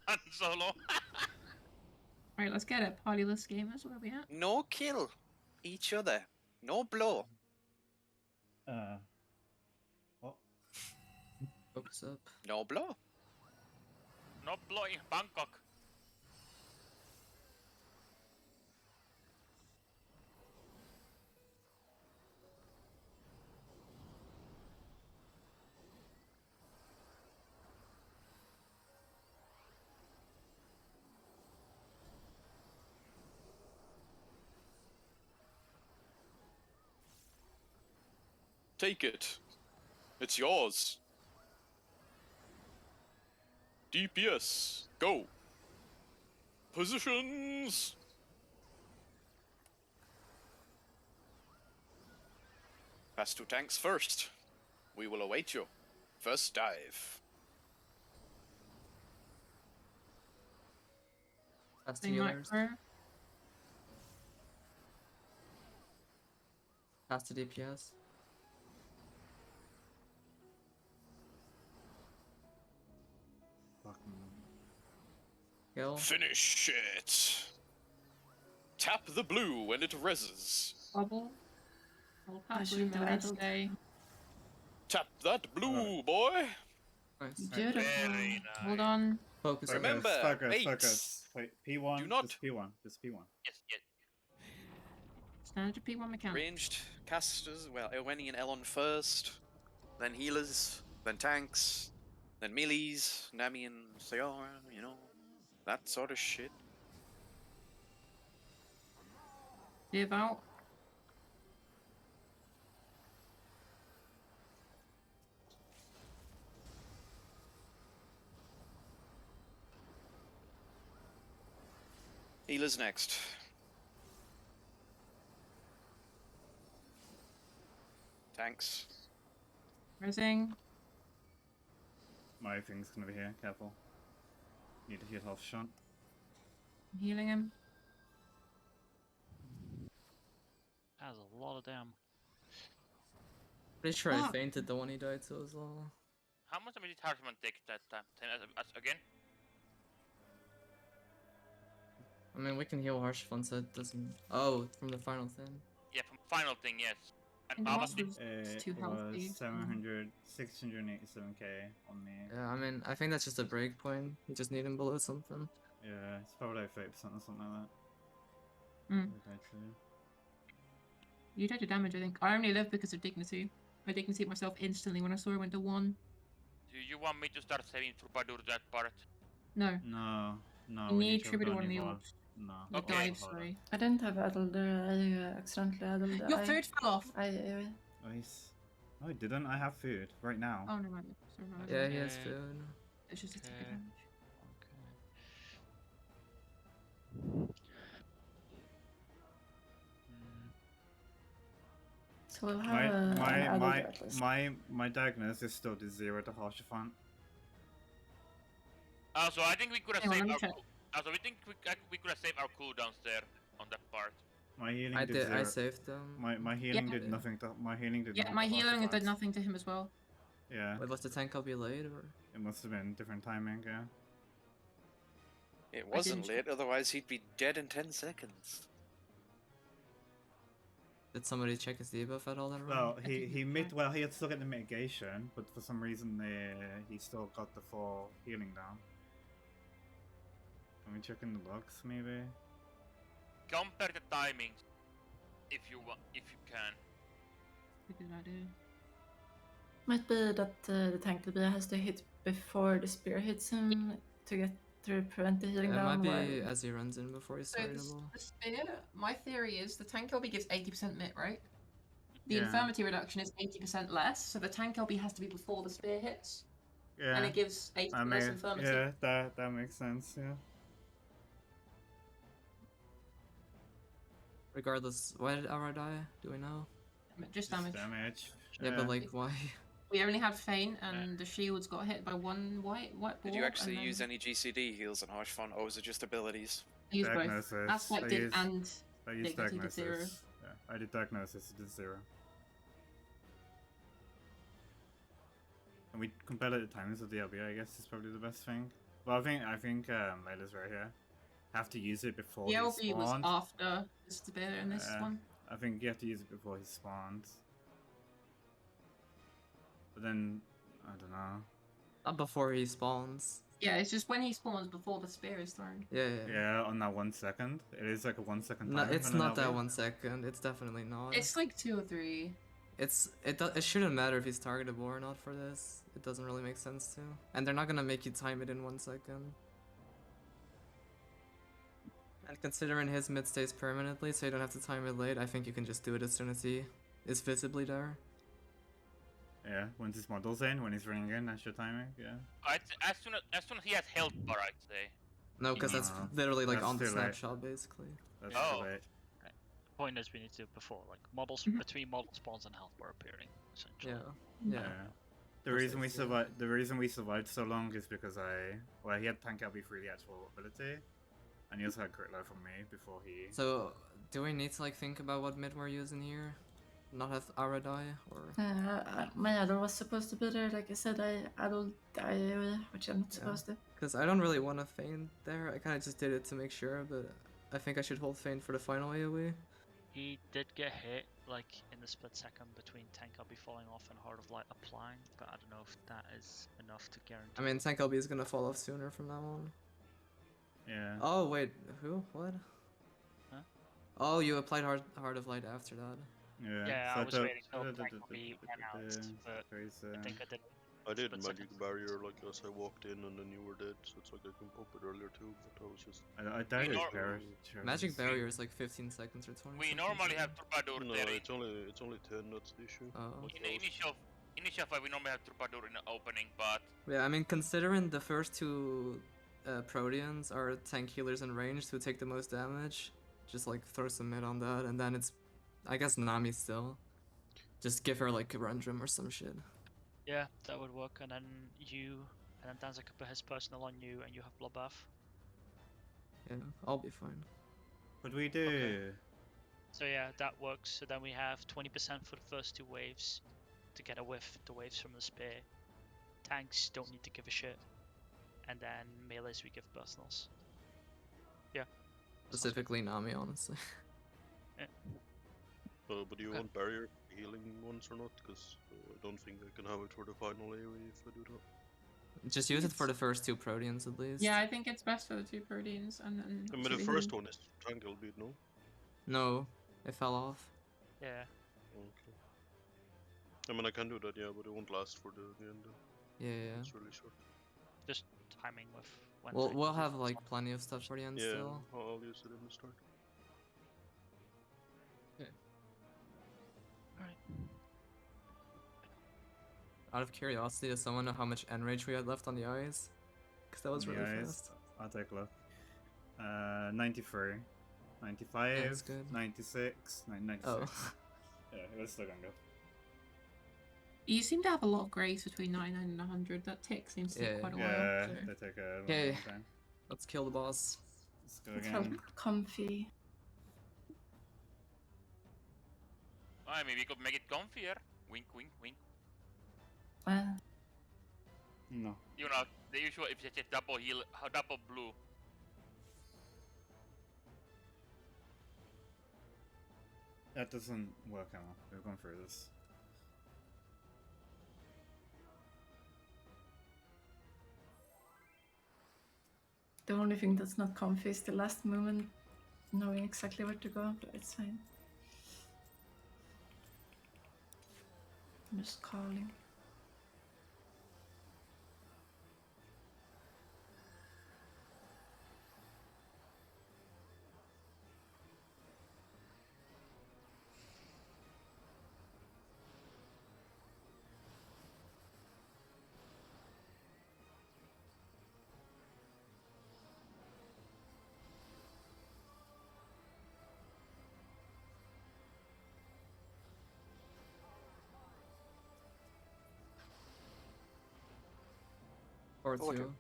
Han Solo. Alright, let's get it. Partyless gamers, where are we at? No kill each other. No blow. What? Focus up. No blow. No blow in Bangkok. Take it. It's yours. DPS, go. Positions. Pass to tanks first. We will await you. First dive. Fast Thing healers. micro. Fast to DPS. Fucking. Kill. Finish it. Tap the blue when it reses. Bubble. I'll I pass should you do my adult. day. Tap that blue, boy. Nice. Beautiful. Very nice. Hold on. Focus up. Remember, focus, eight. focus. Wait, P1. Do not- Just P1. Just P1. Yes, yes. Standard P1 mechanic. Ranged casters, well, Elweni and Elon first, then healers, then tanks, then melees, Nami and Sayara, you know, that sort of shit. Give out. Healers next. Tanks. Rising. My thing's gonna be here. Careful. Need to hit off shot. I'm healing him. That's a lot of damn. Pretty sure I Fuck. fainted the one he died to as well. How much damage did Harshman take that time? 10 again? I mean, we can heal Harsh Fun, so it doesn't. Oh, from the final thing. Yeah, from final thing, yes. And And how yours much did... was too It healthy. was 687k on me. Yeah, I mean, I think that's just a break point. You just need him below something. Yeah, it's probably like 30% or something like that. Mm. Actually. You did the damage, I think. I only lived because of dignity. I dignityed myself instantly when I saw it went to 1. Do you want me to start saving Troubadour that part? No. No, no. You we need to have Troubadour done on the Evolve. orbs. No. The Okay. dive, Hold on. sorry. I didn't have adult there. I accidentally adult. Your food fell off! Nice. No, I didn't. I have food right now. Oh, no, mind. Sorry, I Yeah, don't- he has Okay. food. It's just a tick of Okay. damage. So we'll have My an my adult my at least. my diagnosis is still to 0 to Harshafant. Also, I think we could have Hang on, saved let me our... check. Also, we think we could have saved our cooldowns there on that part. My healing I did did. 0. I saved them. My healing Yeah. did nothing to my healing did Yeah, nothing my to healing did Harshafant. nothing to him as well. Yeah, Wait, was the tank be late or? it must have been different timing. Yeah. It wasn't didn't- late, otherwise he'd be dead in 10 seconds. Did somebody check his debuff at all that Well, round? he had still get the mitigation, but for some reason he still got the 4 healing down. Can we check in the logs maybe? Compare the timings, if you want, if you can. A good idea. Might be that the tank DB has to hit before the spear hits him to prevent the healing It down. might be while- as he runs in before he's So starting the, the ball. the spear, my theory is the tank LB gives 80% mit, right? The Yeah. infirmity reduction is 80% less, so the tank LB has to be before the spear hits, Yeah. and it gives 80% I less mean, infirmity. yeah, that makes sense. Yeah. Regardless, why did Aura die? Do we know? Just damage. Damage. Yeah, but like, why? We only had feint, and the shields got hit by one white Did you orb, actually and use then any GCD heals on Harshfont, or was it just abilities? I used both. Diagnosis. Aspect I did used- and I used Dignity did 0. diagnosis. Yeah, I did diagnosis. It did 0. And we compared the times of the LB. I guess is probably the best thing. Well, I think Layla's right here. Have to use it before the he LB was spawned. after the spear in this Yeah. one. I think you have to use it before he spawns. But then, I don't know. Not before he spawns. Yeah, it's just when he spawns before the spear is thrown. Yeah. Yeah, on that 1 second. It is like a 1 second No, timing it's on an not that LB. 1 second. It's definitely not. It's like 2 or 3. It shouldn't matter if he's targetable or not for this. It doesn't really make sense to. And they're not gonna make you time it in 1 second. And considering his mid stays permanently, so you don't have to time it late, I think you can just do it as soon as he is visibly there. Yeah, once his model's in, when he's running in, that's your timing, yeah. As soon as he has health bar, I'd say. No, because that's No, literally like that's on the too late. snapshot basically. That's Oh. too late. Point is, we need to do it before, like models between model spawns and health bar appearing, essentially. Yeah. The Of reason we course, yeah. survived. The reason we survived so long is because he had tank LB through the actual ability, and he also had crit low from me before he. So, do we need to like think about what mid we're using here? Not have Ara die, or? My idol was supposed to be there, like I said, I idol die away, which I'm not Yeah. supposed to. Because I don't really want to feint there. I kind of just did it to make sure, but I think I should hold feint for the final AoE. He did get hit, like, in the split second between Tank LB falling off and Heart of Light applying, but I don't know if that is enough to guarantee. I mean, Tank LB is gonna fall off sooner from now on. Yeah. Oh, wait, who? What? Huh? Oh, you applied Heart of Light after that. Yeah. Yeah, so I was the- waiting till Tank LB ran out, but there's, I think I did. I did Split magic second. barrier like as I walked in and then you were dead, so it's like I can pop it earlier too, but I was just... I died with nor- Magic barrier is like 15 seconds or 20 We seconds. normally have Troubadour No, there. it's only 10, that's the issue. Oh. Like, In the initial fight, we normally have Troubadour in the opening, but Yeah, I mean, considering the first two Proteans are tank healers in range who take the most damage, just like throw some mid on that, and then it's, I guess, Nami still. Just give her like a Rendrum or some shit. Yeah, that would work, and then Danza could put his personal on you, and you have Bloodbath. Yeah, I'll be fine. What do we do? Okay. So yeah, that works. So then we have 20% for the first 2 waves to get a whiff the waves from the spear. Tanks don't need to give a shit. And then melees we give personals. Yeah. Specifically Nami, honestly. But do you Okay. want barrier healing ones or not? Because I don't think I can have it for the final AoE if I do that. Just use it for the first 2 Proteans at least. Yeah, I think it's best for the 2 Proteans, and then. I mean, the first one is Tangle Beat, no? No, it fell off. Yeah. Okay. I mean, I can do that, yeah, but it won't last for the end. Yeah. It's really short. Just timing with when. We'll Tank we'll LB have falls like off. plenty of stuff for the end Yeah, still. I'll use it in the start. Alright. Out of curiosity, does someone know how much enrage we had left on the eyes? Because that was On the really eyes? fast. I'll take a look. 93, 95, Yeah, that's good. 96, 96. Oh. Yeah, it was still gonna go. You seem to have a lot of grace between 99 and 100. That tick seems to take Yeah. quite a Yeah, while. So. they take a Okay. long time. Let's kill the boss. Let's go It's again. comfy. I mean, we could make it comfier. Wink, wink, wink. No. You know, the usual if it's a double heal, double blue. That doesn't work out. We've gone through this. The only thing that's not comfy is the last moment, knowing exactly where to go, but it's fine. I'm just calling. Or Oh, okay. 2.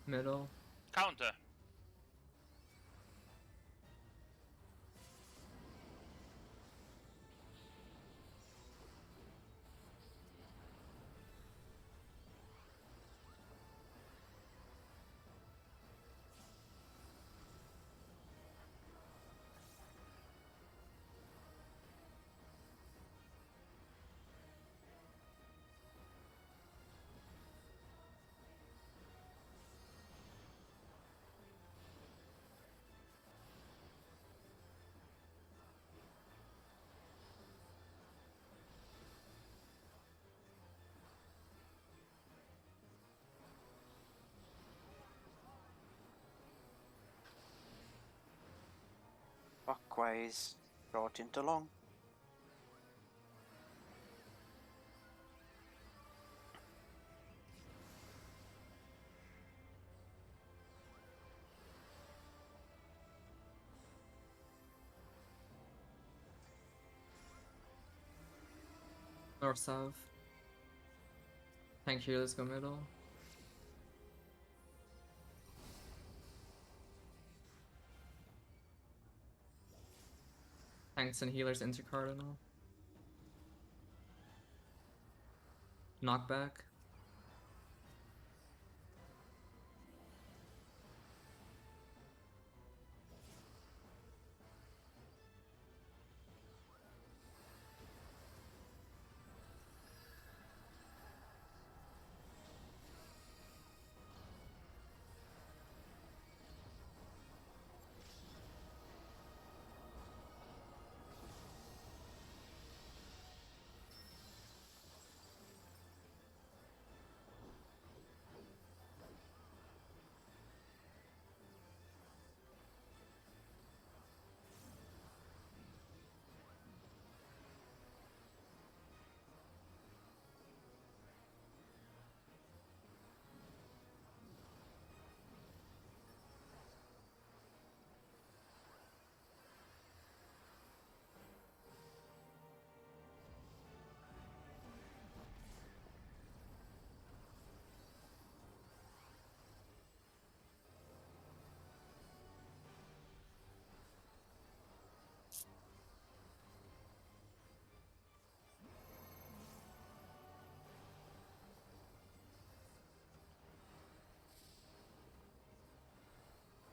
Middle. Counter. Clockwise, short into long. North south. Tank healers go middle. Tanks and healers enter cardinal. Knockback.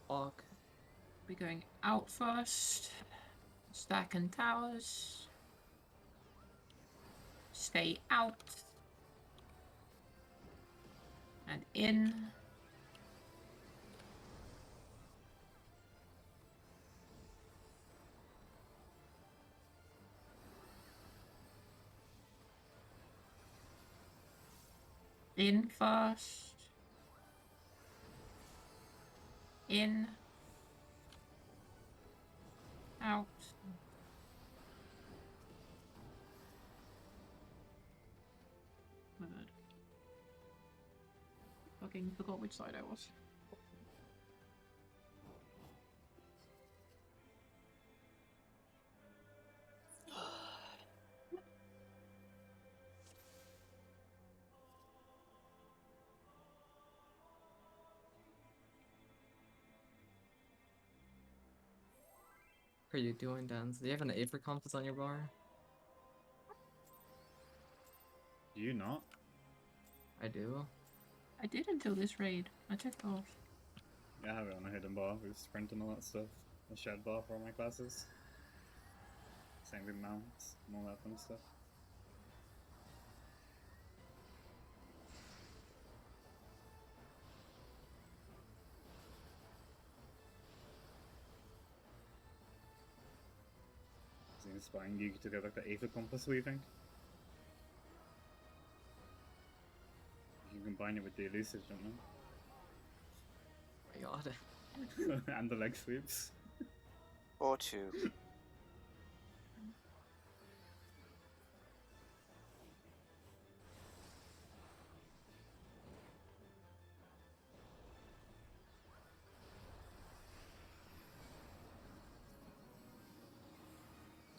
Block. We're going out first. Stacking towers. Stay out. And in. In first. In. Out. My bad. Fucking forgot which side I was. What are you doing, Dan? Do you have an Aether compass on your bar? Do you not? I do. I did until this raid. I took it off. Yeah, I have it on a hidden bar with sprint and all that stuff. A shed bar for all my classes. Same with mounts and all that fun stuff. It's inspiring you to get like the Aether compass weaving. You can combine it with the elusive, don't Oh my god. you? And the leg sweeps. Or two.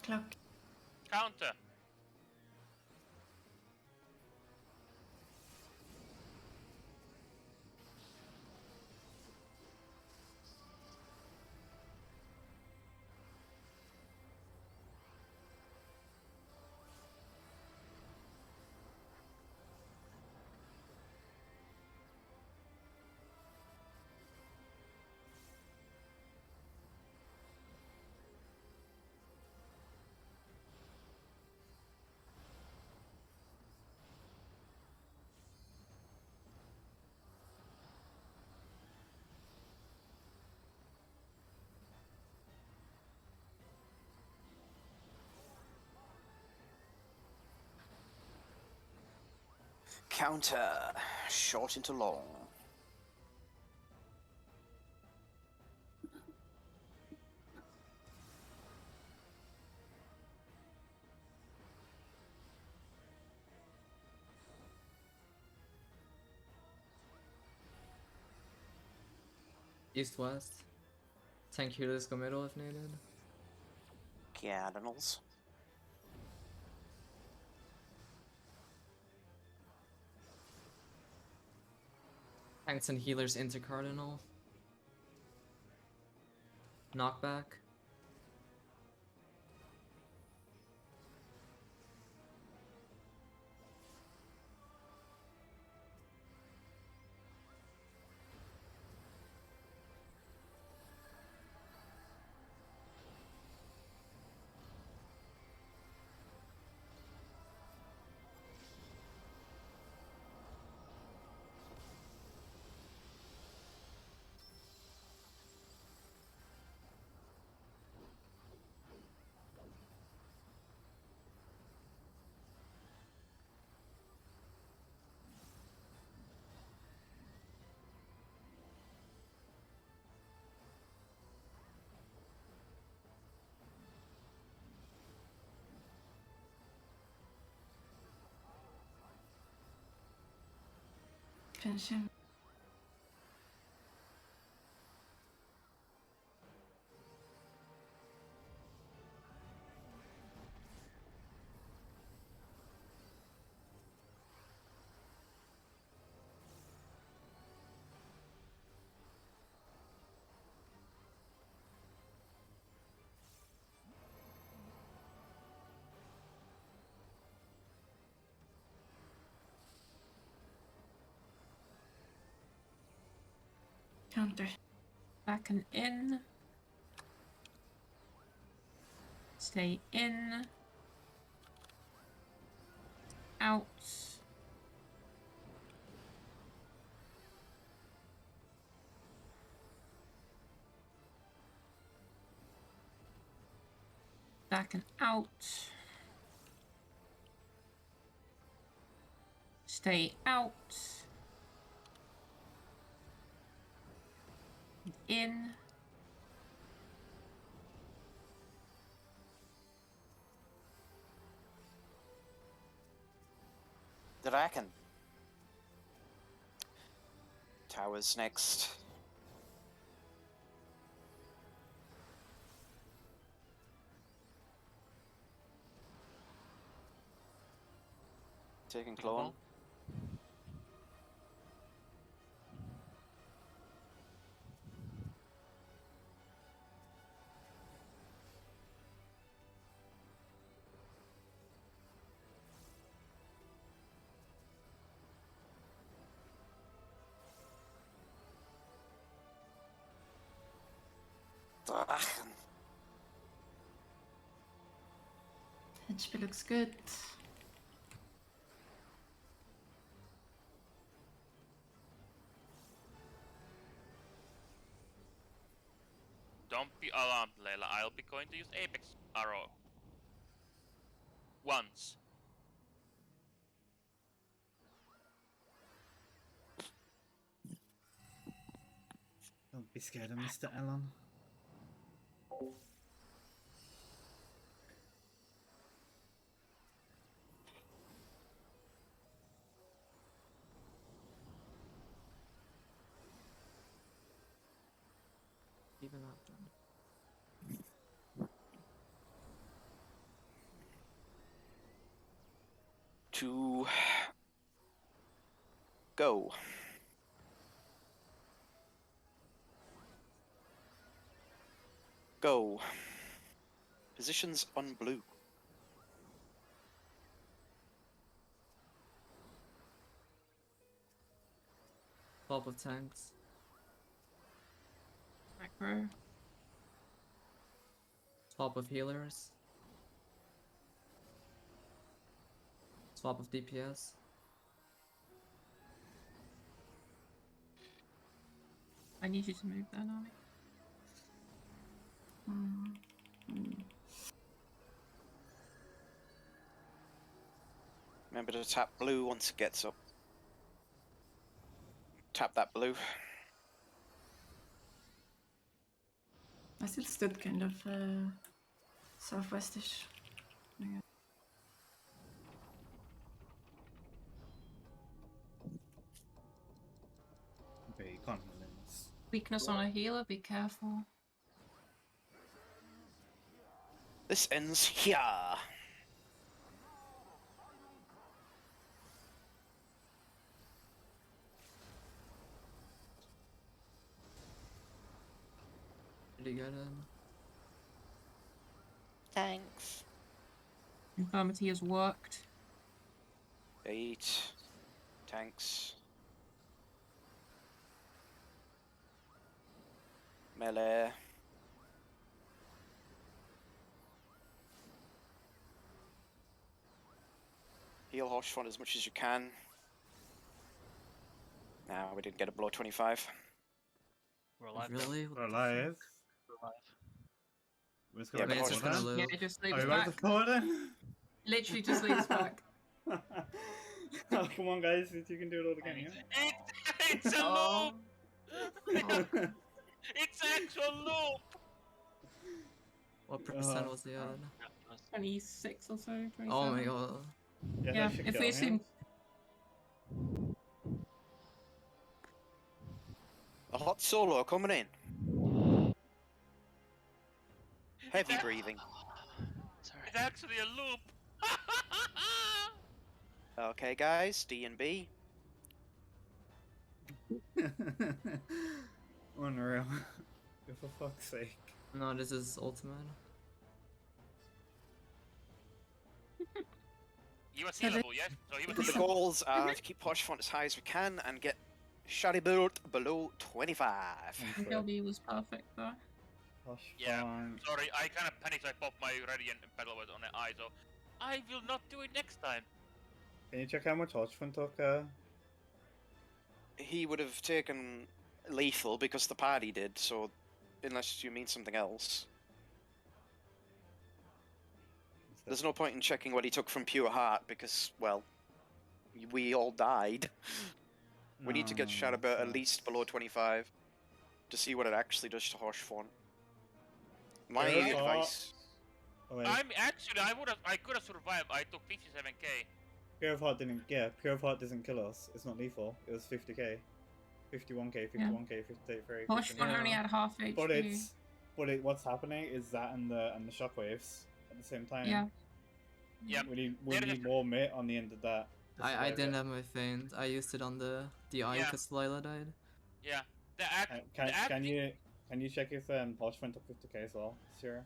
Clock. Counter. Counter, short into long. East-west. Tank healers go middle if needed. Cardinals. Tanks and healers into Cardinal. Knockback. Pension. Counter. Back and in. Stay in. Out. Back and out. Stay out. In. Draken. Towers next. Taking clone. Drachen. HP looks good. Don't be alarmed, Layla. I'll be going to use Apex Arrow. Once. Don't be scared of Mr. Allen. Even up then. To go. Go. Positions on blue. Swap of tanks. Macro. Swap of healers. Swap of DPS. I need you to move that, Nami. Remember to tap blue once it gets up. Tap that blue. I still stood kind of southwestish. Okay, you can't heal in this. Weakness on a healer, be careful. This ends here. Pretty good. Thanks. Infirmity has worked. 8 tanks. Melee. Heal Horse Fund as much as you can. Nah, we didn't get it below 25. We're alive. Really? We're alive. We're alive. We're just Yeah, gonna but go it's just for gonna that. live. Yeah, just Are leave we us back to back. four then? Literally just leave us back. Oh, come on, guys, you can do it all again, yeah? It's a Oh. loop! It's actual loop! What percent Uh, was he at? 26 or so, 27. Oh my god. Yeah, Yeah, that should if kill we him. assume A hot solo coming in. Heavy breathing. Sorry. It's actually a loop! Okay, guys, D and B. Unreal. For fuck's sake. No, this is ultimate. He was So the- healable, yes? So he was The healable. goals are to keep Posh Font as high as we can and get Shady Build below 25. LB was perfect though. Hush, Yeah. fine. Sorry, I kind of panicked. I popped my Radiant Battle West on the eye, so I will not do it next time. Can you check how much Hodgman took? He would have taken lethal because the party did, so unless you mean something else. There's no point in checking what he took from Pure Heart because, well, we all died. We need to get Shadowbird at least below 25 to see what it actually does to Horse Font. My Pure advice... Oh, wait. I could have survived. I took 57k. Pure of Heart didn't. Yeah, Pure of Heart doesn't kill us. It's not lethal. It was 50k, 51k, 51k, 53. Horse 59. only had half HP. But what's happening is that and the shockwaves at the same time. Yeah. Yep. We There need is- more mid on the end of that. to I survive didn't it. have my feint. I used it on the eye Yeah. because Lila died. Yeah. The Can you check if Hodgman took 50k as well, Sierra?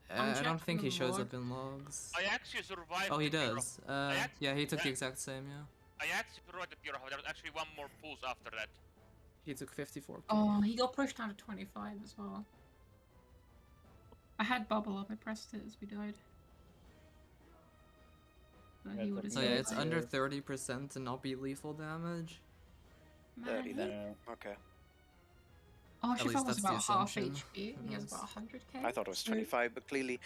I'm I don't checking think he the shows log. up in logs. I actually survived. Oh, he the Pure does. act- Yeah, he took the yeah. exact same, yeah. I actually survived the Pure Heart. There was actually one more pulse after that. He took 54k. Oh, he got pushed down to 25 as well. I had bubble up. I pressed it as we died. So Yeah, he would have So yeah, Yeah, it's I- under 30% to not be lethal damage. 30 then. Yeah. Okay. Oh, At least Chiffon was that's the about half assumption. HP. Who He has knows? about 100k. I thought it was so- 25, but clearly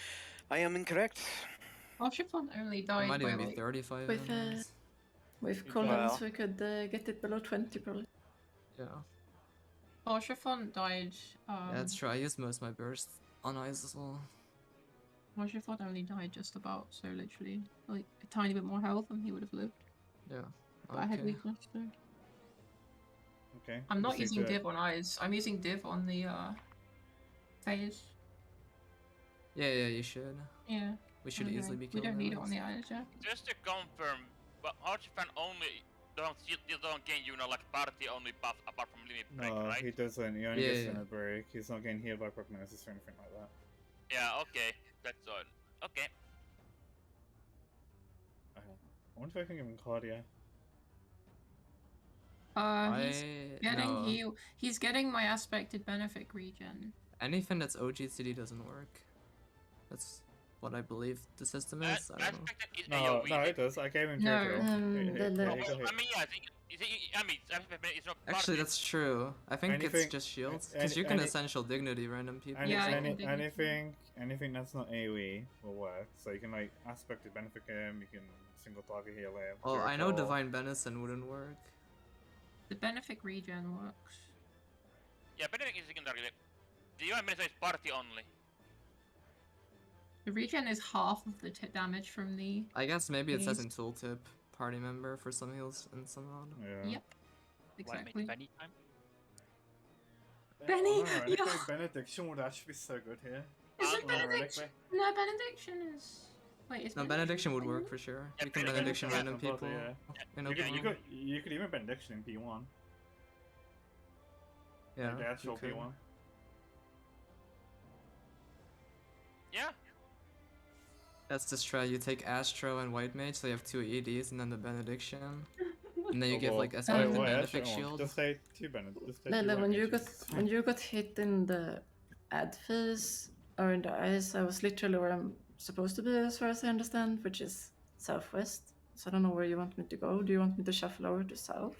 I am incorrect. Oh, Chiffon only It died might by even be like 35. With, anyways. With Well- cooldowns, we could get it below 20 probably. Yeah. Oh, Chiffon died. Yeah, that's true. I used most of my burst on eyes as well. Well, Chiffon only died just about, so literally like a tiny bit more health and he would have lived. Yeah. But I had Okay. weakness, so Okay. I'm not Just need using to- div on eyes. I'm using div on the phase. Yeah, you should. Yeah. We should okay. easily be We killed. don't need it anyways. on the eyes, yeah. Just to confirm, but Archfan only don't gain like party only buff apart from limit break, No, right? he doesn't. He only Yeah, gets yeah. in a break. He's not getting healed by prognosis or anything like that. Yeah, okay, that's all. Okay. I wonder if I can give him cardio. He's getting no. he's getting my aspected benefit regen. Anything that's OGCD doesn't work. That's what I believe the system is. I don't know. Aspect is No, AoE. no, it does. I gave him No, Jojo. the No, le- I mean, yeah, I mean, it's not Actually, party. that's true. I think Anything- it's just shields. any- Because you can any- essential dignity random people. Any, Yeah, I any, can dig it. anything that's not AoE will work. So you can like aspected benefit him. You can single target heal him. Well, cure I know call. Divine Benison wouldn't work. The benefit regen works. Yeah, benefit is secondary. The UI minister is party only. The regen is half of the damage from the. I guess maybe it says in Please. tooltip party member for some heals and some not. Yeah. Yep. Why make Exactly. it anytime? Benny, Ironically, yeah. Benediction would actually be so good here. Isn't Ironically. benediction? No, benediction is. Wait, is No, benediction would thing? work for sure. Yeah, You can benediction, benediction yeah. random I thought, people yeah. in You open could, world. you could even benediction in P1. Yeah, Like the you actual could. P1. Yeah. That's the strat. You take Astro and White Mage, so you have 2 EDs, and then the benediction. And then you give like Aspect and Benefic Shield. Just say 2 Benedict. Just say Lila, 2 when White you got Mages. when you got hit in the ad phase or in the ice, I was literally where I'm supposed to be, as far as I understand, which is southwest. So I don't know where you want me to go. Do you want me to shuffle over to south?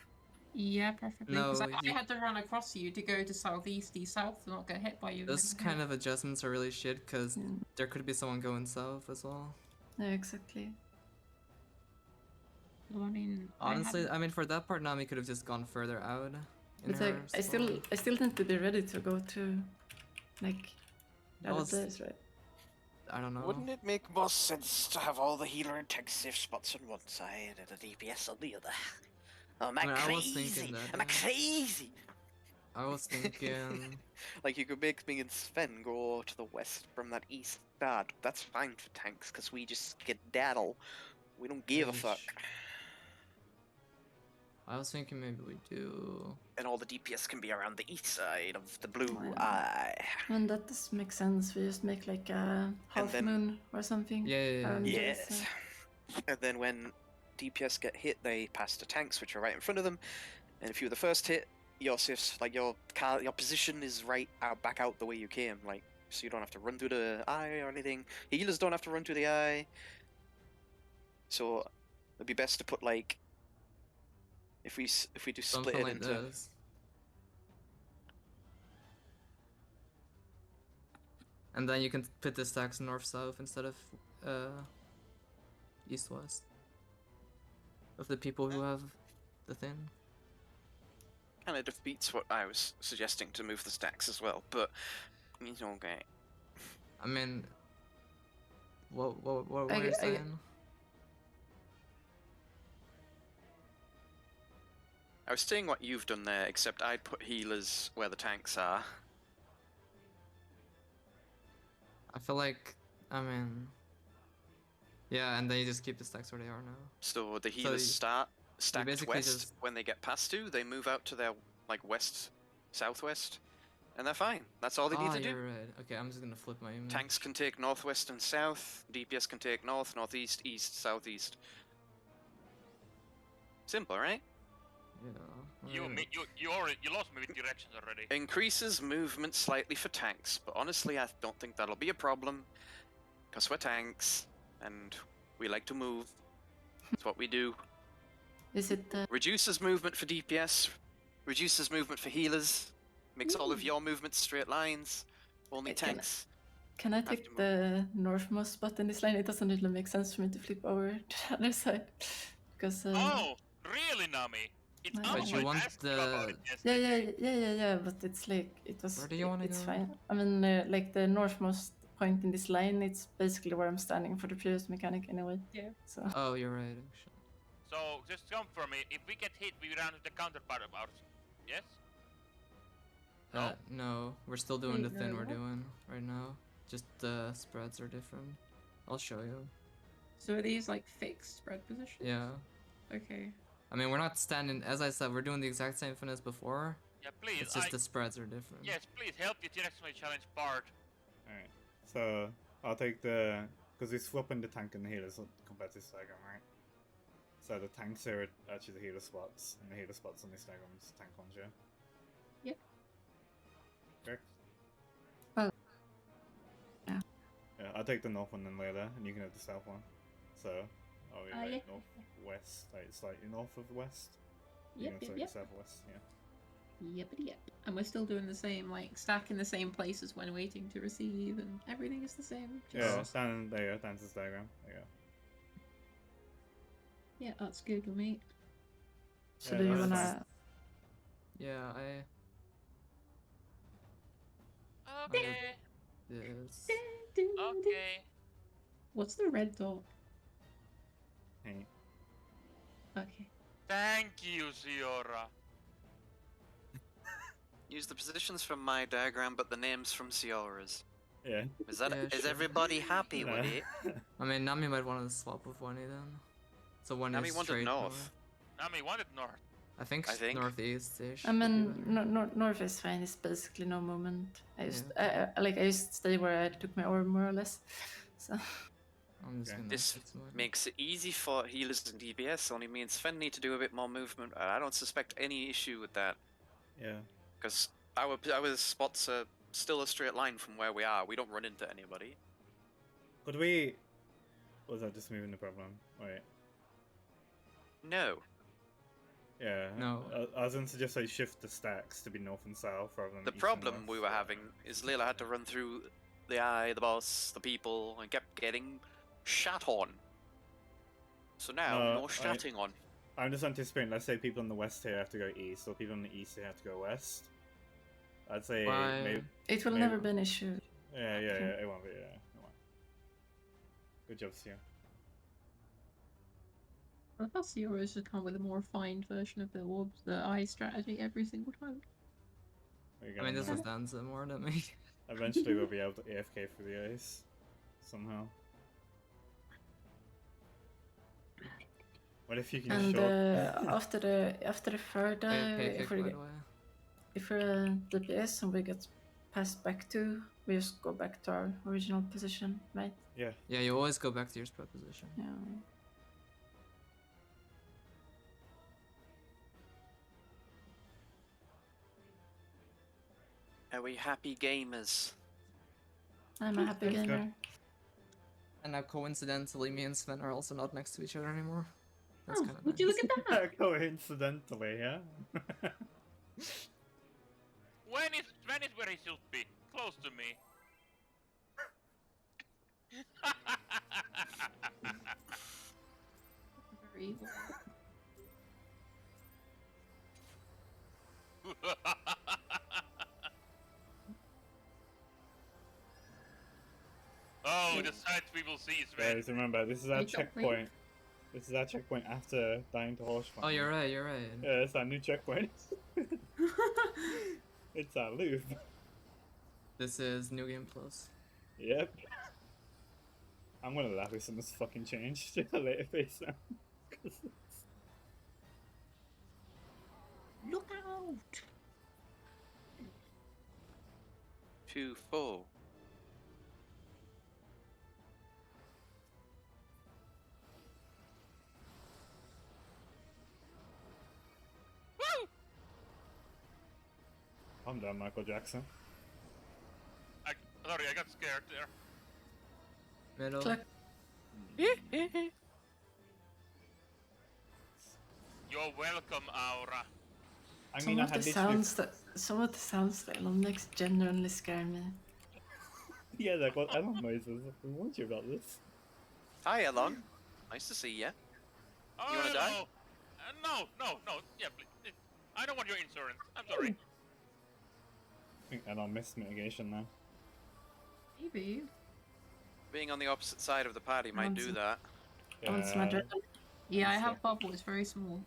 Yeah, preferably. Because No, I had to run across you to go to southeast, south, to not get hit by you. Those kind of adjustments are really shit because Yeah. there could be someone going south as well. Yeah, exactly. Well, I mean, Honestly, I mean, for that part, Nami could have just gone further out. In But like, her I still need to be ready to go to, like, the Well, other place, right? I don't know. Wouldn't it make more sense to have all the healer and tank safe spots on one side and the DPS on the other? Oh, am I, I mean, I was crazy? thinking that, Am I yeah. crazy? I was thinking. Like, you could make me and Sven go to the west from that east start. That's fine for tanks, because we just skedaddle. We don't give a fuck. I was thinking maybe we do. And all the DPS can be around the east side of the blue Oh, yeah. eye. And that does make sense. We just make like a half then- moon or something. Yeah. Yes. And then when DPS get hit, they pass the tanks, which are right in front of them. And if you're the first hit, your position is right out, back out the way you came. Like, so you don't have to run through the eye or anything. Healers don't have to run through the eye. So it'd be best to put like, if we do split Something it like into. this. And then you can put the stacks north-south instead of east-west. Of the people who have the thing. Kind of defeats what I was suggesting to move the stacks as well, but it's okay. I mean, what were I- you I- saying? I was saying what you've done there, except I'd put healers where the tanks are. I feel like, I mean, yeah, and then you just keep the stacks where they are now. So the healers you- start stacked basically west. just- When they get past you, they move out to their like west, southwest, and they're fine. That's all they need to do. You're right. Okay, I'm just gonna flip my image. Tanks can take northwest and south. DPS can take north, northeast, east, southeast. Simple, right? Yeah. You alright. you lost me with directions already. Increases movement slightly for tanks, but honestly, I don't think that'll be a problem. Because we're tanks, and we like to move. That's what we do. Is it the Reduces movement for DPS, reduces movement for healers, makes all of your movements straight lines. Only Can I- tanks. Can I take the northmost spot in this line? It doesn't really make sense for me to flip over to the other side. Because Oh, really, Nami? It's But not you like want asked you about the- it yesterday. yeah, but it's like it was Where do you wanna it's go? fine. I mean like the northmost point in this line, it's basically where I'm standing for the previous mechanic anyway. Yeah. So Oh, you're right, actually. So just confirm it. If we get hit, we run with the counterpart of ours. Yes? No, we're still doing Wait, the thing no, we're what? doing right now. Just the spreads are different. I'll show you. So are these like fixed spread positions? Yeah. Okay. I mean, we're not standing, as I said, we're doing the exact same thing as before. Yeah, please. It's just the spreads are different. Yes, please help the directional challenge part. Alright. So I'll take the, because we're swapping the tank and the healers compared to this diagram, right? So the tanks are actually the healer spots, and the healer spots on this diagram is tank ones, yeah? Yep. Correct? Oh. Yeah. Yeah, I'll take the north one then later, and you can have the south one. So, I'll be like yeah. northwest, like slightly north of the west. Yep, You yep, know, yep. southwest, yeah. Yep. And we're still doing the same, like stack in the same places when waiting to receive, and everything is the same. Yeah, stand there you go, that's this diagram. There you go. Yeah, that's good with me. so Yeah, do you that's wanna Yeah, Okay. Yes. Okay. What's the red dot? Hey. Okay. Thank you, Siora. use the positions from my diagram, but the names from Siora's. Yeah. Is that? Yeah, Is sure. everybody happy with it? I mean, Nami might want to swap with Wani then. So Wani Nami is wanted straight north. Nami wanted north. I think I think. northeast-ish. I would be mean, better. north is fine. It's basically no movement. I used to stay where I took my orb more or less. So I'm just Okay. gonna This hit some more. makes it easy for healers and DPS. Only me and Sven need to do a bit more movement. I don't suspect any issue with that Yeah. because our spots are still a straight line from where we are. We don't run into anybody. Could we? Was that just moving the problem? Wait. No. Yeah. No. I was going to suggest I shift the stacks to be north and south rather than The east and problem west. we were having is Layla had to run through the eye, the boss, the people, and kept getting shat on. So now, No, no shatting on. I'm just anticipating. Let's say people on the west here have to go east, or people on the east here have to go west. I'd say Why? maybe. it will Maybe. never be an issue. Yeah. Okay. It won't be. Yeah. It won't. Good job, Sia. I thought Zero should come with a more refined version of the orbs, the eye strategy every single time. I mean, this was Danza more than me. Eventually, we'll be able to AFK through the ice somehow. What if you can And short? after the third Kick, by the way. if we're DPS and we get passed back to, we just go back to our original position, right? Yeah. Yeah, you always go back to your spread position. Yeah. Are we happy gamers? I'm a happy That's good. gamer. And now coincidentally, me and Sven are also not next to each other anymore. That's Oh, kind of would nice. you look at that? Coincidentally, yeah. When is where he should be, close to me. Very evil. Oh, the sight we will see, Sven. Guys, remember, this is our You don't checkpoint. This is our checkpoint after dying to horse farm. Oh, you're right, you're right. Yeah, it's our new checkpoint. It's our loop. This is New Game Plus. Yep. I'm gonna laugh if something's fucking changed to a later phase now. Look out! 2-4. Woo! I'm done, Michael Jackson. Sorry, I got scared there. Middle. Click. You're welcome, Aura. I Some mean, I of had the literally... sounds that Elon makes genuinely scare me. Yeah, like what Elon noises. We warned you about this. Hi, Elon. Nice to see ya. Oh, You wanna die? No. No. Yeah, please. I don't want your insurance. I'm sorry. I think Elon missed mitigation now. Maybe. Being on the opposite side of the party might do that. On my dragon. Yeah, I That's have bubble. It's very small.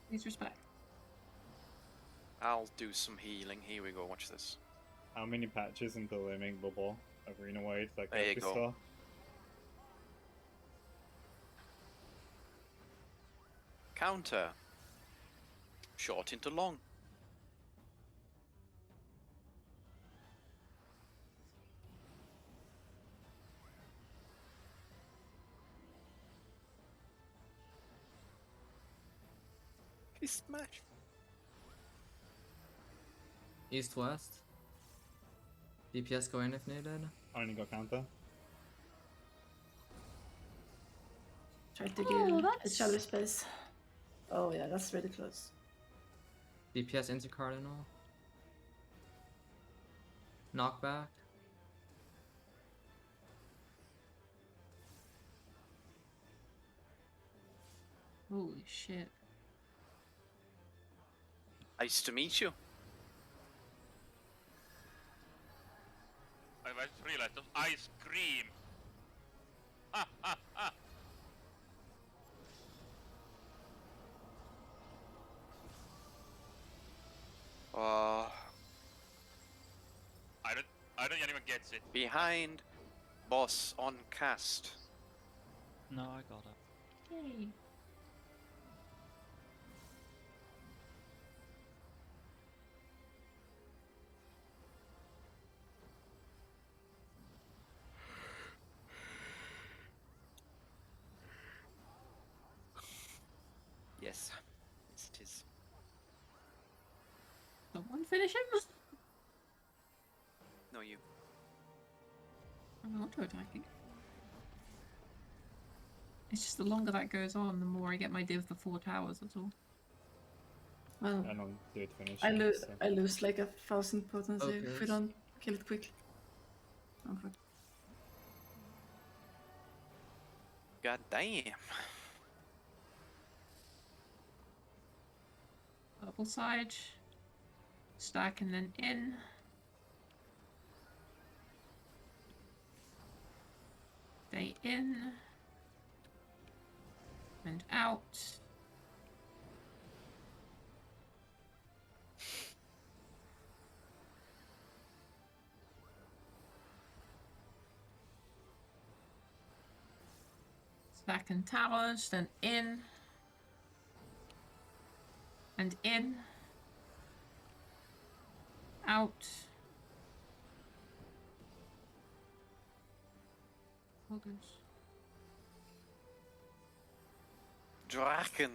Please respect. I'll do some healing. Here we go. Watch this. How many patches until they make bubble arena wide like There you every go. store? Counter. Short into long. He smash. East west. DPS go in if needed. I only got counter. Try to Oh, give a that's- shallow space. Oh yeah, that's really close. DPS into Cardinal. Knockback. Holy shit. Nice to meet you. I just realized those ice cream. Ha ha ha. I don't even get it. Behind boss on cast. No, I got it. Yay. Yes. Yes, it is. Someone finish him? No, you. I'm auto-attacking. It's just the longer that goes on, the more I get my div for 4 towers, that's all. Well, I don't do it finish. I lose like 1,000 potency if we Okay. don't kill it quickly. Oh fuck. God damn. Purple side. Stack and then in. Stay in. And out. Stack and towers, then in. And in. Out. Focus. Draken.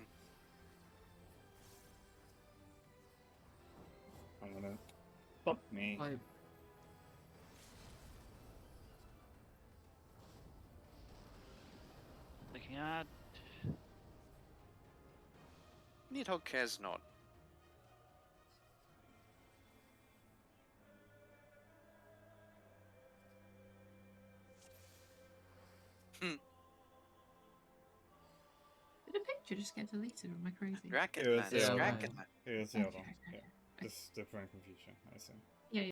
I'm gonna. Fuck me. I Looking at. Nidhogg cares not. Did a picture just get deleted or am I crazy? Draken, It was man. the Yeah, other right. Draken, man. It was the Okay, other one. okay, Yeah. okay. Just different confusion, I see.